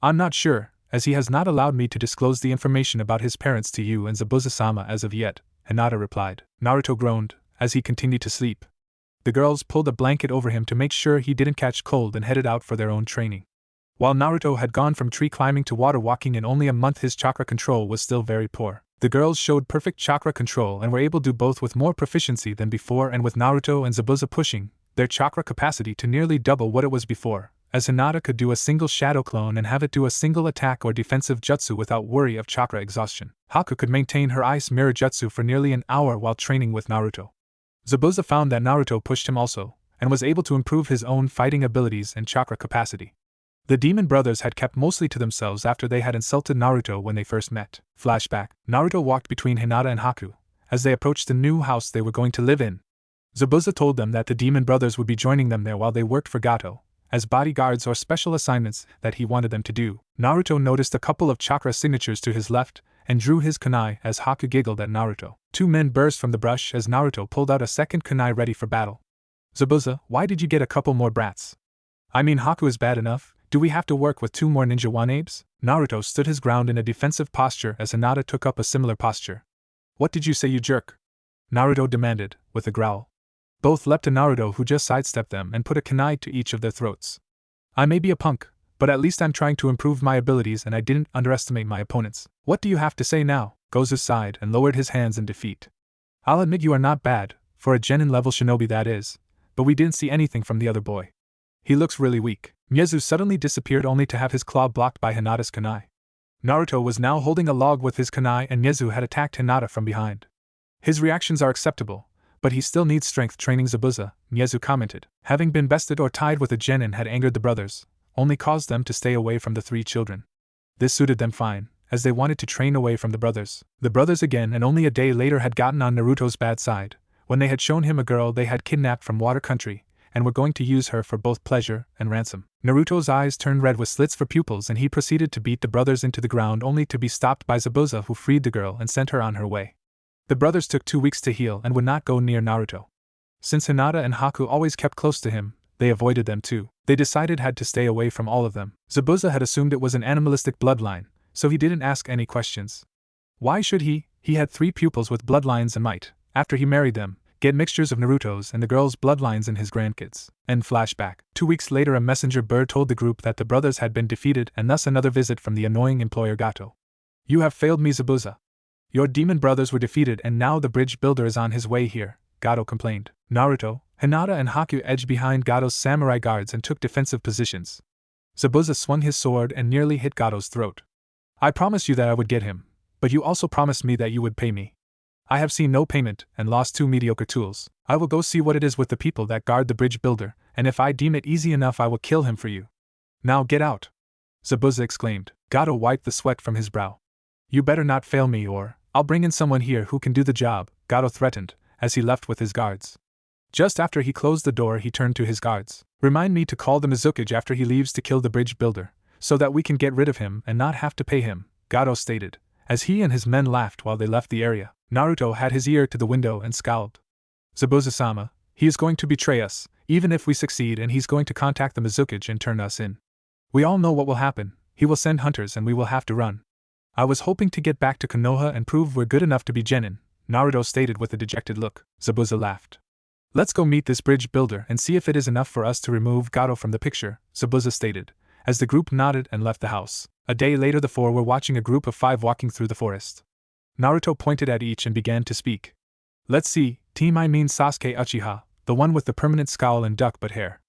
[SPEAKER 1] I'm not sure, as he has not allowed me to disclose the information about his parents to you and Zabuza-sama as of yet, Hinata replied. Naruto groaned, as he continued to sleep. The girls pulled a blanket over him to make sure he didn't catch cold and headed out for their own training. While Naruto had gone from tree climbing to water walking in only a month, his chakra control was still very poor. The girls showed perfect chakra control and were able to do both with more proficiency than before, and with Naruto and Zabuza pushing their chakra capacity to nearly double what it was before, as Hinata could do a single shadow clone and have it do a single attack or defensive jutsu without worry of chakra exhaustion. Haku could maintain her ice mirror jutsu for nearly an hour while training with Naruto. Zabuza found that Naruto pushed him also, and was able to improve his own fighting abilities and chakra capacity. The demon brothers had kept mostly to themselves after they had insulted Naruto when they first met. Flashback. Naruto walked between Hinata and Haku, as they approached the new house they were going to live in. Zabuza told them that the demon brothers would be joining them there while they worked for Gato, as bodyguards or special assignments that he wanted them to do. Naruto noticed a couple of chakra signatures to his left, and drew his kunai as Haku giggled at Naruto. Two men burst from the brush as Naruto pulled out a second kunai ready for battle. Zabuza, why did you get a couple more brats? I mean, Haku is bad enough. Do we have to work with 2 more ninja wanabes? Naruto stood his ground in a defensive posture as Hinata took up a similar posture. What did you say, you jerk? Naruto demanded, with a growl. Both leapt to Naruto, who just sidestepped them and put a kunai to each of their throats. I may be a punk, but at least I'm trying to improve my abilities and I didn't underestimate my opponents. What do you have to say now? Gozu sighed and lowered his hands in defeat. I'll admit you are not bad, for a genin level shinobi that is, but we didn't see anything from the other boy. He looks really weak. Mizuki suddenly disappeared only to have his claw blocked by Hinata's kunai. Naruto was now holding a log with his kunai and Mizuki had attacked Hinata from behind. His reactions are acceptable, but he still needs strength training. Zabuza, Mizuki commented. Having been bested or tied with a genin had angered the brothers, only caused them to stay away from the 3 children. This suited them fine, as they wanted to train away from the brothers. The brothers again and only a day later had gotten on Naruto's bad side, when they had shown him a girl they had kidnapped from Water Country, and were going to use her for both pleasure and ransom. Naruto's eyes turned red with slits for pupils and he proceeded to beat the brothers into the ground only to be stopped by Zabuza, who freed the girl and sent her on her way. The brothers took 2 weeks to heal and would not go near Naruto. Since Hinata and Haku always kept close to him, they avoided them too. They decided had to stay away from all of them. Zabuza had assumed it was an animalistic bloodline, so he didn't ask any questions. Why should he? He had 3 pupils with bloodlines and might, after he married them, get mixtures of Naruto's and the girl's bloodlines in his grandkids. End flashback. 2 weeks later, a messenger bird told the group that the brothers had been defeated and thus another visit from the annoying employer Gato. You have failed me, Zabuza. Your demon brothers were defeated and now the bridge builder is on his way here, Gato complained. Naruto, Hinata and Haku edged behind Gato's samurai guards and took defensive positions. Zabuza swung his sword and nearly hit Gato's throat. I promised you that I would get him, but you also promised me that you would pay me. I have seen no payment and lost 2 mediocre tools. I will go see what it is with the people that guard the bridge builder, and if I deem it easy enough I will kill him for you. Now get out! Zabuza exclaimed. Gato wiped the sweat from his brow. You better not fail me or I'll bring in someone here who can do the job, Gato threatened, as he left with his guards. Just after he closed the door he turned to his guards. Remind me to call the Mizuki after he leaves to kill the bridge builder, so that we can get rid of him and not have to pay him, Gato stated, as he and his men laughed while they left the area. Naruto had his ear to the window and scowled. Zabuza-sama, he is going to betray us, even if we succeed, and he's going to contact the Mizuki and turn us in. We all know what will happen, he will send hunters and we will have to run. I was hoping to get back to Konoha and prove we're good enough to be genin, Naruto stated with a dejected look. Zabuza laughed. Let's go meet this bridge builder and see if it is enough for us to remove Gato from the picture, Zabuza stated, as the group nodded and left the house. A day later the 4 were watching a group of 5 walking through the forest. Naruto pointed at each and began to speak. Let's see, team, I mean Sasuke Uchiha, the one with the permanent scowl and duck-butt hair.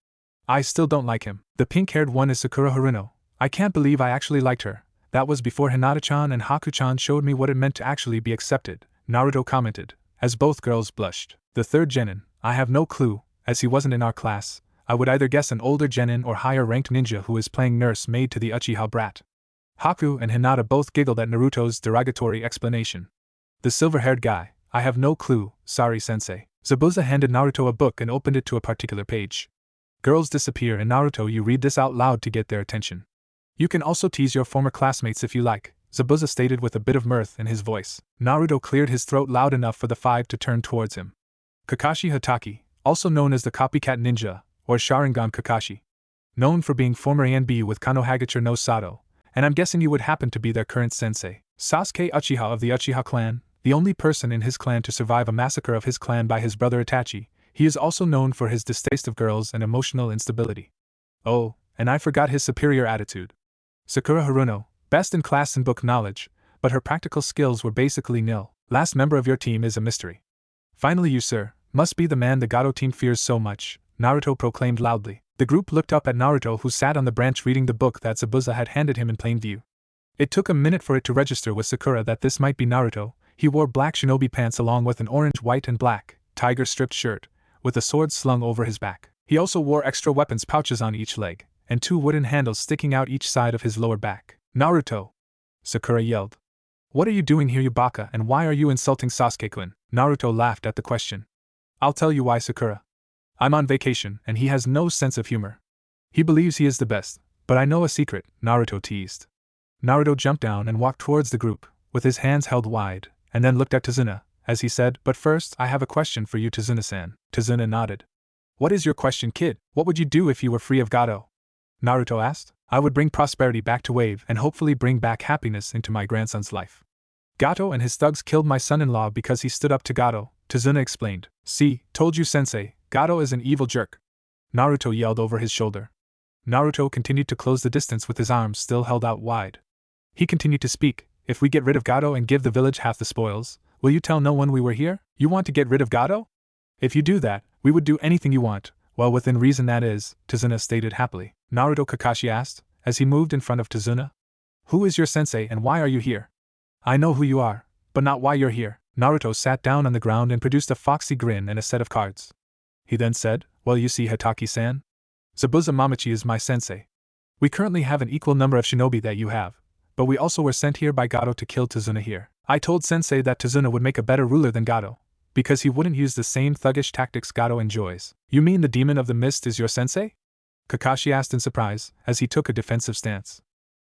[SPEAKER 1] I still don't like him. The pink-haired one is Sakura Haruno. I can't believe I actually liked her. That was before Hinata-chan and Haku-chan showed me what it meant to actually be accepted, Naruto commented, as both girls blushed. The 3rd genin, I have no clue, as he wasn't in our class. I would either guess an older genin or higher-ranked ninja who is playing nursemaid to the Uchiha brat. Haku and Hinata both giggled at Naruto's derogatory explanation. The silver-haired guy, I have no clue, sorry sensei. Zabuza handed Naruto a book and opened it to a particular page. Girls disappear and Naruto, you read this out loud to get their attention. You can also tease your former classmates if you like, Zabuza stated with a bit of mirth in his voice. Naruto cleared his throat loud enough for the 5 to turn towards him. Kakashi Hatake, also known as the copycat ninja, or Sharingan Kakashi. Known for being former ANB with Konohagacher no Sato, and I'm guessing you would happen to be their current sensei. Sasuke Uchiha of the Uchiha clan, the only person in his clan to survive a massacre of his clan by his brother Itachi. He is also known for his distaste of girls and emotional instability. Oh, and I forgot his superior attitude. Sakura Haruno, best in class in book knowledge, but her practical skills were basically nil. Last member of your team is a mystery. Finally you, sir, must be the man the Gato team fears so much, Naruto proclaimed loudly. The group looked up at Naruto, who sat on the branch reading the book that Zabuza had handed him in plain view. It took a minute for it to register with Sakura that this might be Naruto. He wore black shinobi pants along with an orange, white and black, tiger-striped shirt, with a sword slung over his back. He also wore extra weapons pouches on each leg, and 2 wooden handles sticking out each side of his lower back. Naruto! Sakura yelled. What are you doing here, you baka, and why are you insulting Sasuke-kun? Naruto laughed at the question. I'll tell you why, Sakura. I'm on vacation, and he has no sense of humor. He believes he is the best, but I know a secret, Naruto teased. Naruto jumped down and walked towards the group, with his hands held wide, and then looked at Tazuna, as he said, "But first, I have a question for you, Tazuna-san." Tazuna nodded. "What is your question, kid? What would you do if you were free of Gato?" Naruto asked. "I would bring prosperity back to Wave and hopefully bring back happiness into my grandson's life. Gato and his thugs killed my son-in-law because he stood up to Gato," Tazuna explained. "See, told you, sensei, Gato is an evil jerk," Naruto yelled over his shoulder. Naruto continued to close the distance with his arms still held out wide. He continued to speak. "If we get rid of Gato and give the village half the spoils, will you tell no one we were here? You want to get rid of Gato? If you do that, we would do anything you want, well within reason that is," Tazuna stated happily. "Naruto," Kakashi asked, as he moved in front of Tazuna. "Who is your sensei and why are you here?" "I know who you are, but not why you're here." Naruto sat down on the ground and produced a foxy grin and a set of cards. He then said, "Well, you see, Hataki-san, Zabuza Mamachi is my sensei. We currently have an equal number of shinobi that you have, but we also were sent here by Gato to kill Tazuna here. I told sensei that Tazuna would make a better ruler than Gato, because he wouldn't use the same thuggish tactics Gato enjoys." "You mean the demon of the mist is your sensei?" Kakashi asked in surprise, as he took a defensive stance.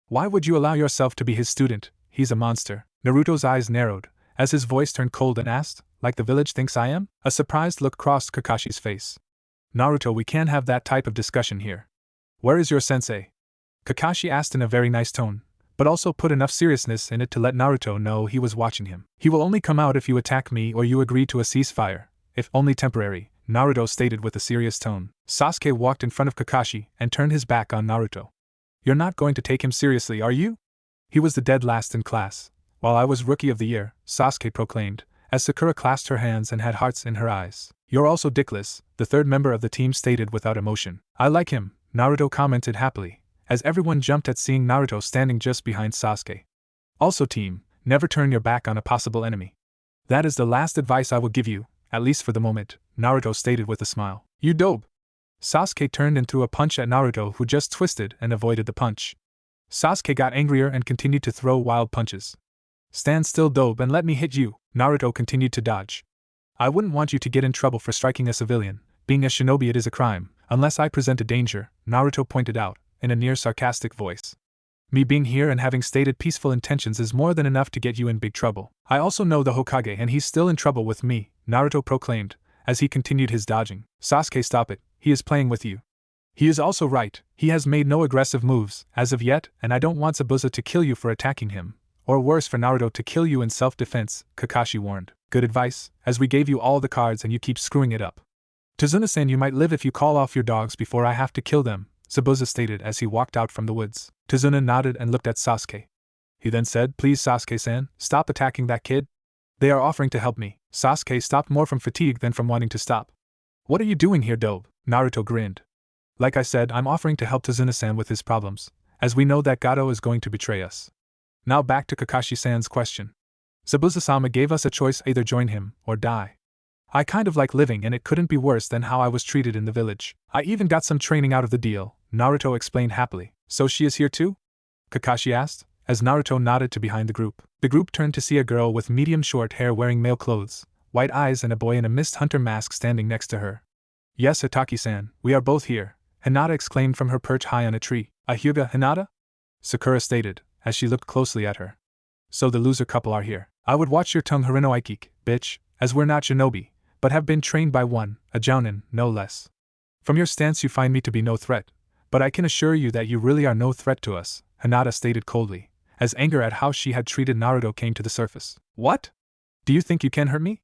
[SPEAKER 1] "Why would you allow yourself to be his student? He's a monster." Naruto's eyes narrowed, as his voice turned cold and asked, "Like the village thinks I am?" A surprised look crossed Kakashi's face. "Naruto, we can't have that type of discussion here. Where is your sensei?" Kakashi asked in a very nice tone, but also put enough seriousness in it to let Naruto know he was watching him. "He will only come out if you attack me or you agree to a ceasefire, if only temporary," Naruto stated with a serious tone. Sasuke walked in front of Kakashi and turned his back on Naruto. "You're not going to take him seriously, are you? He was the dead last in class, while I was Rookie of the Year," Sasuke proclaimed, as Sakura clasped her hands and had hearts in her eyes. "You're also dickless," the third member of the team stated without emotion. "I like him," Naruto commented happily, as everyone jumped at seeing Naruto standing just behind Sasuke. "Also team, never turn your back on a possible enemy. That is the last advice I will give you, at least for the moment," Naruto stated with a smile. "You dope!" Sasuke turned and threw a punch at Naruto, who just twisted and avoided the punch. Sasuke got angrier and continued to throw wild punches. "Stand still, dope, and let me hit you," Naruto continued to dodge. "I wouldn't want you to get in trouble for striking a civilian. Being a shinobi, it is a crime, unless I present a danger," Naruto pointed out, in a near sarcastic voice. "Me being here and having stated peaceful intentions is more than enough to get you in big trouble. I also know the Hokage and he's still in trouble with me," Naruto proclaimed, as he continued his dodging. "Sasuke, stop it, he is playing with you. He is also right, he has made no aggressive moves, as of yet, and I don't want Zabuza to kill you for attacking him, or worse for Naruto to kill you in self-defense," Kakashi warned. "Good advice, as we gave you all the cards and you keep screwing it up. Tazuna-san, you might live if you call off your dogs before I have to kill them," Zabuza stated as he walked out from the woods. Tazuna nodded and looked at Sasuke. He then said, "Please, Sasuke-san, stop attacking that kid. They are offering to help me." Sasuke stopped more from fatigue than from wanting to stop. "What are you doing here, dope?" Naruto grinned. "Like I said, I'm offering to help Tazuna-san with his problems, as we know that Gato is going to betray us." Now back to Kakashi-san's question. "Zabuza-sama gave us a choice, either join him, or die. I kind of like living and it couldn't be worse than how I was treated in the village. I even got some training out of the deal," Naruto explained happily. "So she is here too?" Kakashi asked, as Naruto nodded to behind the group. The group turned to see a girl with medium short hair wearing male clothes, white eyes, and a boy in a mist hunter mask standing next to her. "Yes, Hataki-san, we are both here," Hinata exclaimed from her perch high on a tree. "A Hyuga, Hinata?" Sakura stated, as she looked closely at her. "So the loser couple are here. I would watch your tongue, Harino Aikik, bitch, as we're not shinobi, but have been trained by one, a jounin, no less. From your stance you find me to be no threat, but I can assure you that you really are no threat to us," Hinata stated coldly, as anger at how she had treated Naruto came to the surface. "What? Do you think you can hurt me?"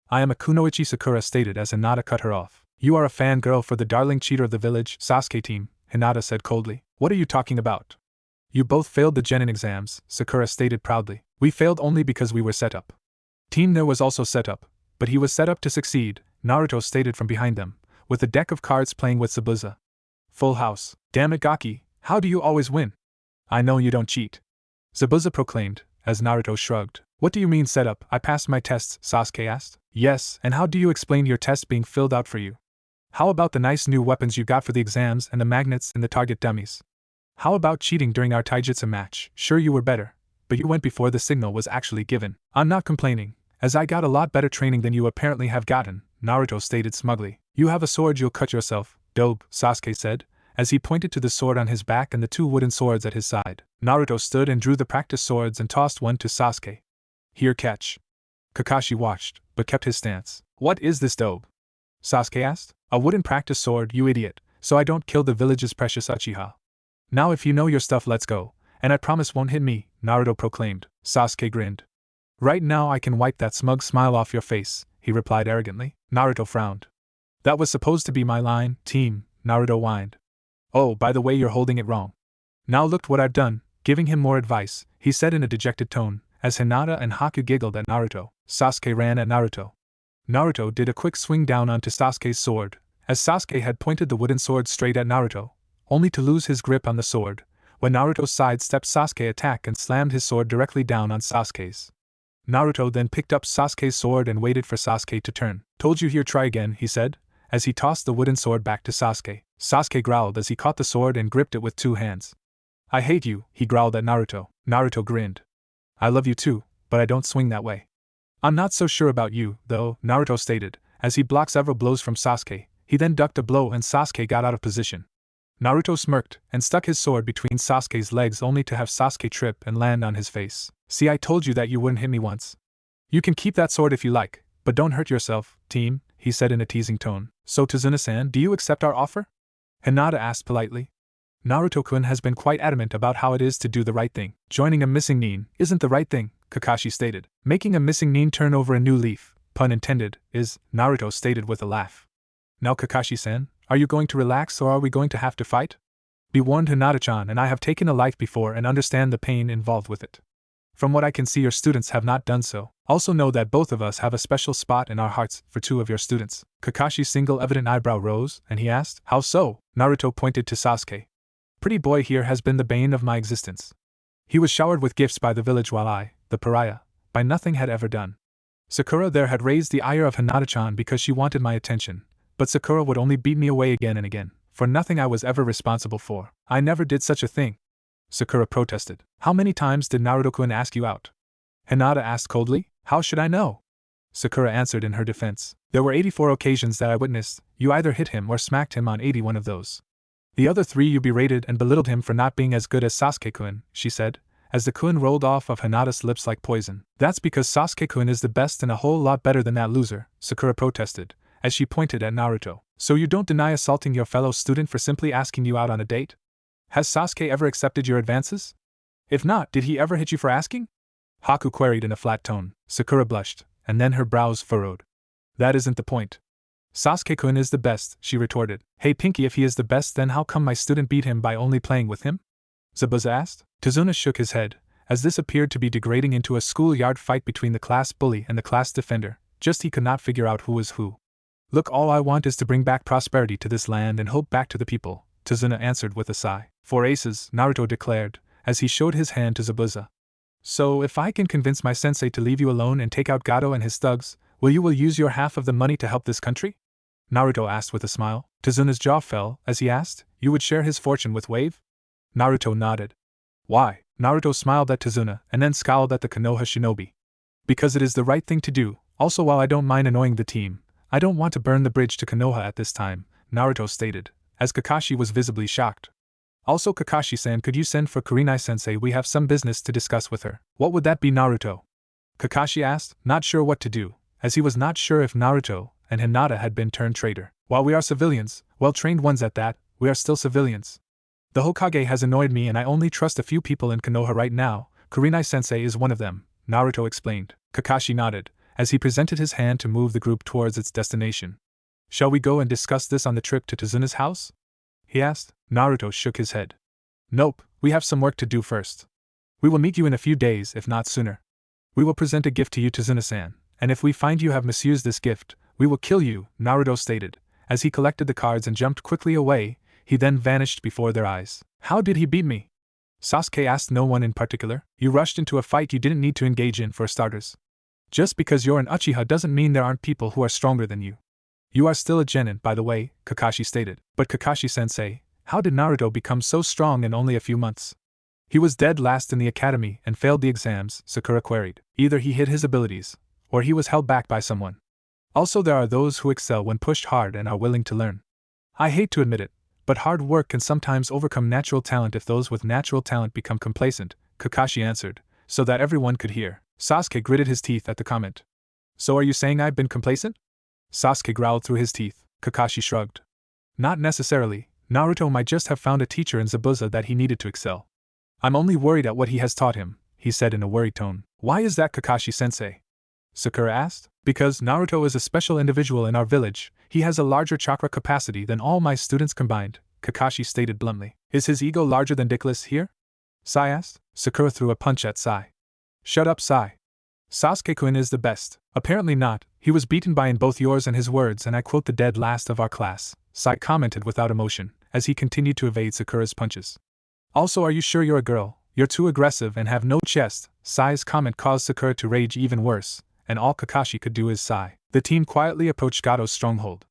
[SPEAKER 1] "I am a kunoichi," Sakura stated as Hinata cut her off. "You are a fangirl for the darling cheater of the village, Sasuke team," Hinata said coldly. "What are you talking about?" "You both failed the genin exams," Sakura stated proudly. "We failed only because we were set up. Team Nair was also set up, but he was set up to succeed," Naruto stated from behind them, with a deck of cards playing with Zabuza. "Full house. Damn it, Gaki, how do you always win?" "I know you don't cheat," Zabuza proclaimed, as Naruto shrugged. "What do you mean set up? I passed my tests," Sasuke asked. "Yes, and how do you explain your tests being filled out for you? How about the nice new weapons you got for the exams and the magnets in the target dummies? How about cheating during our Taijutsu match? Sure, you were better, but you went before the signal was actually given." "I'm not complaining, as I got a lot better training than you apparently have gotten," Naruto stated smugly. "You have a sword, you'll cut yourself, dope," Sasuke said, as he pointed to the sword on his back and the two wooden swords at his side. Naruto stood and drew the practice swords and tossed one to Sasuke. Here catch. Kakashi watched, but kept his stance. What is this dobe? Sasuke asked. A wooden practice sword, you idiot, so I don't kill the village's precious Uchiha. Now if you know your stuff, let's go, and I promise won't hit me, Naruto proclaimed. Sasuke grinned. Right now I can wipe that smug smile off your face, he replied arrogantly. Naruto frowned. That was supposed to be my line, team, Naruto whined. Oh, by the way, you're holding it wrong. Now look what I've done, giving him more advice, he said in a dejected tone, as Hinata and Haku giggled at Naruto. Sasuke ran at Naruto. Naruto did a quick swing down onto Sasuke's sword, as Sasuke had pointed the wooden sword straight at Naruto, only to lose his grip on the sword, when Naruto sidestepped Sasuke's attack and slammed his sword directly down on Sasuke's. Naruto then picked up Sasuke's sword and waited for Sasuke to turn. Told you here, try again, he said, as he tossed the wooden sword back to Sasuke. Sasuke growled as he caught the sword and gripped it with 2 hands. I hate you, he growled at Naruto. Naruto grinned. I love you too, but I don't swing that way. I'm not so sure about you, though, Naruto stated, as he blocked several blows from Sasuke. He then ducked a blow and Sasuke got out of position. Naruto smirked and stuck his sword between Sasuke's legs only to have Sasuke trip and land on his face. See, I told you that you wouldn't hit me once. You can keep that sword if you like, but don't hurt yourself, team, he said in a teasing tone. So Tazuna-san, do you accept our offer? Hinata asked politely. Naruto-kun has been quite adamant about how it is to do the right thing. Joining a missing nin isn't the right thing, Kakashi stated. Making a missing nin turn over a new leaf, pun intended, is, Naruto stated with a laugh. Now Kakashi-san, are you going to relax or are we going to have to fight? Be warned, Hinata-chan and I have taken a life before and understand the pain involved with it. From what I can see, your students have not done so. Also know that both of us have a special spot in our hearts for 2 of your students. Kakashi's single evident eyebrow rose, and he asked, How so? Naruto pointed to Sasuke. Pretty boy here has been the bane of my existence. He was showered with gifts by the village while I, the pariah, by nothing had ever done. Sakura there had raised the ire of Hinata-chan because she wanted my attention, but Sakura would only beat me away again and again, for nothing I was ever responsible for. I never did such a thing. Sakura protested. How many times did Naruto-kun ask you out? Hinata asked coldly. How should I know? Sakura answered in her defense. There were 84 occasions that I witnessed. You either hit him or smacked him on 81 of those. The other 3 you berated and belittled him for not being as good as Sasuke-kun, she said, as the kun rolled off of Hinata's lips like poison. That's because Sasuke-kun is the best and a whole lot better than that loser, Sakura protested, as she pointed at Naruto. So you don't deny assaulting your fellow student for simply asking you out on a date? Has Sasuke ever accepted your advances? If not, did he ever hit you for asking? Haku queried in a flat tone. Sakura blushed, and then her brows furrowed. That isn't the point. Sasuke-kun is the best, she retorted. Hey Pinky, if he is the best, then how come my student beat him by only playing with him? Zabuza asked. Tazuna shook his head, as this appeared to be degrading into a schoolyard fight between the class bully and the class defender, just he could not figure out who was who. Look, all I want is to bring back prosperity to this land and hope back to the people, Tazuna answered with a sigh. 4 aces, Naruto declared, as he showed his hand to Zabuza. So, if I can convince my sensei to leave you alone and take out Gato and his thugs, will you use your half of the money to help this country? Naruto asked with a smile. Tazuna's jaw fell, as he asked, You would share his fortune with Wave? Naruto nodded. Why? Naruto smiled at Tazuna and then scowled at the Konoha shinobi. Because it is the right thing to do. Also, while I don't mind annoying the team, I don't want to burn the bridge to Konoha at this time, Naruto stated, as Kakashi was visibly shocked. Also, Kakashi-san, could you send for Kurenai-sensei? We have some business to discuss with her. What would that be, Naruto? Kakashi asked, not sure what to do, as he was not sure if Naruto and Hinata had been turned traitor. While we are civilians, well-trained ones at that, we are still civilians. The Hokage has annoyed me and I only trust a few people in Konoha right now. Kurenai-sensei is one of them, Naruto explained. Kakashi nodded, as he presented his hand to move the group towards its destination. Shall we go and discuss this on the trip to Tazuna's house? He asked. Naruto shook his head. Nope, we have some work to do first. We will meet you in a few days, if not sooner. We will present a gift to you, Tazuna-san, and if we find you have misused this gift, we will kill you, Naruto stated. As he collected the cards and jumped quickly away, he then vanished before their eyes. How did he beat me? Sasuke asked no one in particular. You rushed into a fight you didn't need to engage in for starters. Just because you're an Uchiha doesn't mean there aren't people who are stronger than you. You are still a genin, by the way, Kakashi stated. But Kakashi-sensei, how did Naruto become so strong in only a few months? He was dead last in the academy and failed the exams, Sakura queried. Either he hid his abilities, or he was held back by someone. Also, there are those who excel when pushed hard and are willing to learn. I hate to admit it, but hard work can sometimes overcome natural talent if those with natural talent become complacent, Kakashi answered, so that everyone could hear. Sasuke gritted his teeth at the comment. So are you saying I've been complacent? Sasuke growled through his teeth. Kakashi shrugged. Not necessarily. Naruto might just have found a teacher in Zabuza that he needed to excel. I'm only worried at what he has taught him, he said in a worried tone. Why is that, Kakashi-sensei? Sakura asked. Because Naruto is a special individual in our village. He has a larger chakra capacity than all my students combined, Kakashi stated bluntly. Is his ego larger than Dickless here? Sai asked. Sakura threw a punch at Sai. Shut up, Sai. Sasuke-kun is the best. Apparently not. He was beaten by in both yours and his words, and I quote the dead last of our class, Sai commented without emotion, as he continued to evade Sakura's punches. Also, are you sure you're a girl? You're too aggressive and have no chest. Sai's comment caused Sakura to rage even worse, and all Kakashi could do is sigh. The team quietly approached Gato's stronghold.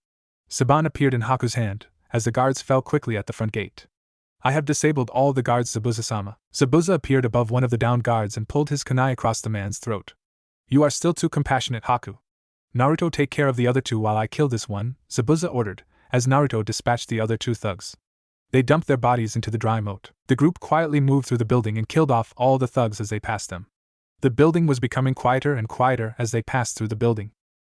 [SPEAKER 1] Saban appeared in Haku's hand, as the guards fell quickly at the front gate. I have disabled all the guards, Zabuza-sama. Zabuza appeared above one of the downed guards and pulled his kunai across the man's throat. You are still too compassionate, Haku. Naruto, take care of the other two while I kill this one, Zabuza ordered, as Naruto dispatched the other two thugs. They dumped their bodies into the dry moat. The group quietly moved through the building and killed off all the thugs as they passed them. The building was becoming quieter and quieter as they passed through the building.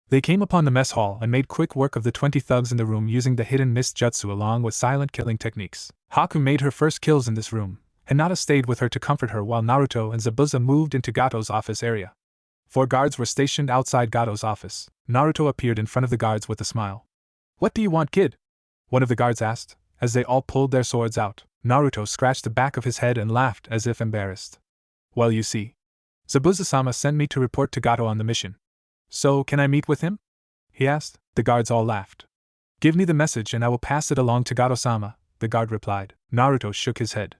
[SPEAKER 1] They came upon the mess hall and made quick work of the 20 thugs in the room using the hidden mist jutsu along with silent killing techniques. Haku made her first kills in this room. Hinata stayed with her to comfort her while Naruto and Zabuza moved into Gato's office area. 4 guards were stationed outside Gato's office. Naruto appeared in front of the guards with a smile. What do you want, kid? One of the guards asked, as they all pulled their swords out. Naruto scratched the back of his head and laughed as if embarrassed. Well, you see. Zabuza-sama sent me to report to Gato on the mission. So, can I meet with him? He asked. The guards all laughed. Give me the message and I will pass it along to Gato-sama, the guard replied. Naruto shook his head.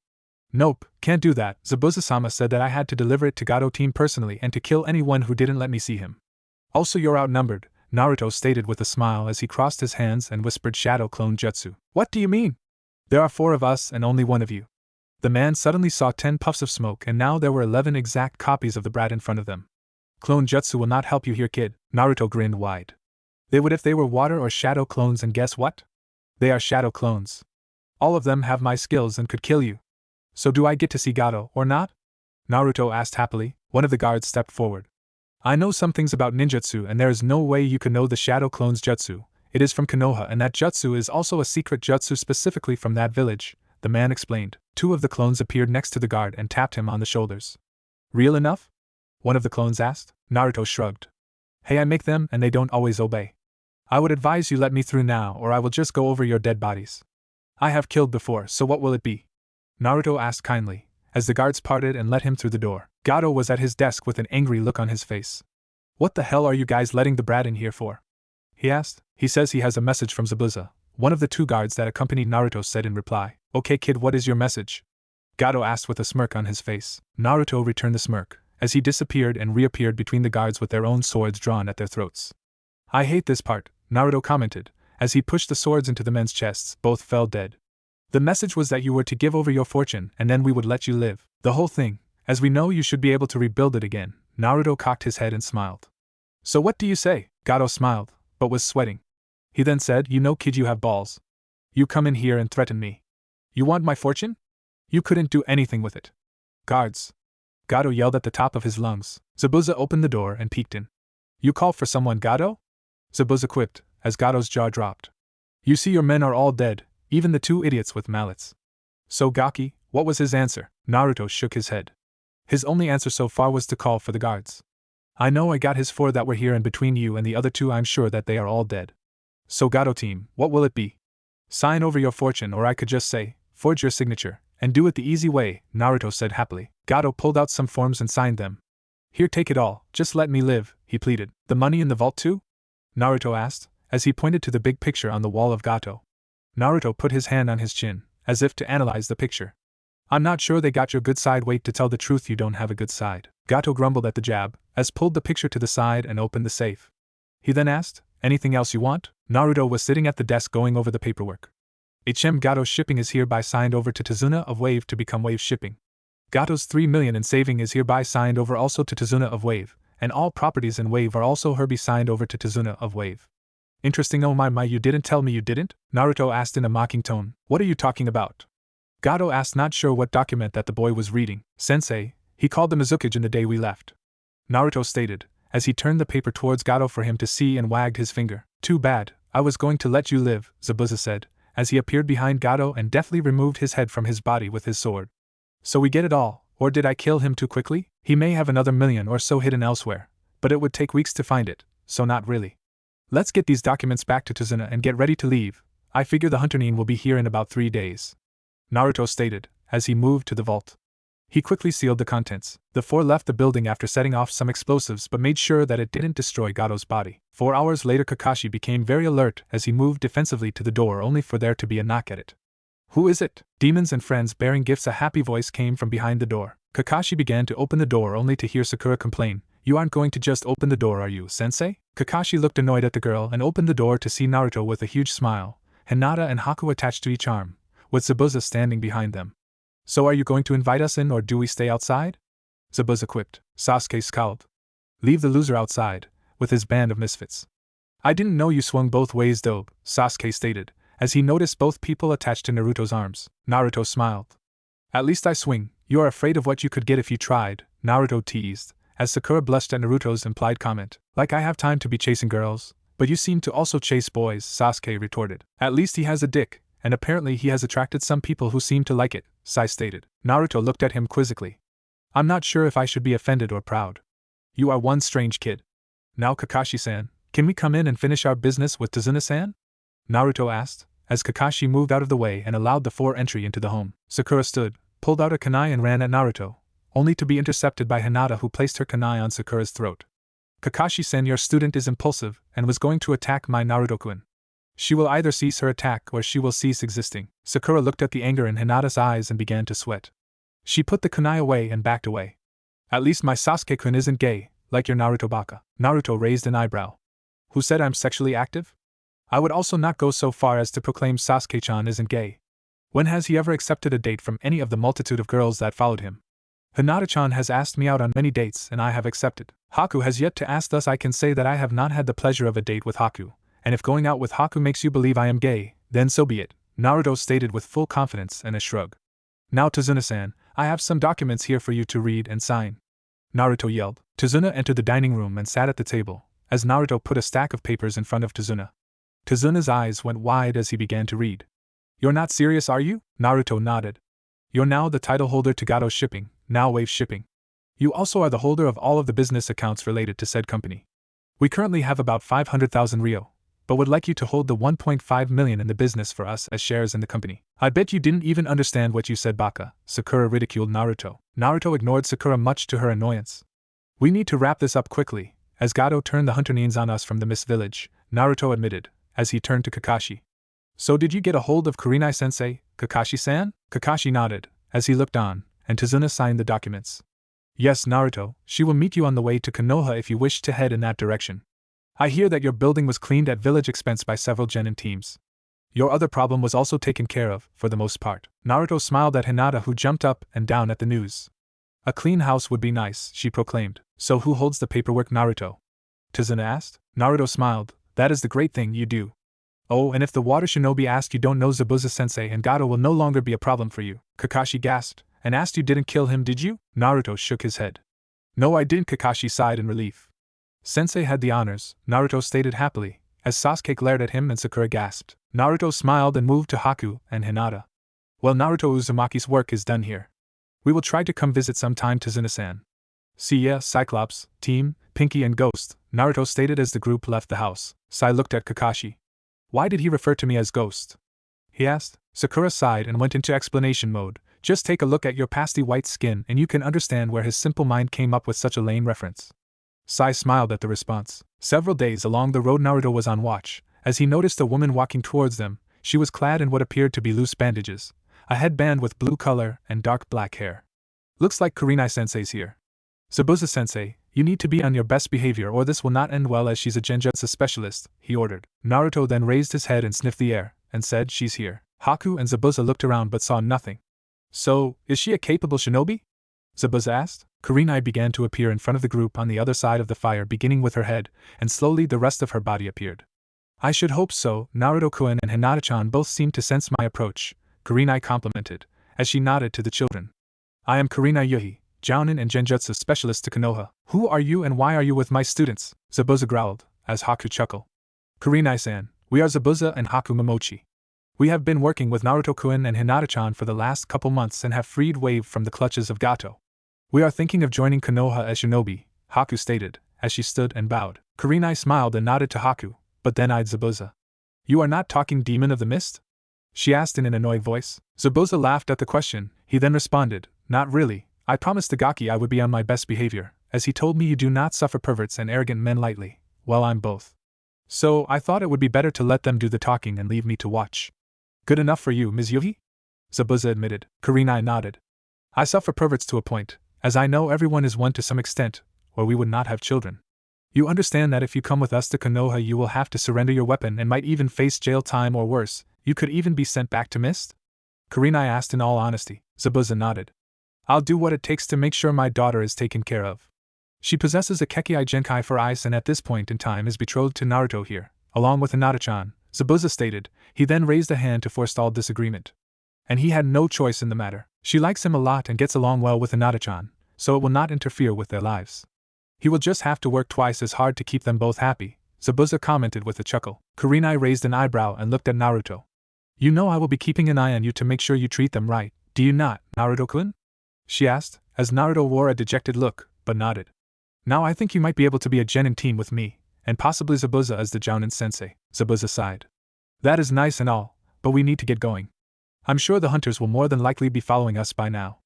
[SPEAKER 1] Nope, can't do that. Zabuza-sama said that I had to deliver it to Gato team personally and to kill anyone who didn't let me see him. Also, you're outnumbered, Naruto stated with a smile as he crossed his hands and whispered shadow clone jutsu. What do you mean? There are 4 of us and only 1 of you. The man suddenly saw 10 puffs of smoke and now there were 11 exact copies of the brat in front of them. Clone jutsu will not help you here, kid, Naruto grinned wide. They would if they were water or shadow clones, and guess what? They are shadow clones. All of them have my skills and could kill you. So do I get to see Gato, or not? Naruto asked happily. One of the guards stepped forward. I know some things about ninjutsu and there is no way you could know the shadow clone's jutsu. It is from Konoha and that jutsu is also a secret jutsu specifically from that village, the man explained. 2 of the clones appeared next to the guard and tapped him on the shoulders. Real enough? One of the clones asked. Naruto shrugged. Hey, I make them and they don't always obey. I would advise you let me through now or I will just go over your dead bodies. I have killed before, so what will it be? Naruto asked kindly, as the guards parted and let him through the door. Gato was at his desk with an angry look on his face. What the hell are you guys letting the brat in here for? He asked. He says he has a message from Zabuza, one of the 2 guards that accompanied Naruto said in reply. Okay, kid, what is your message? Gato asked with a smirk on his face. Naruto returned the smirk, as he disappeared and reappeared between the guards with their own swords drawn at their throats. I hate this part, Naruto commented, as he pushed the swords into the men's chests. Both fell dead. The message was that you were to give over your fortune and then we would let you live. The whole thing. As we know, you should be able to rebuild it again. Naruto cocked his head and smiled. So what do you say? Gato smiled, but was sweating. He then said, you know, kid, you have balls. You come in here and threaten me. You want my fortune? You couldn't do anything with it. Guards. Gato yelled at the top of his lungs. Zabuza opened the door and peeked in. You call for someone, Gato? Zabuza quipped, as Gato's jaw dropped. You see, your men are all dead, even the 2 idiots with mallets. So Gaki, what was his answer? Naruto shook his head. His only answer so far was to call for the guards. I know I got his 4 that were here, and between you and the other 2 I'm sure that they are all dead. So Gato team, what will it be? Sign over your fortune, or I could just say, forge your signature, and do it the easy way, Naruto said happily. Gato pulled out some forms and signed them. Here, take it all, just let me live, he pleaded. The money in the vault too? Naruto asked, as he pointed to the big picture on the wall of Gato. Naruto put his hand on his chin, as if to analyze the picture. I'm not sure they got your good side. Wait, to tell the truth, you don't have a good side. Gato grumbled at the jab, as pulled the picture to the side and opened the safe. He then asked, anything else you want? Naruto was sitting at the desk going over the paperwork. HM Gato shipping is hereby signed over to Tazuna of Wave to become Wave shipping. Gato's 3 million in saving is hereby signed over also to Tazuna of Wave, and all properties in Wave are also hereby signed over to Tazuna of Wave. Interesting. Oh my, you didn't tell me you didn't? Naruto asked in a mocking tone. What are you talking about? Gato asked, not sure what document that the boy was reading. Sensei, he called the Mizuki in the day we left. Naruto stated, as he turned the paper towards Gato for him to see and wagged his finger. Too bad, I was going to let you live, Zabuza said, as he appeared behind Gato and deftly removed his head from his body with his sword. So we get it all, or did I kill him too quickly? He may have another million or so hidden elsewhere, but it would take weeks to find it, so not really. Let's get these documents back to Tazuna and get ready to leave. I figure the Hunter Nin will be here in about 3 days. Naruto stated, as he moved to the vault. He quickly sealed the contents. The four left the building after setting off some explosives but made sure that it didn't destroy Gato's body. 4 hours later, Kakashi became very alert as he moved defensively to the door only for there to be a knock at it. Who is it? Demons and friends bearing gifts. A happy voice came from behind the door. Kakashi began to open the door only to hear Sakura complain, "You aren't going to just open the door, are you, sensei?" Kakashi looked annoyed at the girl and opened the door to see Naruto with a huge smile, Hinata and Haku attached to each arm, with Zabuza standing behind them. So are you going to invite us in or do we stay outside? Zabuza quipped. Sasuke scowled. Leave the loser outside, with his band of misfits. I didn't know you swung both ways though, Sasuke stated, as he noticed both people attached to Naruto's arms. Naruto smiled. At least I swing, you are afraid of what you could get if you tried, Naruto teased, as Sakura blushed at Naruto's implied comment. Like I have time to be chasing girls, but you seem to also chase boys, Sasuke retorted. At least he has a dick, and apparently he has attracted some people who seem to like it, Sai stated. Naruto looked at him quizzically. I'm not sure if I should be offended or proud. You are one strange kid. Now Kakashi-san, can we come in and finish our business with Tazuna-san? Naruto asked, as Kakashi moved out of the way and allowed the four entry into the home. Sakura stood, pulled out a kunai and ran at Naruto, only to be intercepted by Hinata, who placed her kunai on Sakura's throat. Kakashi-san, your student is impulsive and was going to attack my Naruto-kun. She will either cease her attack or she will cease existing. Sakura looked at the anger in Hinata's eyes and began to sweat. She put the kunai away and backed away. At least my Sasuke-kun isn't gay, like your Naruto baka. Naruto raised an eyebrow. Who said I'm sexually active? I would also not go so far as to proclaim Sasuke-chan isn't gay. When has he ever accepted a date from any of the multitude of girls that followed him? Hinata-chan has asked me out on many dates and I have accepted. Haku has yet to ask, thus I can say that I have not had the pleasure of a date with Haku. And if going out with Haku makes you believe I am gay, then so be it, Naruto stated with full confidence and a shrug. Now Tazuna-san, I have some documents here for you to read and sign. Naruto yelled. Tazuna entered the dining room and sat at the table, as Naruto put a stack of papers in front of Tazuna. Tazuna's eyes went wide as he began to read. You're not serious, are you? Naruto nodded. You're now the title holder to Gato Shipping, now Wave Shipping. You also are the holder of all of the business accounts related to said company. We currently have about 500,000 Ryo, but would like you to hold the 1.5 million in the business for us as shares in the company. I bet you didn't even understand what you said, baka, Sakura ridiculed Naruto. Naruto ignored Sakura much to her annoyance. We need to wrap this up quickly, as Gato turned the Hunter Nins on us from the Mist Village, Naruto admitted, as he turned to Kakashi. So did you get a hold of Kurenai-sensei, Kakashi-san? Kakashi nodded, as he looked on, and Tazuna signed the documents. Yes, Naruto, she will meet you on the way to Konoha if you wish to head in that direction. I hear that your building was cleaned at village expense by several genin teams. Your other problem was also taken care of, for the most part. Naruto smiled at Hinata, who jumped up and down at the news. A clean house would be nice, she proclaimed. So who holds the paperwork, Naruto? Tazuna asked. Naruto smiled. That is the great thing you do. Oh, and if the water shinobi ask you don't know Zabuza-sensei and Gato will no longer be a problem for you. Kakashi gasped, and asked you didn't kill him, did you? Naruto shook his head. No, I didn't. Kakashi sighed in relief. Sensei had the honors, Naruto stated happily, as Sasuke glared at him and Sakura gasped. Naruto smiled and moved to Haku and Hinata. Well, Naruto Uzumaki's work is done here. We will try to come visit sometime, Tazuna-san. See ya, Cyclops, Team, Pinky and Ghost, Naruto stated as the group left the house. Sai looked at Kakashi. Why did he refer to me as Ghost? He asked. Sakura sighed and went into explanation mode. Just take a look at your pasty white skin and you can understand where his simple mind came up with such a lame reference. Sai smiled at the response. Several days along the road, Naruto was on watch, as he noticed a woman walking towards them. She was clad in what appeared to be loose bandages, a headband with blue color and dark black hair. Looks like Kurenai-sensei's here. Zabuza-sensei, you need to be on your best behavior or this will not end well, as she's a genjutsu specialist, he ordered. Naruto then raised his head and sniffed the air, and said, she's here. Haku and Zabuza looked around but saw nothing. So, is she a capable shinobi? Zabuza asked. Kurenai began to appear in front of the group on the other side of the fire, beginning with her head, and slowly the rest of her body appeared. I should hope so. Naruto-kun and Hinata-chan both seemed to sense my approach, Kurenai complimented, as she nodded to the children. I am Kurenai Yuhi, Jounin and Genjutsu specialist to Konoha. Who are you and why are you with my students? Zabuza growled, as Haku chuckled. Kurenai-san, we are Zabuza and Haku Momochi. We have been working with Naruto-kun and Hinata-chan for the last couple months and have freed Wave from the clutches of Gato. We are thinking of joining Konoha as shinobi, Haku stated, as she stood and bowed. Kurenai smiled and nodded to Haku, but then eyed Zabuza. You are not talking Demon of the Mist? She asked in an annoyed voice. Zabuza laughed at the question. He then responded, Not really. I promised Tagaki I would be on my best behavior, as he told me you do not suffer perverts and arrogant men lightly. Well, I'm both. So, I thought it would be better to let them do the talking and leave me to watch. Good enough for you, Ms. Yuhi? Zabuza admitted. Kurenai nodded. I suffer perverts to a point, as I know everyone is one to some extent, or we would not have children. You understand that if you come with us to Konoha you will have to surrender your weapon and might even face jail time or worse, you could even be sent back to Mist? Kurenai asked in all honesty. Zabuza nodded. I'll do what it takes to make sure my daughter is taken care of. She possesses a Kekei Genkai for ice and at this point in time is betrothed to Naruto here, along with Hinata-chan, Zabuza stated. He then raised a hand to forestall disagreement. And he had no choice in the matter. She likes him a lot and gets along well with Hinata-chan, so it will not interfere with their lives. He will just have to work twice as hard to keep them both happy, Zabuza commented with a chuckle. Kurenai raised an eyebrow and looked at Naruto. You know I will be keeping an eye on you to make sure you treat them right, do you not, Naruto-kun? She asked, as Naruto wore a dejected look, but nodded. Now I think you might be able to be a genin team with me, and possibly Zabuza as the Jounin sensei, Zabuza sighed. That is nice and all, but we need to get going. I'm sure the hunters will more than likely be following us by now.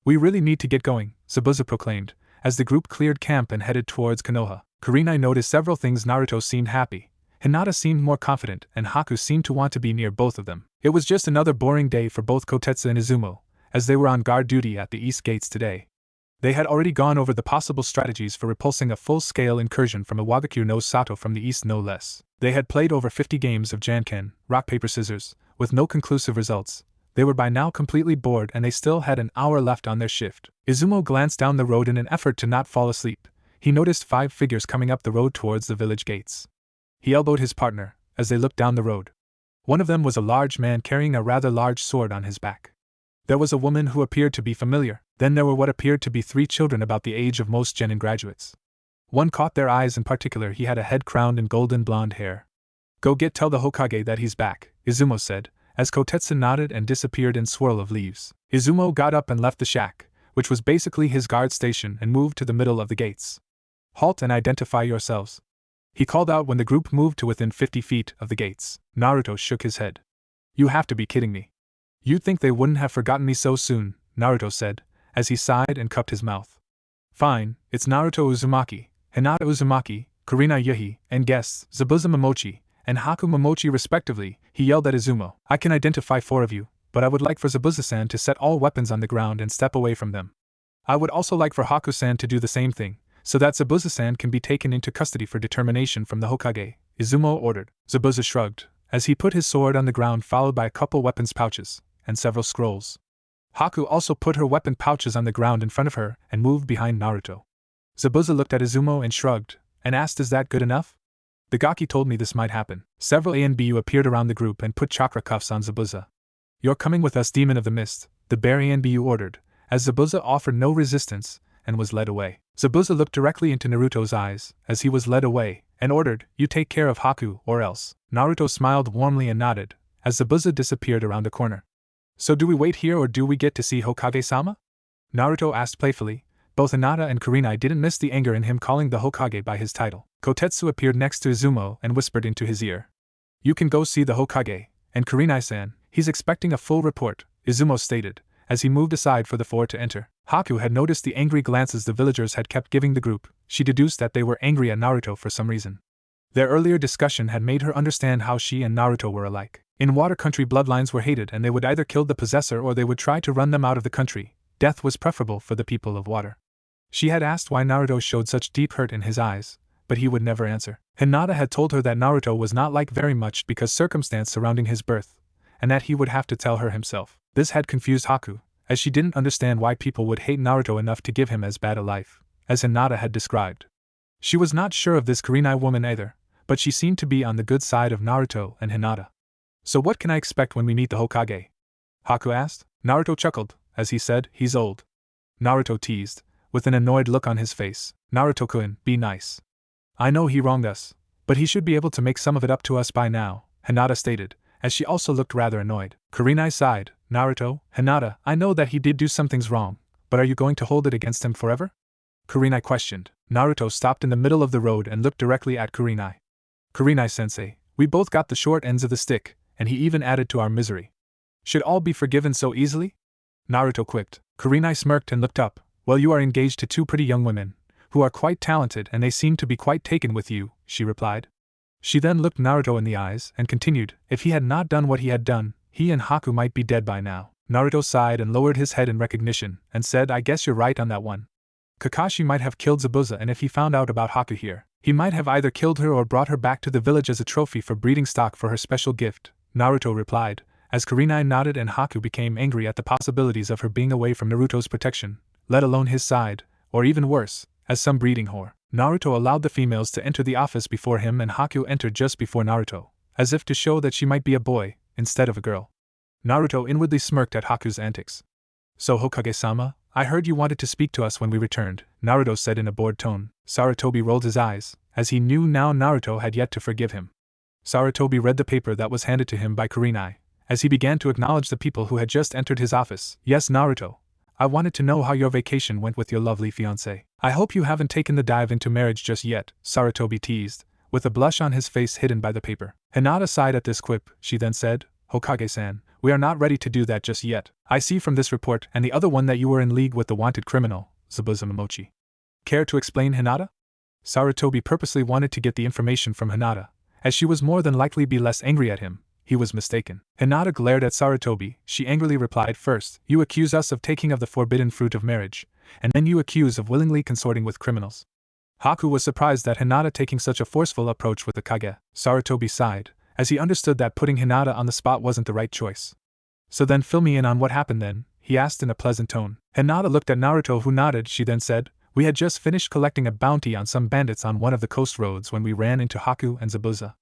[SPEAKER 1] We really need to get going, Zabuza proclaimed, as the group cleared camp and headed towards Konoha. Kurenai noticed several things. Naruto seemed happy, Hinata seemed more confident, and Haku seemed to want to be near both of them. It was just another boring day for both Kotetsu and Izumo, as they were on guard duty at the east gates today. They had already gone over the possible strategies for repulsing a full-scale incursion from Iwagakure no Sato from the east no less. They had played over 50 games of Janken, rock paper scissors, with no conclusive results. They were by now completely bored and they still had an hour left on their shift. Izumo glanced down the road in an effort to not fall asleep. He noticed 5 figures coming up the road towards the village gates. He elbowed his partner, as they looked down the road. One of them was a large man carrying a rather large sword on his back. There was a woman who appeared to be familiar, then there were what appeared to be 3 children about the age of most genin graduates. One caught their eyes in particular. He had a head crowned in golden blonde hair. Go tell the Hokage that he's back, Izumo said, as Kotetsu nodded and disappeared in swirl of leaves. Izumo got up and left the shack, which was basically his guard station, and moved to the middle of the gates. Halt and identify yourselves, he called out when the group moved to within 50 feet of the gates. Naruto shook his head. You have to be kidding me. You'd think they wouldn't have forgotten me so soon, Naruto said, as he sighed and cupped his mouth. Fine, it's Naruto Uzumaki, Hinata Uzumaki, Kurenai Yuhi, and guests, Zabuza Momochi, and Haku Momochi respectively, he yelled at Izumo. I can identify 4 of you, but I would like for Zabuza-san to set all weapons on the ground and step away from them. I would also like for Haku-san to do the same thing, so that Zabuza-san can be taken into custody for determination from the Hokage, Izumo ordered. Zabuza shrugged, as he put his sword on the ground followed by a couple weapons pouches, and several scrolls. Haku also put her weapon pouches on the ground in front of her and moved behind Naruto. Zabuza looked at Izumo and shrugged, and asked, is that good enough? The Gaki told me this might happen. Several ANBU appeared around the group and put chakra cuffs on Zabuza. You're coming with us, Demon of the Mist, the bear ANBU ordered, as Zabuza offered no resistance, and was led away. Zabuza looked directly into Naruto's eyes, as he was led away, and ordered, you take care of Haku, or else. Naruto smiled warmly and nodded, as Zabuza disappeared around a corner. So do we wait here or do we get to see Hokage-sama? Naruto asked playfully. Both Hinata and Kurenai didn't miss the anger in him calling the Hokage by his title. Kotetsu appeared next to Izumo and whispered into his ear. You can go see the Hokage, and Kurenai-san, he's expecting a full report, Izumo stated, as he moved aside for the 4 to enter. Haku had noticed the angry glances the villagers had kept giving the group. She deduced that they were angry at Naruto for some reason. Their earlier discussion had made her understand how she and Naruto were alike. In water country, bloodlines were hated and they would either kill the possessor or they would try to run them out of the country. Death was preferable for the people of water. She had asked why Naruto showed such deep hurt in his eyes, but he would never answer. Hinata had told her that Naruto was not liked very much because circumstance surrounding his birth, and that he would have to tell her himself. This had confused Haku, as she didn't understand why people would hate Naruto enough to give him as bad a life, as Hinata had described. She was not sure of this Kurenai woman either, but she seemed to be on the good side of Naruto and Hinata. So what can I expect when we meet the Hokage? Haku asked. Naruto chuckled, as he said, he's old. Naruto teased, with an annoyed look on his face. Naruto-kun, be nice. I know he wronged us, but he should be able to make some of it up to us by now, Hinata stated, as she also looked rather annoyed. Kurenai sighed. Naruto, Hinata, I know that he did do some things wrong, but are you going to hold it against him forever? Kurenai questioned. Naruto stopped in the middle of the road and looked directly at Kurenai. Kurenai-sensei, we both got the short ends of the stick, and he even added to our misery. Should all be forgiven so easily? Naruto quipped. Kurenai smirked and looked up. Well, you are engaged to two pretty young women, who are quite talented and they seem to be quite taken with you, she replied. She then looked Naruto in the eyes and continued, if he had not done what he had done, he and Haku might be dead by now. Naruto sighed and lowered his head in recognition, and said, I guess you're right on that one. Kakashi might have killed Zabuza, and if he found out about Haku here, he might have either killed her or brought her back to the village as a trophy for breeding stock for her special gift, Naruto replied, as Kurenai nodded and Haku became angry at the possibilities of her being away from Naruto's protection, let alone his side, or even worse, as some breeding whore. Naruto allowed the females to enter the office before him and Haku entered just before Naruto, as if to show that she might be a boy, instead of a girl. Naruto inwardly smirked at Haku's antics. So Hokage-sama, I heard you wanted to speak to us when we returned, Naruto said in a bored tone. Sarutobi rolled his eyes, as he knew now Naruto had yet to forgive him. Sarutobi read the paper that was handed to him by Kurenai, as he began to acknowledge the people who had just entered his office. Yes, Naruto. I wanted to know how your vacation went with your lovely fiancé. I hope you haven't taken the dive into marriage just yet, Sarutobi teased, with a blush on his face hidden by the paper. Hinata sighed at this quip. She then said, Hokage-san, we are not ready to do that just yet. I see from this report and the other one that you were in league with the wanted criminal, Zabuza Momochi. Care to explain, Hinata? Sarutobi purposely wanted to get the information from Hinata, as she was more than likely be less angry at him. He was mistaken. Hinata glared at Sarutobi. She angrily replied, First, you accuse us of taking of the forbidden fruit of marriage, and then you accuse of willingly consorting with criminals. Haku was surprised at Hinata taking such a forceful approach with the Kage. Sarutobi sighed, as he understood that putting Hinata on the spot wasn't the right choice. So then fill me in on what happened then, he asked in a pleasant tone. Hinata looked at Naruto, who nodded. She then said, We had just finished collecting a bounty on some bandits on one of the coast roads when we ran into Haku and Zabuza.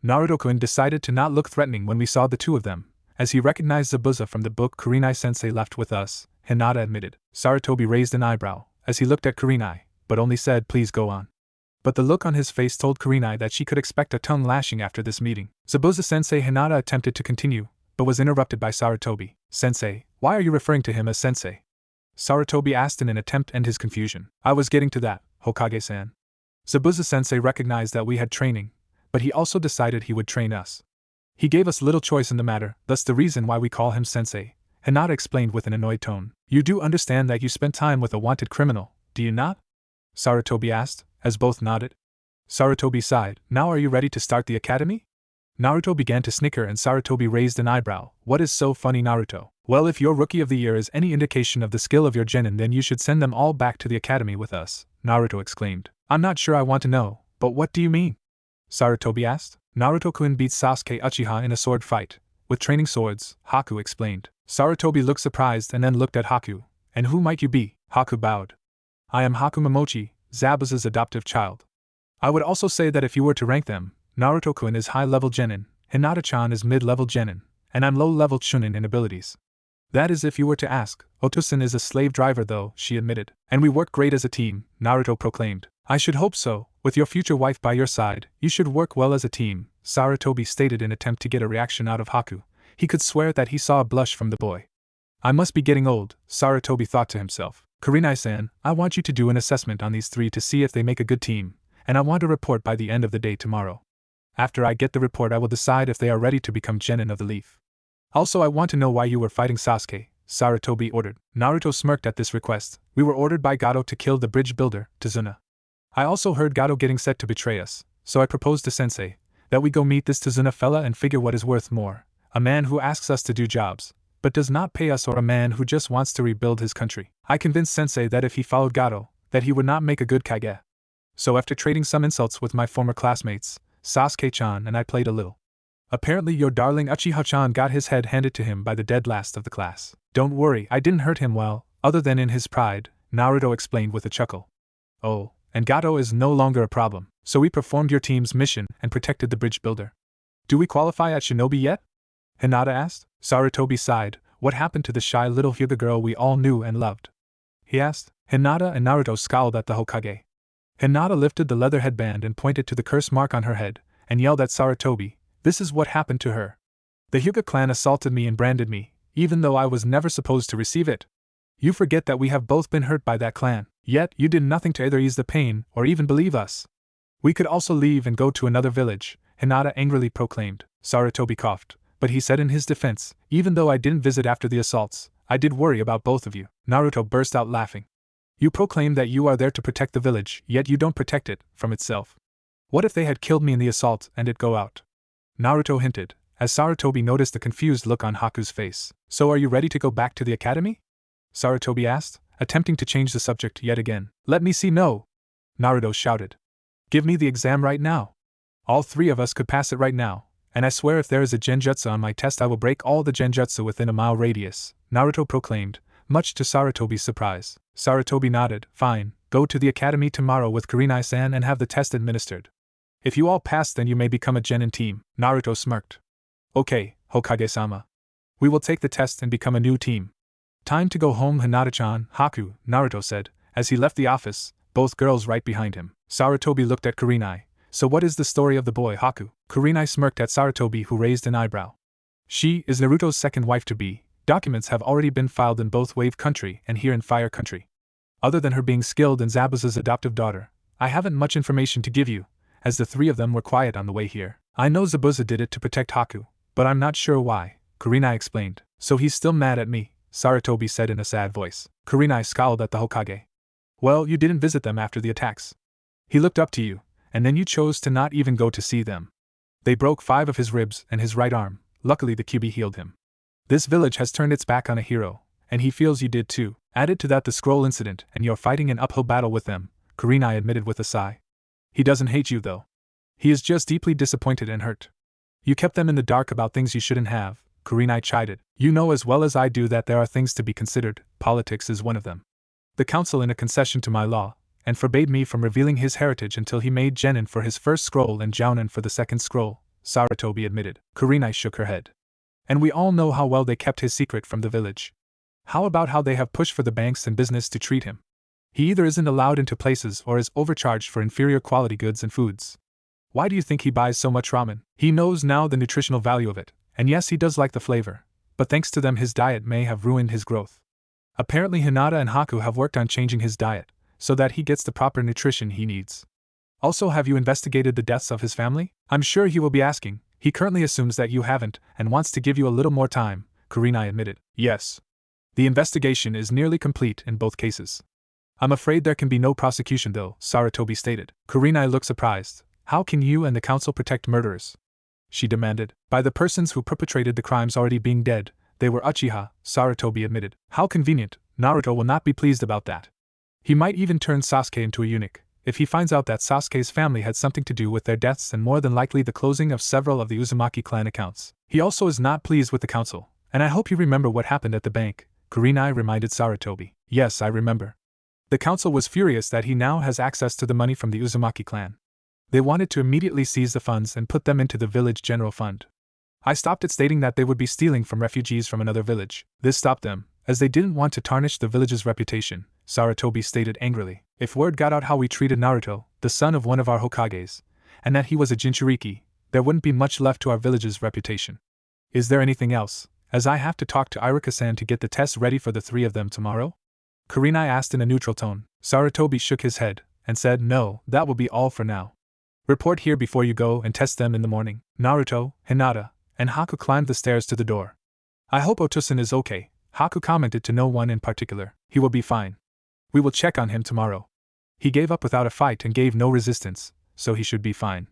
[SPEAKER 1] Naruto-kun decided to not look threatening when we saw the two of them, as he recognized Zabuza from the book Kurenai-sensei left with us, Hinata admitted. Sarutobi raised an eyebrow, as he looked at Kurenai, but only said, Please go on. But the look on his face told Kurenai that she could expect a tongue lashing after this meeting. Zabuza-sensei. Hinata attempted to continue, but was interrupted by Sarutobi. Sensei, why are you referring to him as sensei? Sarutobi asked in an attempt to end his confusion. I was getting to that, Hokage-san. Zabuza-sensei recognized that we had training, but he also decided he would train us. He gave us little choice in the matter, thus the reason why we call him sensei, Hinata explained with an annoyed tone. You do understand that you spent time with a wanted criminal, do you not? Sarutobi asked, as both nodded. Sarutobi sighed. Now are you ready to start the academy? Naruto began to snicker and Sarutobi raised an eyebrow. What is so funny, Naruto? Well, if your Rookie of the Year is any indication of the skill of your genin, then you should send them all back to the academy with us, Naruto exclaimed. I'm not sure I want to know, but what do you mean? Sarutobi asked. Naruto-kun beat Sasuke Uchiha in a sword fight, with training swords, Haku explained. Sarutobi looked surprised and then looked at Haku. And who might you be? Haku bowed. I am Haku Momochi, Zabuza's adoptive child. I would also say that if you were to rank them, Naruto-kun is high-level genin, Hinata-chan is mid-level genin, and I'm low-level chunin in abilities. That is if you were to ask. Otosan is a slave driver though, she admitted. And we work great as a team, Naruto proclaimed. I should hope so. With your future wife by your side, you should work well as a team, Sarutobi stated in an attempt to get a reaction out of Haku. He could swear that he saw a blush from the boy. I must be getting old, Sarutobi thought to himself. Kurenai-san, I want you to do an assessment on these three to see if they make a good team, and I want a report by the end of the day tomorrow. After I get the report, I will decide if they are ready to become genin of the leaf. Also, I want to know why you were fighting Sasuke, Sarutobi ordered. Naruto smirked at this request. We were ordered by Gato to kill the bridge builder, Tazuna. I also heard Gato getting set to betray us, so I proposed to Sensei that we go meet this Tazuna fella and figure what is worth more, a man who asks us to do jobs, but does not pay us, or a man who just wants to rebuild his country. I convinced Sensei that if he followed Gato, that he would not make a good Kage. So after trading some insults with my former classmates, Sasuke-chan and I played a little. Apparently your darling Uchiha-chan got his head handed to him by the dead last of the class. Don't worry, I didn't hurt him well, other than in his pride, Naruto explained with a chuckle. Oh, and Gato is no longer a problem, so we performed your team's mission and protected the bridge builder. Do we qualify at Shinobi yet? Hinata asked. Sarutobi sighed. What happened to the shy little Hyuga girl we all knew and loved? he asked. Hinata and Naruto scowled at the Hokage. Hinata lifted the leather headband and pointed to the curse mark on her head, and yelled at Sarutobi, "This is what happened to her. The Hyuga clan assaulted me and branded me, even though I was never supposed to receive it. You forget that we have both been hurt by that clan, yet you did nothing to either ease the pain or even believe us. We could also leave and go to another village," Hinata angrily proclaimed. Sarutobi coughed, but he said in his defense, "Even though I didn't visit after the assaults, I did worry about both of you." Naruto burst out laughing. "You proclaim that you are there to protect the village, yet you don't protect it from itself. What if they had killed me in the assault and it go out?" Naruto hinted, as Sarutobi noticed the confused look on Haku's face. "So are you ready to go back to the academy?" Sarutobi asked, attempting to change the subject yet again. "Let me see no!" Naruto shouted. "Give me the exam right now. All three of us could pass it right now, and I swear if there is a genjutsu on my test I will break all the genjutsu within a mile radius," Naruto proclaimed, much to Sarutobi's surprise. Sarutobi nodded. "Fine, go to the academy tomorrow with Kurenai-san and have the test administered. If you all pass then you may become a genin team." Naruto smirked. "Okay, Hokage-sama. We will take the test and become a new team." "Time to go home, Hinata-chan." "Haku," Naruto said, as he left the office, both girls right behind him. Sarutobi looked at Kurenai. "So what is the story of the boy, Haku?" Kurenai smirked at Sarutobi, who raised an eyebrow. "She is Naruto's second wife-to-be. Documents have already been filed in both Wave Country and here in Fire Country. Other than her being skilled and Zabuza's adoptive daughter, I haven't much information to give you, as the three of them were quiet on the way here. I know Zabuza did it to protect Haku, but I'm not sure why," Kurenai explained. "So he's still mad at me," Sarutobi said in a sad voice. Kurenai scowled at the Hokage. "Well, you didn't visit them after the attacks. He looked up to you, and then you chose to not even go to see them. They broke 5 of his ribs and his right arm. Luckily the Kyuubi healed him. This village has turned its back on a hero, and he feels you did too. Added to that the scroll incident and you're fighting an uphill battle with them," Kurenai admitted with a sigh. "He doesn't hate you though. He is just deeply disappointed and hurt. You kept them in the dark about things you shouldn't have," Kurenai chided. "You know as well as I do that there are things to be considered, politics is one of them. The council in a concession to my law, and forbade me from revealing his heritage until he made genin for his first scroll and jounin for the second scroll," Sarutobi admitted. Kurenai shook her head. "And we all know how well they kept his secret from the village. How about how they have pushed for the banks and business to treat him? He either isn't allowed into places or is overcharged for inferior quality goods and foods. Why do you think he buys so much ramen? He knows now the nutritional value of it, and yes, he does like the flavor, but thanks to them his diet may have ruined his growth. Apparently Hinata and Haku have worked on changing his diet, so that he gets the proper nutrition he needs. Also, have you investigated the deaths of his family? I'm sure he will be asking. He currently assumes that you haven't, and wants to give you a little more time," Kurenai admitted. "Yes. The investigation is nearly complete in both cases. I'm afraid there can be no prosecution though," Sarutobi stated. Kurenai looked surprised. "How can you and the council protect murderers?" she demanded. "By the persons who perpetrated the crimes already being dead. They were Uchiha," Sarutobi admitted. "How convenient. Naruto will not be pleased about that. He might even turn Sasuke into a eunuch, if he finds out that Sasuke's family had something to do with their deaths and more than likely the closing of several of the Uzumaki clan accounts. He also is not pleased with the council, and I hope you remember what happened at the bank," Kurenai reminded Sarutobi. "Yes, I remember. The council was furious that he now has access to the money from the Uzumaki clan. They wanted to immediately seize the funds and put them into the village general fund. I stopped it, stating that they would be stealing from refugees from another village. This stopped them, as they didn't want to tarnish the village's reputation," Sarutobi stated angrily. "If word got out how we treated Naruto, the son of one of our Hokages, and that he was a Jinchuriki, there wouldn't be much left to our village's reputation. Is there anything else, as I have to talk to Iruka-san to get the test ready for the three of them tomorrow?" Kurenai asked in a neutral tone. Sarutobi shook his head, and said no, that will be all for now. Report here before you go and test them in the morning. Naruto, Hinata, and Haku climbed the stairs to the door. "I hope Otosan is okay," Haku commented to no one in particular. "He will be fine. We will check on him tomorrow. He gave up without a fight and gave no resistance, so he should be fine."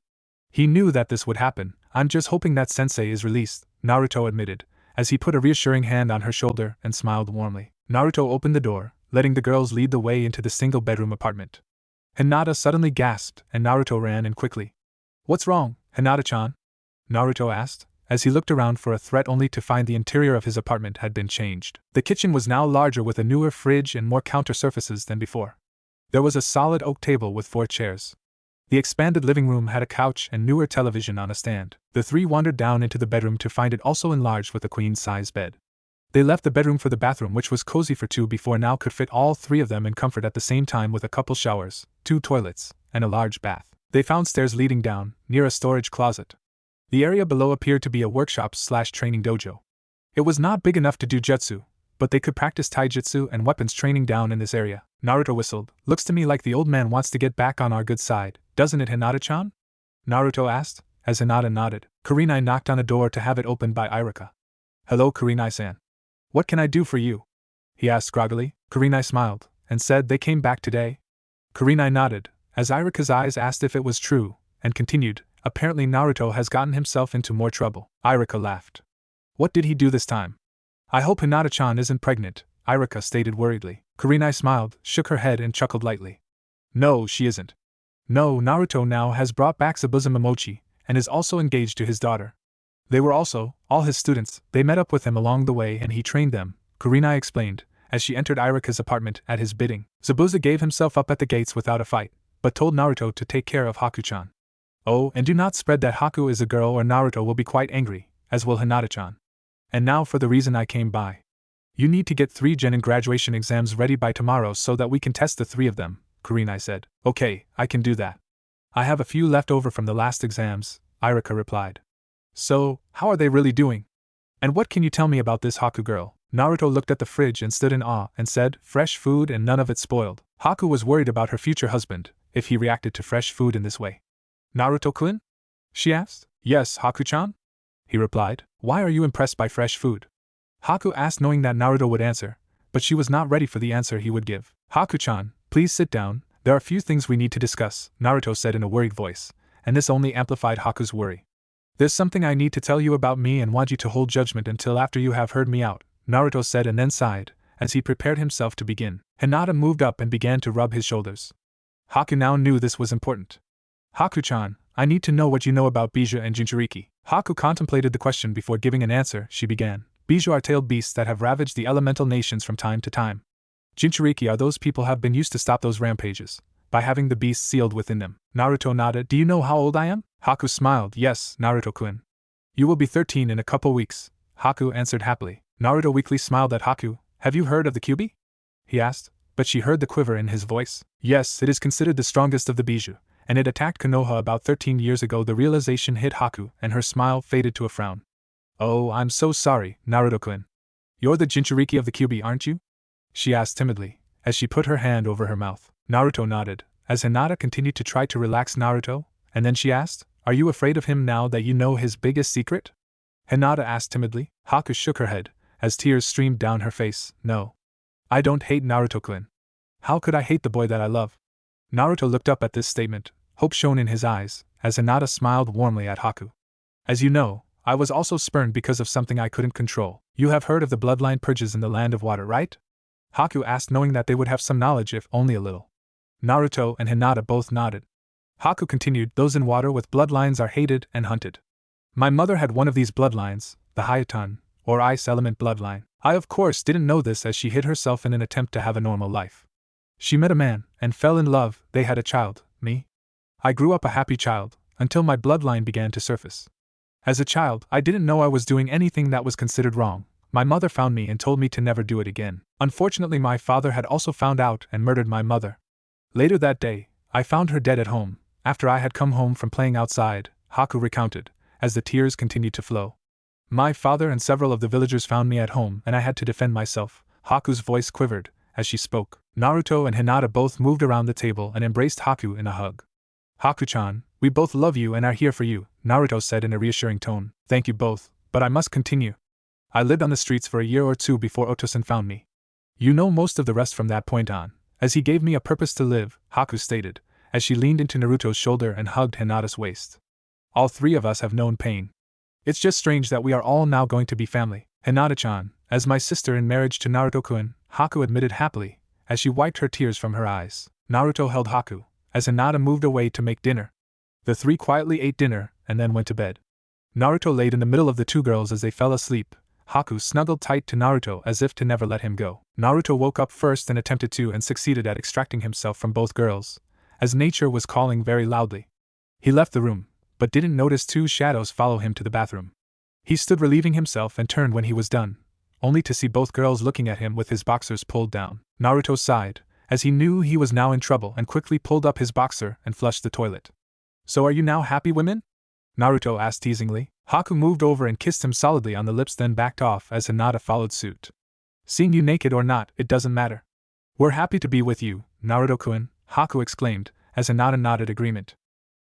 [SPEAKER 1] He knew that this would happen. "I'm just hoping that sensei is released," Naruto admitted, as he put a reassuring hand on her shoulder and smiled warmly. Naruto opened the door, letting the girls lead the way into the single-bedroom apartment. Hinata suddenly gasped, and Naruto ran in quickly. "What's wrong, Hinata-chan?" Naruto asked, as he looked around for a threat only to find the interior of his apartment had been changed. The kitchen was now larger with a newer fridge and more counter surfaces than before. There was a solid oak table with 4 chairs. The expanded living room had a couch and newer television on a stand. The three wandered down into the bedroom to find it also enlarged with a queen-size bed. They left the bedroom for the bathroom, which was cozy for two before now could fit all three of them in comfort at the same time, with a couple showers, 2 toilets, and a large bath. They found stairs leading down, near a storage closet. The area below appeared to be a workshop/training dojo. It was not big enough to do jutsu, but they could practice taijutsu and weapons training down in this area. Naruto whistled. Looks to me like the old man wants to get back on our good side, doesn't it, Hinata-chan? Naruto asked, as Hinata nodded. Kurenai knocked on a door to have it opened by Irika. Hello, Kurenai-san. What can I do for you? He asked groggily. Kurenai smiled, and said they came back today. Kurenai nodded, as Irika's eyes asked if it was true, and continued, apparently Naruto has gotten himself into more trouble. Irika laughed. What did he do this time? I hope Hinata-chan isn't pregnant, Irika stated worriedly. Kurenai smiled, shook her head and chuckled lightly. No, she isn't. No, Naruto now has brought back Zabuza Momochi, and is also engaged to his daughter. They were also, all his students, they met up with him along the way and he trained them, Kurenai explained, as she entered Irika's apartment at his bidding. Zabuza gave himself up at the gates without a fight, but told Naruto to take care of Haku-chan. Oh, and do not spread that Haku is a girl or Naruto will be quite angry, as will Hinata-chan. And now for the reason I came by. You need to get 3 genin graduation exams ready by tomorrow so that we can test the 3 of them, Kurenai said. Okay, I can do that. I have a few left over from the last exams, Irika replied. So, how are they really doing? And what can you tell me about this Haku girl? Naruto looked at the fridge and stood in awe and said, fresh food and none of it spoiled. Haku was worried about her future husband, if he reacted to fresh food in this way. Naruto-kun? She asked. Yes, Haku-chan? He replied. Why are you impressed by fresh food? Haku asked, knowing that Naruto would answer, but she was not ready for the answer he would give. Haku-chan, please sit down, there are a few things we need to discuss, Naruto said in a worried voice, and this only amplified Haku's worry. There's something I need to tell you about me and want you to hold judgment until after you have heard me out, Naruto said and then sighed, as he prepared himself to begin. Hinata moved up and began to rub his shoulders. Haku now knew this was important. Haku-chan, I need to know what you know about Bijou and Jinchuriki. Haku contemplated the question before giving an answer. She began. Bijou are tailed beasts that have ravaged the elemental nations from time to time. Jinchuriki are those people have been used to stop those rampages, by having the beasts sealed within them. Naruto nodded. Do you know how old I am? Haku smiled. Yes, Naruto-kun. You will be 13 in a couple weeks, Haku answered happily. Naruto weakly smiled at Haku. Have you heard of the Kyuubi? He asked, but she heard the quiver in his voice. Yes, it is considered the strongest of the Bijou, and it attacked Konoha about 13 years ago. The realization hit Haku, and her smile faded to a frown. Oh, I'm so sorry, Naruto-kun. You're the Jinchuriki of the Kyuubi, aren't you? She asked timidly, as she put her hand over her mouth. Naruto nodded, as Hinata continued to try to relax Naruto, and then she asked, Are you afraid of him now that you know his biggest secret? Hinata asked timidly. Haku shook her head, as tears streamed down her face. No. I don't hate Naruto-kun. How could I hate the boy that I love? Naruto looked up at this statement, hope shone in his eyes, as Hinata smiled warmly at Haku. As you know, I was also spurned because of something I couldn't control. You have heard of the bloodline purges in the Land of Water, right? Haku asked, knowing that they would have some knowledge if only a little. Naruto and Hinata both nodded. Haku continued, those in water with bloodlines are hated and hunted. My mother had one of these bloodlines, the Hayatan, or Ice Element bloodline. I of course didn't know this as she hid herself in an attempt to have a normal life. She met a man, and fell in love. They had a child, me. I grew up a happy child, until my bloodline began to surface. As a child, I didn't know I was doing anything that was considered wrong. My mother found me and told me to never do it again. Unfortunately, my father had also found out and murdered my mother. Later that day, I found her dead at home, after I had come home from playing outside, Haku recounted, as the tears continued to flow. My father and several of the villagers found me at home and I had to defend myself. Haku's voice quivered as she spoke. Naruto and Hinata both moved around the table and embraced Haku in a hug. Haku-chan, we both love you and are here for you, Naruto said in a reassuring tone. Thank you both, but I must continue. I lived on the streets for a year or two before Otosan found me. You know most of the rest from that point on, as he gave me a purpose to live, Haku stated, as she leaned into Naruto's shoulder and hugged Hinata's waist. All 3 of us have known pain. It's just strange that we are all now going to be family. Hinata-chan, as my sister in marriage to Naruto-kun, Haku admitted happily, as she wiped her tears from her eyes. Naruto held Haku, as Hinata moved away to make dinner. The 3 quietly ate dinner, and then went to bed. Naruto laid in the middle of the 2 girls as they fell asleep. Haku snuggled tight to Naruto as if to never let him go. Naruto woke up first and attempted to and succeeded at extracting himself from both girls, as nature was calling very loudly. He left the room, but didn't notice 2 shadows follow him to the bathroom. He stood relieving himself and turned when he was done, only to see both girls looking at him with his boxers pulled down. Naruto sighed, as he knew he was now in trouble, and quickly pulled up his boxer and flushed the toilet. So are you now happy, women? Naruto asked teasingly. Haku moved over and kissed him solidly on the lips, then backed off as Hinata followed suit. Seeing you naked or not, it doesn't matter. We're happy to be with you, Naruto-kun, Haku exclaimed, as Hinata nodded agreement.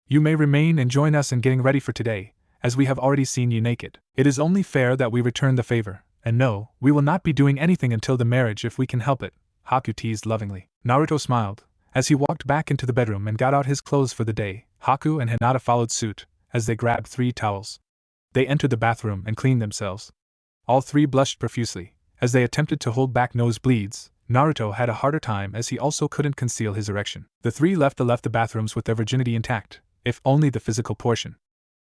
[SPEAKER 1] You may remain and join us in getting ready for today, as we have already seen you naked. It is only fair that we return the favor, and no, we will not be doing anything until the marriage if we can help it, Haku teased lovingly. Naruto smiled, as he walked back into the bedroom and got out his clothes for the day. Haku and Hinata followed suit, as they grabbed 3 towels. They entered the bathroom and cleaned themselves. All 3 blushed profusely, as they attempted to hold back nosebleeds. Naruto had a harder time as he also couldn't conceal his erection. The 3 left the bathrooms with their virginity intact, if only the physical portion.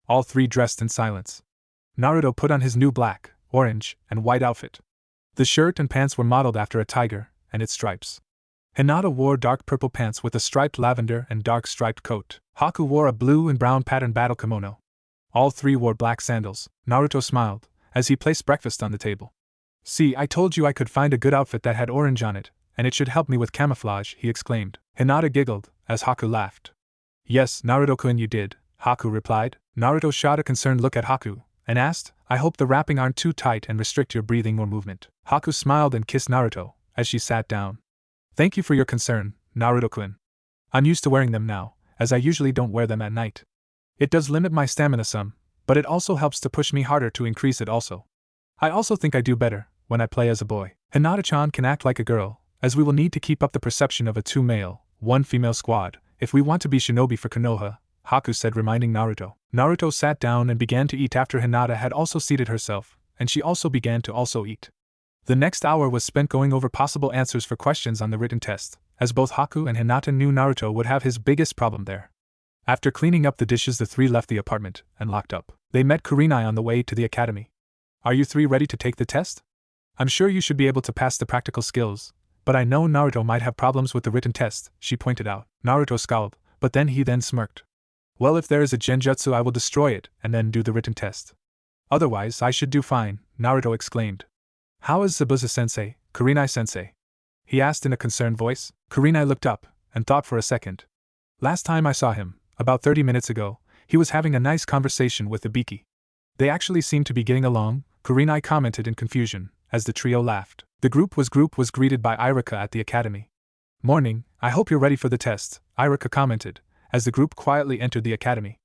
[SPEAKER 1] All 3 dressed in silence. Naruto put on his new black, orange, and white outfit. The shirt and pants were modeled after a tiger and its stripes. Hinata wore dark purple pants with a striped lavender and dark striped coat. Haku wore a blue and brown patterned battle kimono. All 3 wore black sandals. Naruto smiled, as he placed breakfast on the table. See, I told you I could find a good outfit that had orange on it, and it should help me with camouflage, he exclaimed. Hinata giggled, as Haku laughed. Yes, Naruto-kun, you did, Haku replied. Naruto shot a concerned look at Haku, and asked, I hope the wrapping aren't too tight and restrict your breathing or movement. Haku smiled and kissed Naruto, as she sat down. Thank you for your concern, Naruto-kun. I'm used to wearing them now, as I usually don't wear them at night. It does limit my stamina some, but it also helps to push me harder to increase it also. I also think I do better when I play as a boy. Hinata-chan can act like a girl, as we will need to keep up the perception of a 2 male, 1 female squad, if we want to be shinobi for Konoha, Haku said, reminding Naruto. Naruto sat down and began to eat after Hinata had also seated herself, and she also began to eat. The next hour was spent going over possible answers for questions on the written test, as both Haku and Hinata knew Naruto would have his biggest problem there. After cleaning up the dishes, the 3 left the apartment and locked up. They met Kurenai on the way to the academy. Are you 3 ready to take the test? I'm sure you should be able to pass the practical skills, but I know Naruto might have problems with the written test, she pointed out. Naruto scowled, but then he smirked. Well, if there is a genjutsu, I will destroy it and then do the written test. Otherwise, I should do fine, Naruto exclaimed. How is Zabuza-sensei, Kurenai-sensei? He asked in a concerned voice. Kurenai looked up and thought for a second. Last time I saw him, about 30 minutes ago, he was having a nice conversation with Ibiki. They actually seemed to be getting along, Kurenai commented in confusion, as the trio laughed. The group was greeted by Irika at the academy. Morning, I hope you're ready for the test, Irika commented, as the group quietly entered the academy.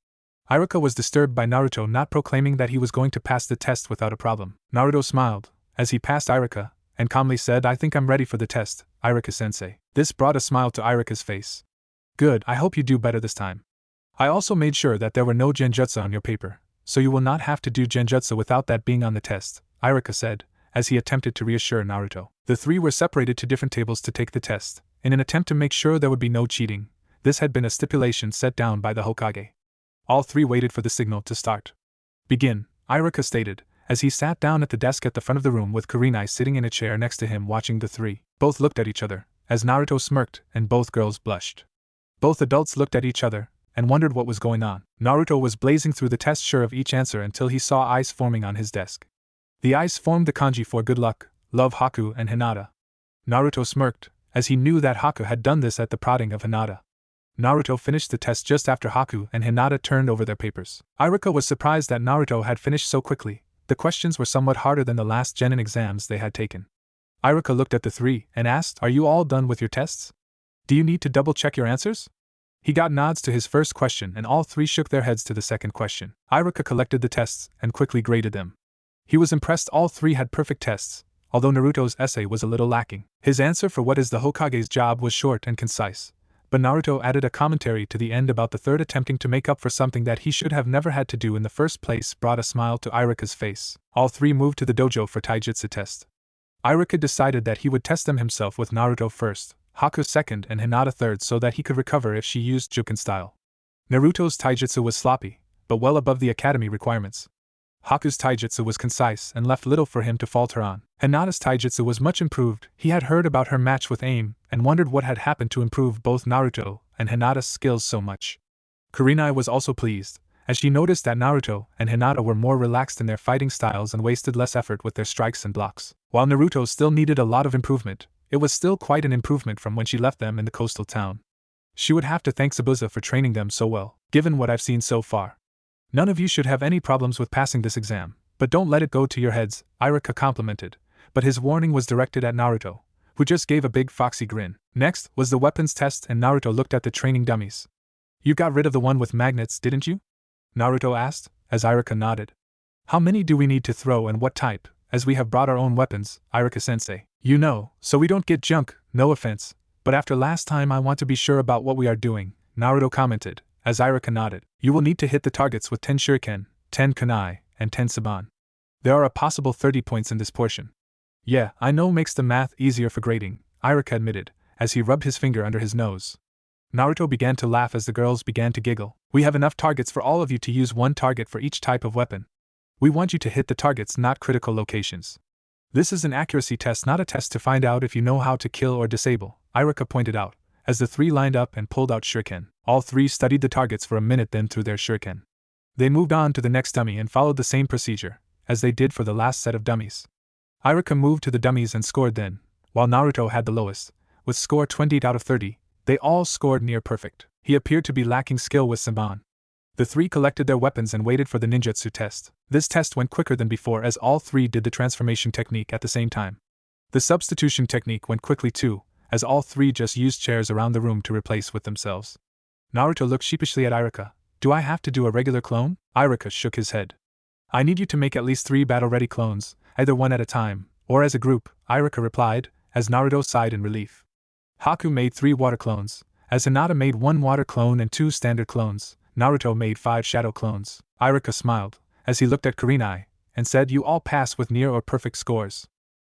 [SPEAKER 1] Irika was disturbed by Naruto not proclaiming that he was going to pass the test without a problem. Naruto smiled, as he passed Irika, and calmly said, I think I'm ready for the test, Irika-sensei. This brought a smile to Irika's face. Good, I hope you do better this time. I also made sure that there were no genjutsu on your paper, so you will not have to do genjutsu without that being on the test, Irika said, as he attempted to reassure Naruto. The 3 were separated to different tables to take the test, in an attempt to make sure there would be no cheating. This had been a stipulation set down by the Hokage. All 3 waited for the signal to start. Begin, Irika stated, as he sat down at the desk at the front of the room with Kurenai sitting in a chair next to him watching the 3. Both looked at each other, as Naruto smirked, and both girls blushed. Both adults looked at each other and wondered what was going on. Naruto was blazing through the test, sure of each answer, until he saw eyes forming on his desk. The eyes formed the kanji for good luck, love, Haku and Hinata. Naruto smirked, as he knew that Haku had done this at the prodding of Hinata. Naruto finished the test just after Haku and Hinata turned over their papers. Irika was surprised that Naruto had finished so quickly. The questions were somewhat harder than the last genin exams they had taken. Irika looked at the 3 and asked, Are you all done with your tests? Do you need to double-check your answers? He got nods to his first question and all 3 shook their heads to the second question. Irika collected the tests and quickly graded them. He was impressed all 3 had perfect tests, although Naruto's essay was a little lacking. His answer for what is the Hokage's job was short and concise, but Naruto added a commentary to the end about the 3rd attempting to make up for something that he should have never had to do in the first place brought a smile to Irika's face. All 3 moved to the dojo for Taijutsu test. Irika decided that he would test them himself with Naruto first, Haku second and Hinata third so that he could recover if she used Juken style. Naruto's Taijutsu was sloppy, but well above the academy requirements. Haku's Taijutsu was concise and left little for him to falter on. Hinata's Taijutsu was much improved. He had heard about her match with Aim and wondered what had happened to improve both Naruto and Hinata's skills so much. Kurenai was also pleased, as she noticed that Naruto and Hinata were more relaxed in their fighting styles and wasted less effort with their strikes and blocks. While Naruto still needed a lot of improvement, it was still quite an improvement from when she left them in the coastal town. She would have to thank Zabuza for training them so well, given what I've seen so far. None of you should have any problems with passing this exam, but don't let it go to your heads, Iruka complimented, but his warning was directed at Naruto, who just gave a big foxy grin. Next was the weapons test, and Naruto looked at the training dummies. You got rid of the one with magnets, didn't you? Naruto asked, as Iruka nodded. How many do we need to throw and what type, as we have brought our own weapons, Iruka-sensei? You know, so we don't get junk, no offense, but after last time I want to be sure about what we are doing, Naruto commented, as Iruka nodded. You will need to hit the targets with 10 shuriken, 10 kunai, and 10 saban. There are a possible 30 points in this portion. Yeah, I know makes the math easier for grading, Iruka admitted, as he rubbed his finger under his nose. Naruto began to laugh as the girls began to giggle. We have enough targets for all of you to use one target for each type of weapon. We want you to hit the targets, not critical locations. This is an accuracy test, not a test to find out if you know how to kill or disable, Iruka pointed out, as the three lined up and pulled out shuriken. All three studied the targets for a minute, then threw their shuriken. They moved on to the next dummy and followed the same procedure, as they did for the last set of dummies. Iruka moved to the dummies and scored then, while Naruto had the lowest, with score 28 out of 30. They all scored near perfect. He appeared to be lacking skill with saban. The three collected their weapons and waited for the ninjutsu test. This test went quicker than before as all three did the transformation technique at the same time. The substitution technique went quickly too, as all three just used chairs around the room to replace with themselves. Naruto looked sheepishly at Iruka. Do I have to do a regular clone? Iruka shook his head. I need you to make at least 3 battle-ready clones, either one at a time, or as a group, Iruka replied, as Naruto sighed in relief. Haku made 3 water clones, as Hinata made 1 water clone and 2 standard clones. Naruto made 5 shadow clones. Iruka smiled, as he looked at Kurenai, and said, you all pass with near or perfect scores.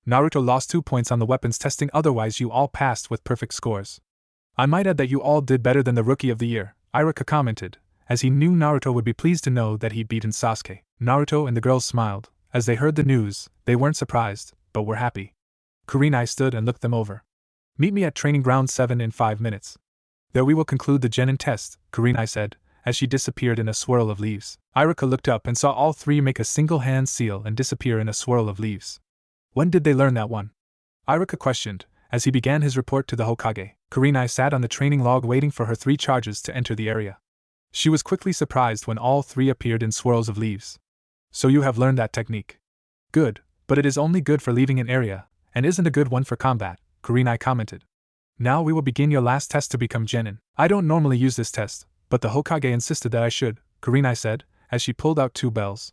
[SPEAKER 1] Naruto lost 2 points on the weapons testing, otherwise you all passed with perfect scores. I might add that you all did better than the Rookie of the Year, Iruka commented, as he knew Naruto would be pleased to know that he'd beaten Sasuke. Naruto and the girls smiled. As they heard the news, they weren't surprised, but were happy. Kurenai stood and looked them over. Meet me at Training Ground 7 in 5 minutes. There we will conclude the genin test, Kurenai said, as she disappeared in a swirl of leaves. Iruka looked up and saw all three make a single hand seal and disappear in a swirl of leaves. When did they learn that one? Iruka questioned, as he began his report to the Hokage. Kurenai sat on the training log waiting for her 3 charges to enter the area. She was quickly surprised when all 3 appeared in swirls of leaves. So you have learned that technique. Good, but it is only good for leaving an area, and isn't a good one for combat, Kurenai commented. Now we will begin your last test to become genin. I don't normally use this test, but the Hokage insisted that I should, Kurenai said, as she pulled out 2 bells.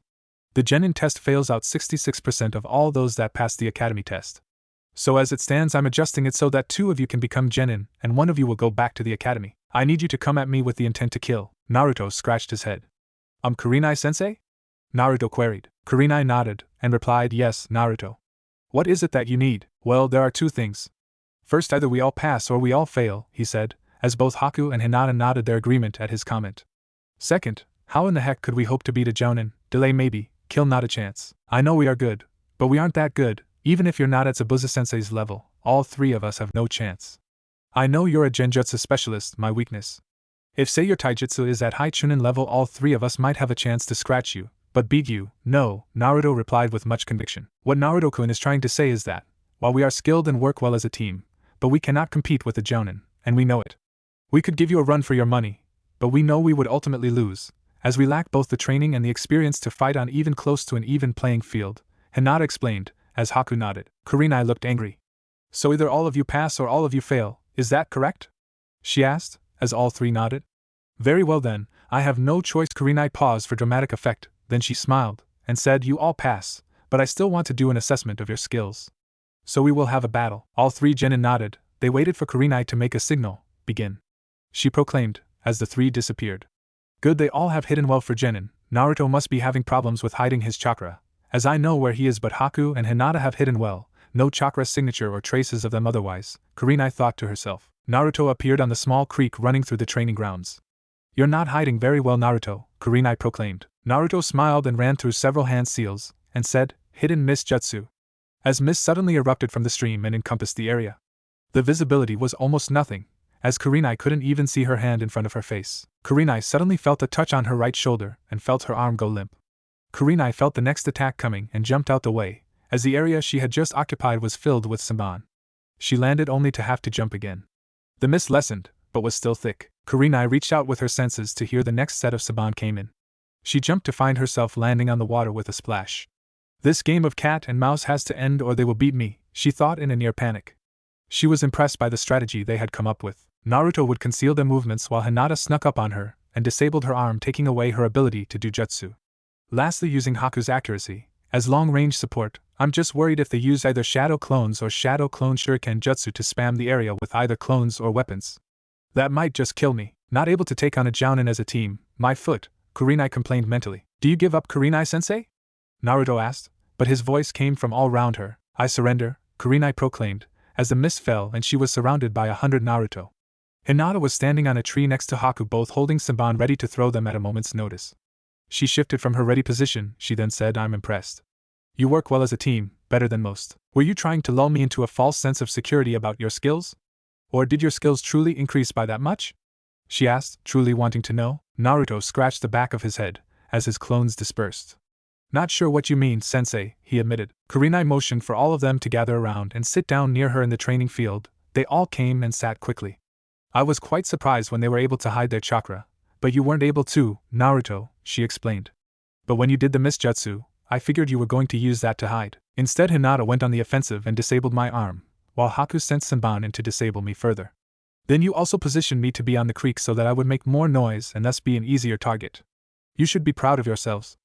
[SPEAKER 1] The genin test fails out 66% of all those that pass the academy test. So as it stands, I'm adjusting it so that 2 of you can become genin, and 1 of you will go back to the academy. I need you to come at me with the intent to kill. Naruto scratched his head. Kurenai-sensei? Naruto queried. Kurenai nodded, and replied, yes, Naruto. What is it that you need? Well, there are 2 things. First, either we all pass or we all fail, he said, as both Haku and Hinata nodded their agreement at his comment. Second, how in the heck could we hope to beat a Jonin? Delay maybe, kill not a chance. I know we are good, but we aren't that good. Even if you're not at Zabuza-sensei's level, all 3 of us have no chance. I know you're a genjutsu specialist, my weakness. If say your taijutsu is at high chunin level, all 3 of us might have a chance to scratch you, but beat you, no, Naruto replied with much conviction. What Naruto-kun is trying to say is that, while we are skilled and work well as a team, but we cannot compete with the Jonin, and we know it. We could give you a run for your money, but we know we would ultimately lose, as we lack both the training and the experience to fight on even close to an even playing field, Hinata explained, as Haku nodded. Kurenai looked angry. So either all of you pass or all of you fail, is that correct? She asked, as all 3 nodded. Very well then, I have no choice. Kurenai paused for dramatic effect, then she smiled, and said, you all pass, but I still want to do an assessment of your skills. So we will have a battle. All 3 genin nodded. They waited for Kurenai to make a signal. Begin. She proclaimed, as the 3 disappeared. Good, they all have hidden well for genin. Naruto must be having problems with hiding his chakra, as I know where he is, but Haku and Hinata have hidden well, no chakra signature or traces of them otherwise, Kurenai thought to herself. Naruto appeared on the small creek running through the training grounds. You're not hiding very well, Naruto, Kurenai proclaimed. Naruto smiled and ran through several hand seals, and said, hidden mist jutsu. As mist suddenly erupted from the stream and encompassed the area. The visibility was almost nothing, as Kurenai couldn't even see her hand in front of her face. Kurenai suddenly felt a touch on her right shoulder and felt her arm go limp. Kurenai felt the next attack coming and jumped out the way, as the area she had just occupied was filled with Saban. She landed only to have to jump again. The mist lessened, but was still thick. Kurenai reached out with her senses to hear the next set of Saban came in. She jumped to find herself landing on the water with a splash. This game of cat and mouse has to end or they will beat me, she thought in a near panic. She was impressed by the strategy they had come up with. Naruto would conceal their movements while Hinata snuck up on her and disabled her arm, taking away her ability to do jutsu. Lastly, using Haku's accuracy as long-range support, I'm just worried if they use either shadow clones or shadow clone shuriken jutsu to spam the area with either clones or weapons. That might just kill me, not able to take on a jounin as a team. My foot, Kurenai complained mentally. Do you give up, Kurenai-sensei? Naruto asked, but his voice came from all round her. I surrender, Kurenai proclaimed, as the mist fell and she was surrounded by 100 Naruto. Hinata was standing on a tree next to Haku, both holding Saban ready to throw them at a moment's notice. She shifted from her ready position. She then said, I'm impressed. You work well as a team, better than most. Were you trying to lull me into a false sense of security about your skills? Or did your skills truly increase by that much? She asked, truly wanting to know. Naruto scratched the back of his head, as his clones dispersed. Not sure what you mean, sensei, he admitted. Kurenai motioned for all of them to gather around and sit down near her in the training field. They all came and sat quickly. I was quite surprised when they were able to hide their chakra, but you weren't able to, Naruto, she explained. But when you did the mist jutsu, I figured you were going to use that to hide. Instead, Hinata went on the offensive and disabled my arm, while Haku sent Saban in to disable me further. Then you also positioned me to be on the creek so that I would make more noise and thus be an easier target. You should be proud of yourselves.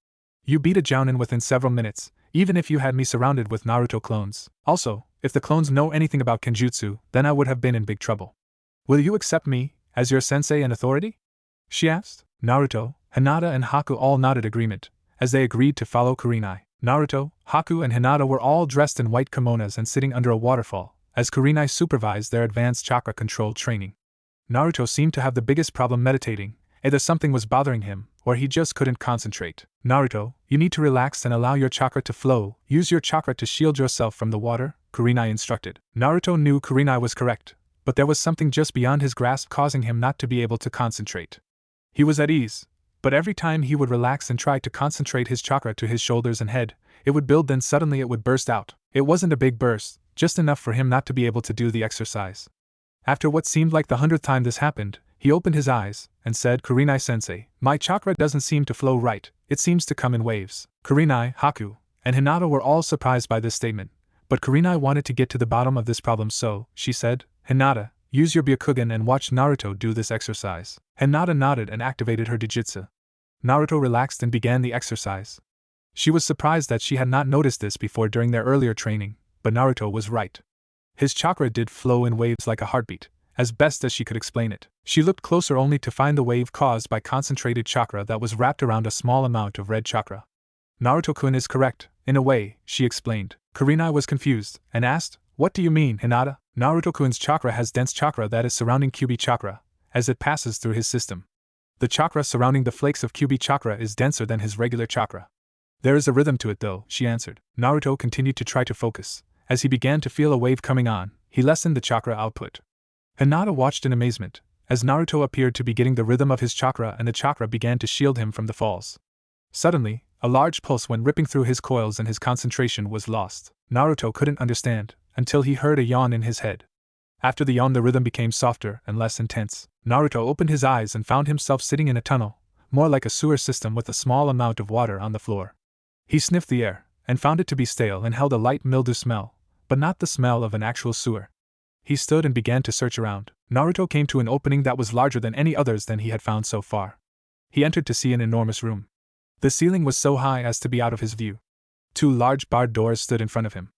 [SPEAKER 1] You beat a jounin within several minutes, even if you had me surrounded with Naruto clones. Also, if the clones know anything about Kenjutsu, then I would have been in big trouble. Will you accept me as your sensei and authority? She asked. Naruto, Hinata and Haku all nodded agreement, as they agreed to follow Kurenai. Naruto, Haku and Hinata were all dressed in white kimonos and sitting under a waterfall, as Kurenai supervised their advanced chakra control training. Naruto seemed to have the biggest problem meditating. Either something was bothering him, or he just couldn't concentrate. Naruto, you need to relax and allow your chakra to flow. Use your chakra to shield yourself from the water, Kurenai instructed. Naruto knew Kurenai was correct, but there was something just beyond his grasp causing him not to be able to concentrate. He was at ease, but every time he would relax and try to concentrate his chakra to his shoulders and head, it would build, then suddenly it would burst out. It wasn't a big burst, just enough for him not to be able to do the exercise. After what seemed like the 100th time this happened, he opened his eyes and said, Kurenai-sensei, my chakra doesn't seem to flow right, it seems to come in waves. Kurenai, Haku, and Hinata were all surprised by this statement, but Kurenai wanted to get to the bottom of this problem, so she said, Hinata, use your Byakugan and watch Naruto do this exercise. Hinata nodded and activated her Dijitsu. Naruto relaxed and began the exercise. She was surprised that she had not noticed this before during their earlier training, but Naruto was right. His chakra did flow in waves like a heartbeat, as best as she could explain it. She looked closer only to find the wave caused by concentrated chakra that was wrapped around a small amount of red chakra. Naruto-kun is correct, in a way, she explained. Kurenai was confused, and asked, what do you mean, Hinata? Naruto-kun's chakra has dense chakra that is surrounding Kyuubi chakra, as it passes through his system. The chakra surrounding the flakes of Kyuubi chakra is denser than his regular chakra. There is a rhythm to it though, she answered. Naruto continued to try to focus. As he began to feel a wave coming on, he lessened the chakra output. Hinata watched in amazement, as Naruto appeared to be getting the rhythm of his chakra and the chakra began to shield him from the falls. Suddenly, a large pulse went ripping through his coils and his concentration was lost. Naruto couldn't understand, until he heard a yawn in his head. After the yawn the rhythm became softer and less intense. Naruto opened his eyes and found himself sitting in a tunnel, more like a sewer system with a small amount of water on the floor. He sniffed the air, and found it to be stale and held a light mildew smell, but not the smell of an actual sewer. He stood and began to search around. Naruto came to an opening that was larger than any others than he had found so far. He entered to see an enormous room. The ceiling was so high as to be out of his view. 2 large barred doors stood in front of him.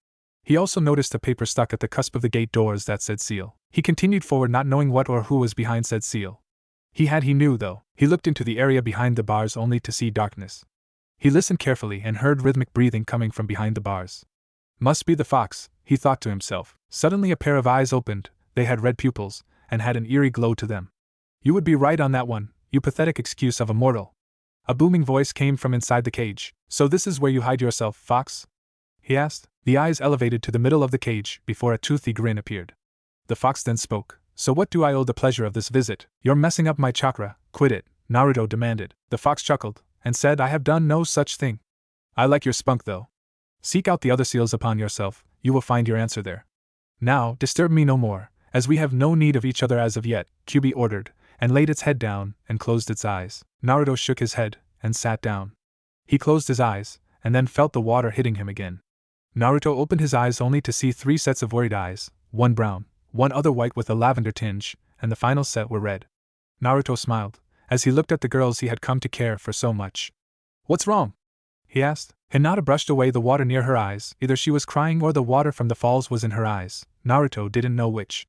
[SPEAKER 1] He also noticed a paper stuck at the cusp of the gate doors that said seal. He continued forward not knowing what or who was behind said seal. He knew though. He looked into the area behind the bars only to see darkness. He listened carefully and heard rhythmic breathing coming from behind the bars. Must be the fox, he thought to himself. Suddenly a pair of eyes opened, they had red pupils, and had an eerie glow to them. You would be right on that one, you pathetic excuse of a mortal. A booming voice came from inside the cage. So this is where you hide yourself, fox? He asked. The eyes elevated to the middle of the cage before a toothy grin appeared. The fox then spoke. So what do I owe the pleasure of this visit? You're messing up my chakra, Quit it, Naruto demanded. The fox chuckled, and said, I have done no such thing. I like your spunk though. Seek out the other seals upon yourself, you will find your answer there. Now, disturb me no more, as we have no need of each other as of yet, Kyuubi ordered, and laid its head down, and closed its eyes. Naruto shook his head, and sat down. He closed his eyes, and then felt the water hitting him again. Naruto opened his eyes only to see 3 sets of worried eyes, one brown, one other white with a lavender tinge, and the final set were red. Naruto smiled, as he looked at the girls he had come to care for so much. What's wrong? He asked. Hinata brushed away the water near her eyes, either she was crying or the water from the falls was in her eyes, Naruto didn't know which.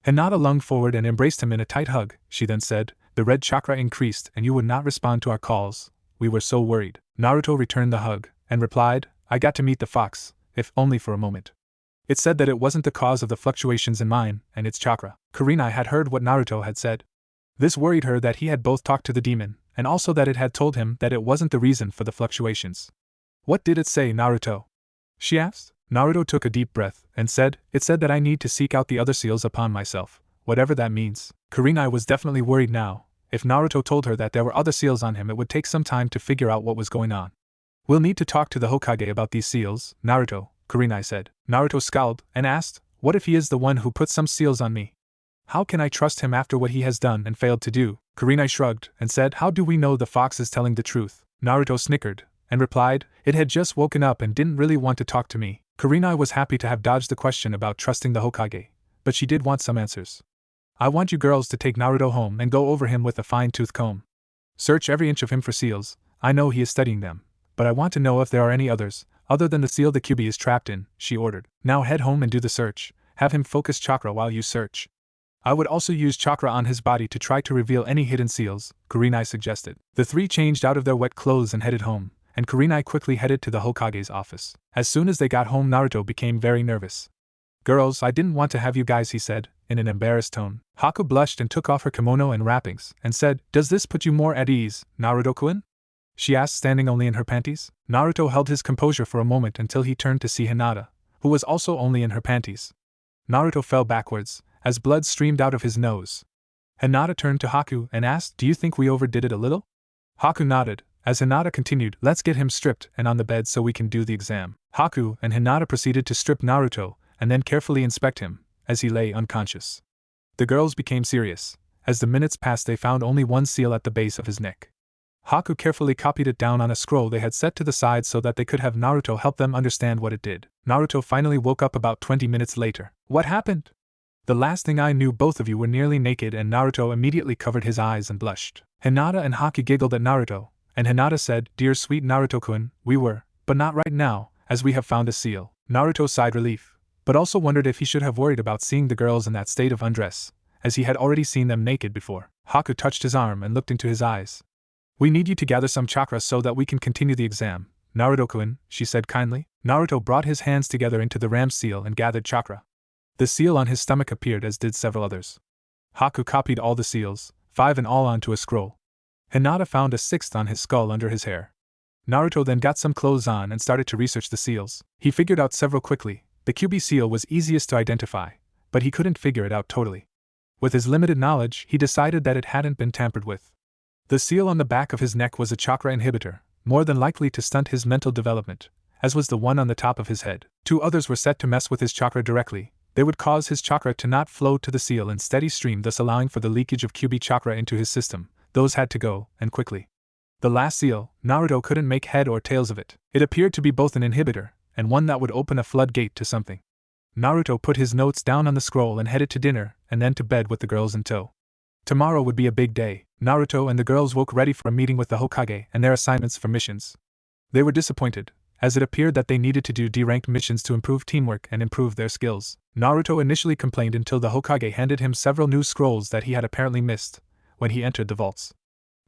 [SPEAKER 1] Hinata lunged forward and embraced him in a tight hug, she then said, the red chakra increased and you would not respond to our calls, we were so worried. Naruto returned the hug, and replied, I got to meet the fox, if only for a moment. It said that it wasn't the cause of the fluctuations in mine and its chakra. Kurenai had heard what Naruto had said. This worried her that he had both talked to the demon, and also that it had told him that it wasn't the reason for the fluctuations. What did it say, Naruto? She asked. Naruto took a deep breath, and said, it said that I need to seek out the other seals upon myself, whatever that means. Kurenai was definitely worried now. If Naruto told her that there were other seals on him, it would take some time to figure out what was going on. We'll need to talk to the Hokage about these seals, Naruto, Kurenai said. Naruto scowled, and asked, what if he is the one who put some seals on me? How can I trust him after what he has done and failed to do? Kurenai shrugged, and said, how do we know the fox is telling the truth? Naruto snickered, and replied, it had just woken up and didn't really want to talk to me. Kurenai was happy to have dodged the question about trusting the Hokage, but she did want some answers. I want you girls to take Naruto home and go over him with a fine-tooth comb. Search every inch of him for seals, I know he is studying them, but I want to know if there are any others, other than the seal the Kyuubi is trapped in, she ordered. Now head home and do the search, have him focus chakra while you search. I would also use chakra on his body to try to reveal any hidden seals, Kurenai suggested. The 3 changed out of their wet clothes and headed home, and Kurenai quickly headed to the Hokage's office. As soon as they got home, Naruto became very nervous. Girls, I didn't want to have you guys, he said, in an embarrassed tone. Haku blushed and took off her kimono and wrappings, and said, does this put you more at ease, Naruto-kun? She asked, standing only in her panties. Naruto held his composure for a moment until he turned to see Hinata, who was also only in her panties. Naruto fell backwards, as blood streamed out of his nose. Hinata turned to Haku and asked, do you think we overdid it a little? Haku nodded, as Hinata continued, let's get him stripped and on the bed so we can do the exam. Haku and Hinata proceeded to strip Naruto, and then carefully inspect him, as he lay unconscious. The girls became serious. As the minutes passed, they found only 1 seal at the base of his neck. Haku carefully copied it down on a scroll they had set to the side so that they could have Naruto help them understand what it did. Naruto finally woke up about 20 minutes later. What happened? The last thing I knew, both of you were nearly naked, and Naruto immediately covered his eyes and blushed. Hinata and Haku giggled at Naruto, and Hinata said, dear sweet Naruto-kun, we were, but not right now, as we have found a seal. Naruto sighed relief, but also wondered if he should have worried about seeing the girls in that state of undress, as he had already seen them naked before. Haku touched his arm and looked into his eyes. We need you to gather some chakra so that we can continue the exam, Naruto-kun, she said kindly. Naruto brought his hands together into the ram seal and gathered chakra. The seal on his stomach appeared, as did several others. Haku copied all the seals, 5 in all, onto a scroll. Hinata found a 6th on his skull under his hair. Naruto then got some clothes on and started to research the seals. He figured out several quickly. The Kyuubi seal was easiest to identify, but he couldn't figure it out totally. With his limited knowledge, he decided that it hadn't been tampered with. The seal on the back of his neck was a chakra inhibitor, more than likely to stunt his mental development, as was the one on the top of his head. 2 others were set to mess with his chakra directly. They would cause his chakra to not flow to the seal in steady stream, thus allowing for the leakage of Kyuubi chakra into his system. Those had to go, and quickly. The last seal, Naruto couldn't make head or tails of it. It appeared to be both an inhibitor, and one that would open a floodgate to something. Naruto put his notes down on the scroll and headed to dinner, and then to bed with the girls in tow. Tomorrow would be a big day. Naruto and the girls woke ready for a meeting with the Hokage and their assignments for missions. They were disappointed, as it appeared that they needed to do D-ranked missions to improve teamwork and improve their skills. Naruto initially complained until the Hokage handed him several new scrolls that he had apparently missed when he entered the vaults.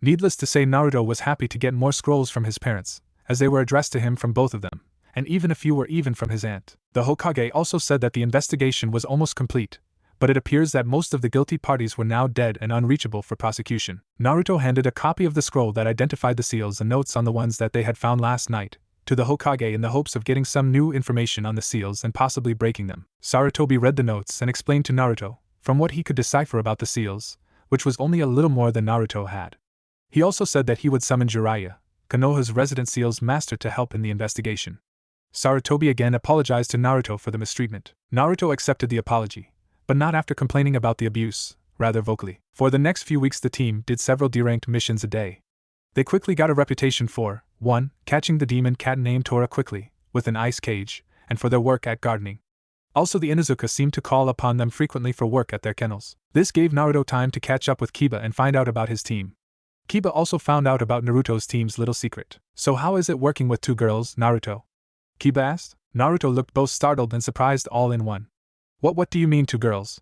[SPEAKER 1] Needless to say, Naruto was happy to get more scrolls from his parents, as they were addressed to him from both of them, and even a few were even from his aunt. The Hokage also said that the investigation was almost complete, but it appears that most of the guilty parties were now dead and unreachable for prosecution. Naruto handed a copy of the scroll that identified the seals and notes on the ones that they had found last night to the Hokage in the hopes of getting some new information on the seals and possibly breaking them. Sarutobi read the notes and explained to Naruto, from what he could decipher about the seals, which was only a little more than Naruto had. He also said that he would summon Jiraiya, Konoha's resident seals master, to help in the investigation. Sarutobi again apologized to Naruto for the mistreatment. Naruto accepted the apology, but not after complaining about the abuse, rather vocally. For the next few weeks the team did several deranked missions a day. They quickly got a reputation for 1. Catching the demon cat named Tora quickly, with an ice cage, and for their work at gardening. Also the Inuzuka seemed to call upon them frequently for work at their kennels. This gave Naruto time to catch up with Kiba and find out about his team. Kiba also found out about Naruto's team's little secret. So how is it working with 2 girls, Naruto? Kiba asked. Naruto looked both startled and surprised all in one. What do you mean 2 girls?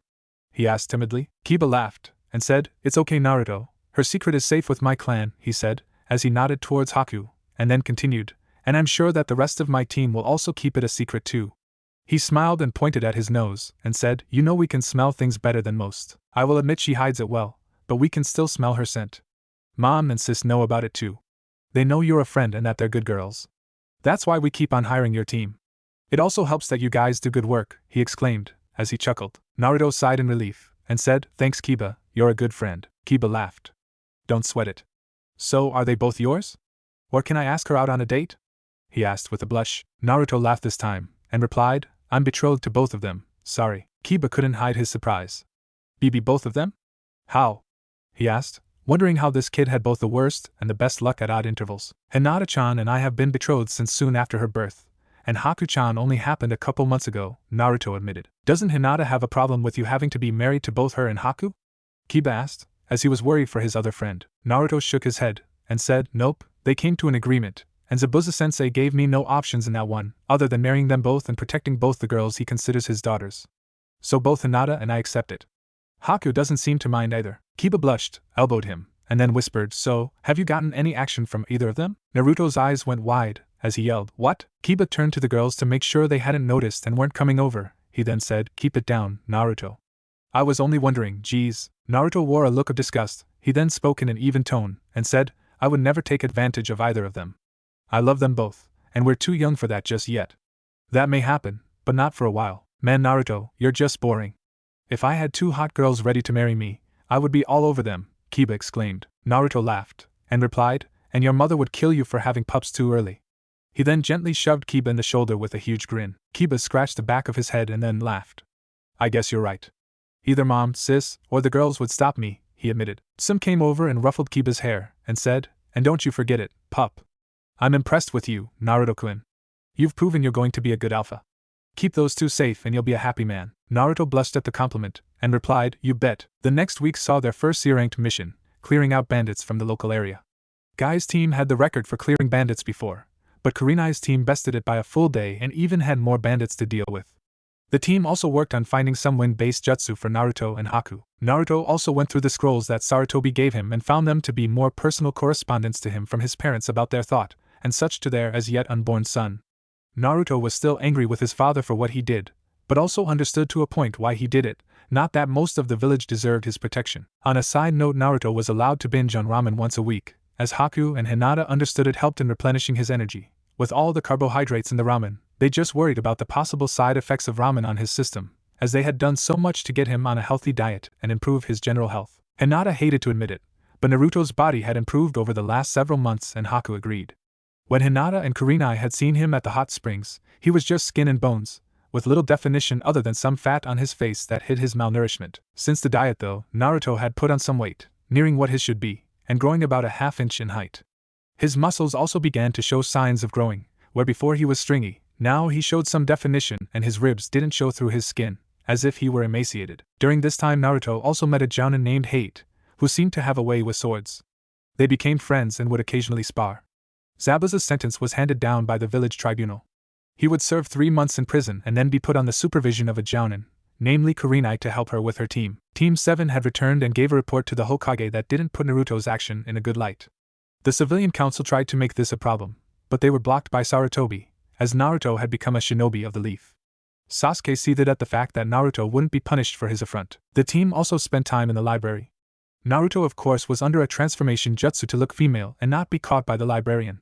[SPEAKER 1] He asked timidly. Kiba laughed, and said, It's okay Naruto, her secret is safe with my clan, he said, as he nodded towards Haku, and then continued, and I'm sure that the rest of my team will also keep it a secret too. He smiled and pointed at his nose, and said, You know we can smell things better than most. I will admit she hides it well, but we can still smell her scent. Mom and sis know about it too. They know you're a friend and that they're good girls. That's why we keep on hiring your team. It also helps that you guys do good work, he exclaimed, as he chuckled. Naruto sighed in relief, and said, Thanks Kiba, you're a good friend. Kiba laughed. Don't sweat it. So, are they both yours? Or can I ask her out on a date? He asked with a blush. Naruto laughed this time, and replied, I'm betrothed to both of them, sorry. Kiba couldn't hide his surprise. Be both of them? How? He asked, wondering how this kid had both the worst and the best luck at odd intervals. Hinata-chan and I have been betrothed since soon after her birth, and Haku-chan only happened a couple months ago, Naruto admitted. Doesn't Hinata have a problem with you having to be married to both her and Haku? Kiba asked, as he was worried for his other friend. Naruto shook his head, and said, Nope, they came to an agreement, and Zabuza-sensei gave me no options in that one, other than marrying them both and protecting both the girls he considers his daughters. So both Hinata and I accept it. Haku doesn't seem to mind either. Kiba blushed, elbowed him, and then whispered, So, have you gotten any action from either of them? Naruto's eyes went wide, as he yelled, What? Kiba turned to the girls to make sure they hadn't noticed and weren't coming over. He then said, Keep it down, Naruto. I was only wondering, geez. Naruto wore a look of disgust. He then spoke in an even tone, and said, I would never take advantage of either of them. I love them both, and we're too young for that just yet. That may happen, but not for a while. Man Naruto, you're just boring. If I had 2 hot girls ready to marry me, I would be all over them, Kiba exclaimed. Naruto laughed, and replied, And your mother would kill you for having pups too early. He then gently shoved Kiba in the shoulder with a huge grin. Kiba scratched the back of his head and then laughed. I guess you're right. Either mom, sis, or the girls would stop me, he admitted. Sim came over and ruffled Kiba's hair, and said, And don't you forget it, pup. I'm impressed with you, Naruto-kun. You've proven you're going to be a good alpha. Keep those 2 safe and you'll be a happy man. Naruto blushed at the compliment, and replied, You bet. The next week saw their first C-ranked mission, clearing out bandits from the local area. Guy's team had the record for clearing bandits before, but Kurenai's team bested it by a full day and even had more bandits to deal with. The team also worked on finding some wind-based jutsu for Naruto and Haku. Naruto also went through the scrolls that Sarutobi gave him and found them to be more personal correspondence to him from his parents about their thought, and such to their as yet unborn son. Naruto was still angry with his father for what he did, but also understood to a point why he did it, not that most of the village deserved his protection. On a side note, Naruto was allowed to binge on ramen once a week, as Haku and Hinata understood it helped in replenishing his energy. With all the carbohydrates in the ramen, they just worried about the possible side effects of ramen on his system, as they had done so much to get him on a healthy diet and improve his general health. Hinata hated to admit it, but Naruto's body had improved over the last several months and Haku agreed. When Hinata and Kurenai had seen him at the hot springs, he was just skin and bones, with little definition other than some fat on his face that hid his malnourishment. Since the diet though, Naruto had put on some weight, nearing what his should be, and growing about a half-inch in height. His muscles also began to show signs of growing, where before he was stringy, now he showed some definition and his ribs didn't show through his skin, as if he were emaciated. During this time Naruto also met a jounin named Hate, who seemed to have a way with swords. They became friends and would occasionally spar. Zabuza's sentence was handed down by the village tribunal. He would serve 3 months in prison and then be put on the supervision of a jounin, namely Kurenai, to help her with her team. Team 7 had returned and gave a report to the Hokage that didn't put Naruto's action in a good light. The civilian council tried to make this a problem, but they were blocked by Sarutobi, as Naruto had become a shinobi of the leaf. Sasuke seethed at the fact that Naruto wouldn't be punished for his affront. The team also spent time in the library. Naruto of course was under a transformation jutsu to look female and not be caught by the librarian.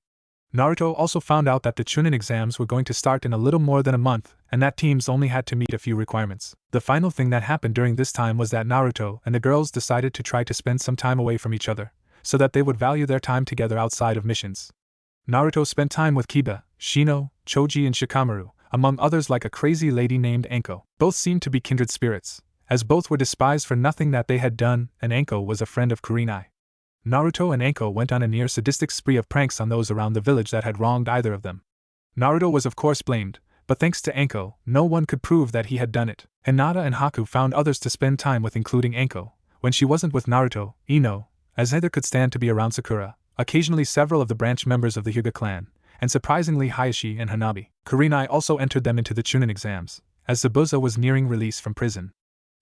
[SPEAKER 1] Naruto also found out that the Chunin exams were going to start in a little more than a month, and that teams only had to meet a few requirements. The final thing that happened during this time was that Naruto and the girls decided to try to spend some time away from each other, so that they would value their time together outside of missions. Naruto spent time with Kiba, Shino, Choji and Shikamaru, among others like a crazy lady named Anko. Both seemed to be kindred spirits, as both were despised for nothing that they had done, and Anko was a friend of Kurenai. Naruto and Anko went on a near sadistic spree of pranks on those around the village that had wronged either of them. Naruto was of course blamed, but thanks to Anko, no one could prove that he had done it. Hinata and Haku found others to spend time with, including Anko, when she wasn't with Naruto, Ino, as neither could stand to be around Sakura, occasionally several of the branch members of the Hyuga clan, and surprisingly Hayashi and Hanabi. Kurenai also entered them into the Chunin exams, as Zabuza was nearing release from prison.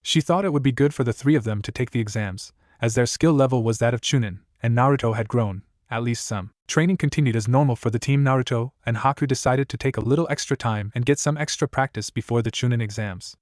[SPEAKER 1] She thought it would be good for the three of them to take the exams, as their skill level was that of Chunin, and Naruto had grown, at least some. Training continued as normal for the team. Naruto and Haku decided to take a little extra time and get some extra practice before the Chunin exams.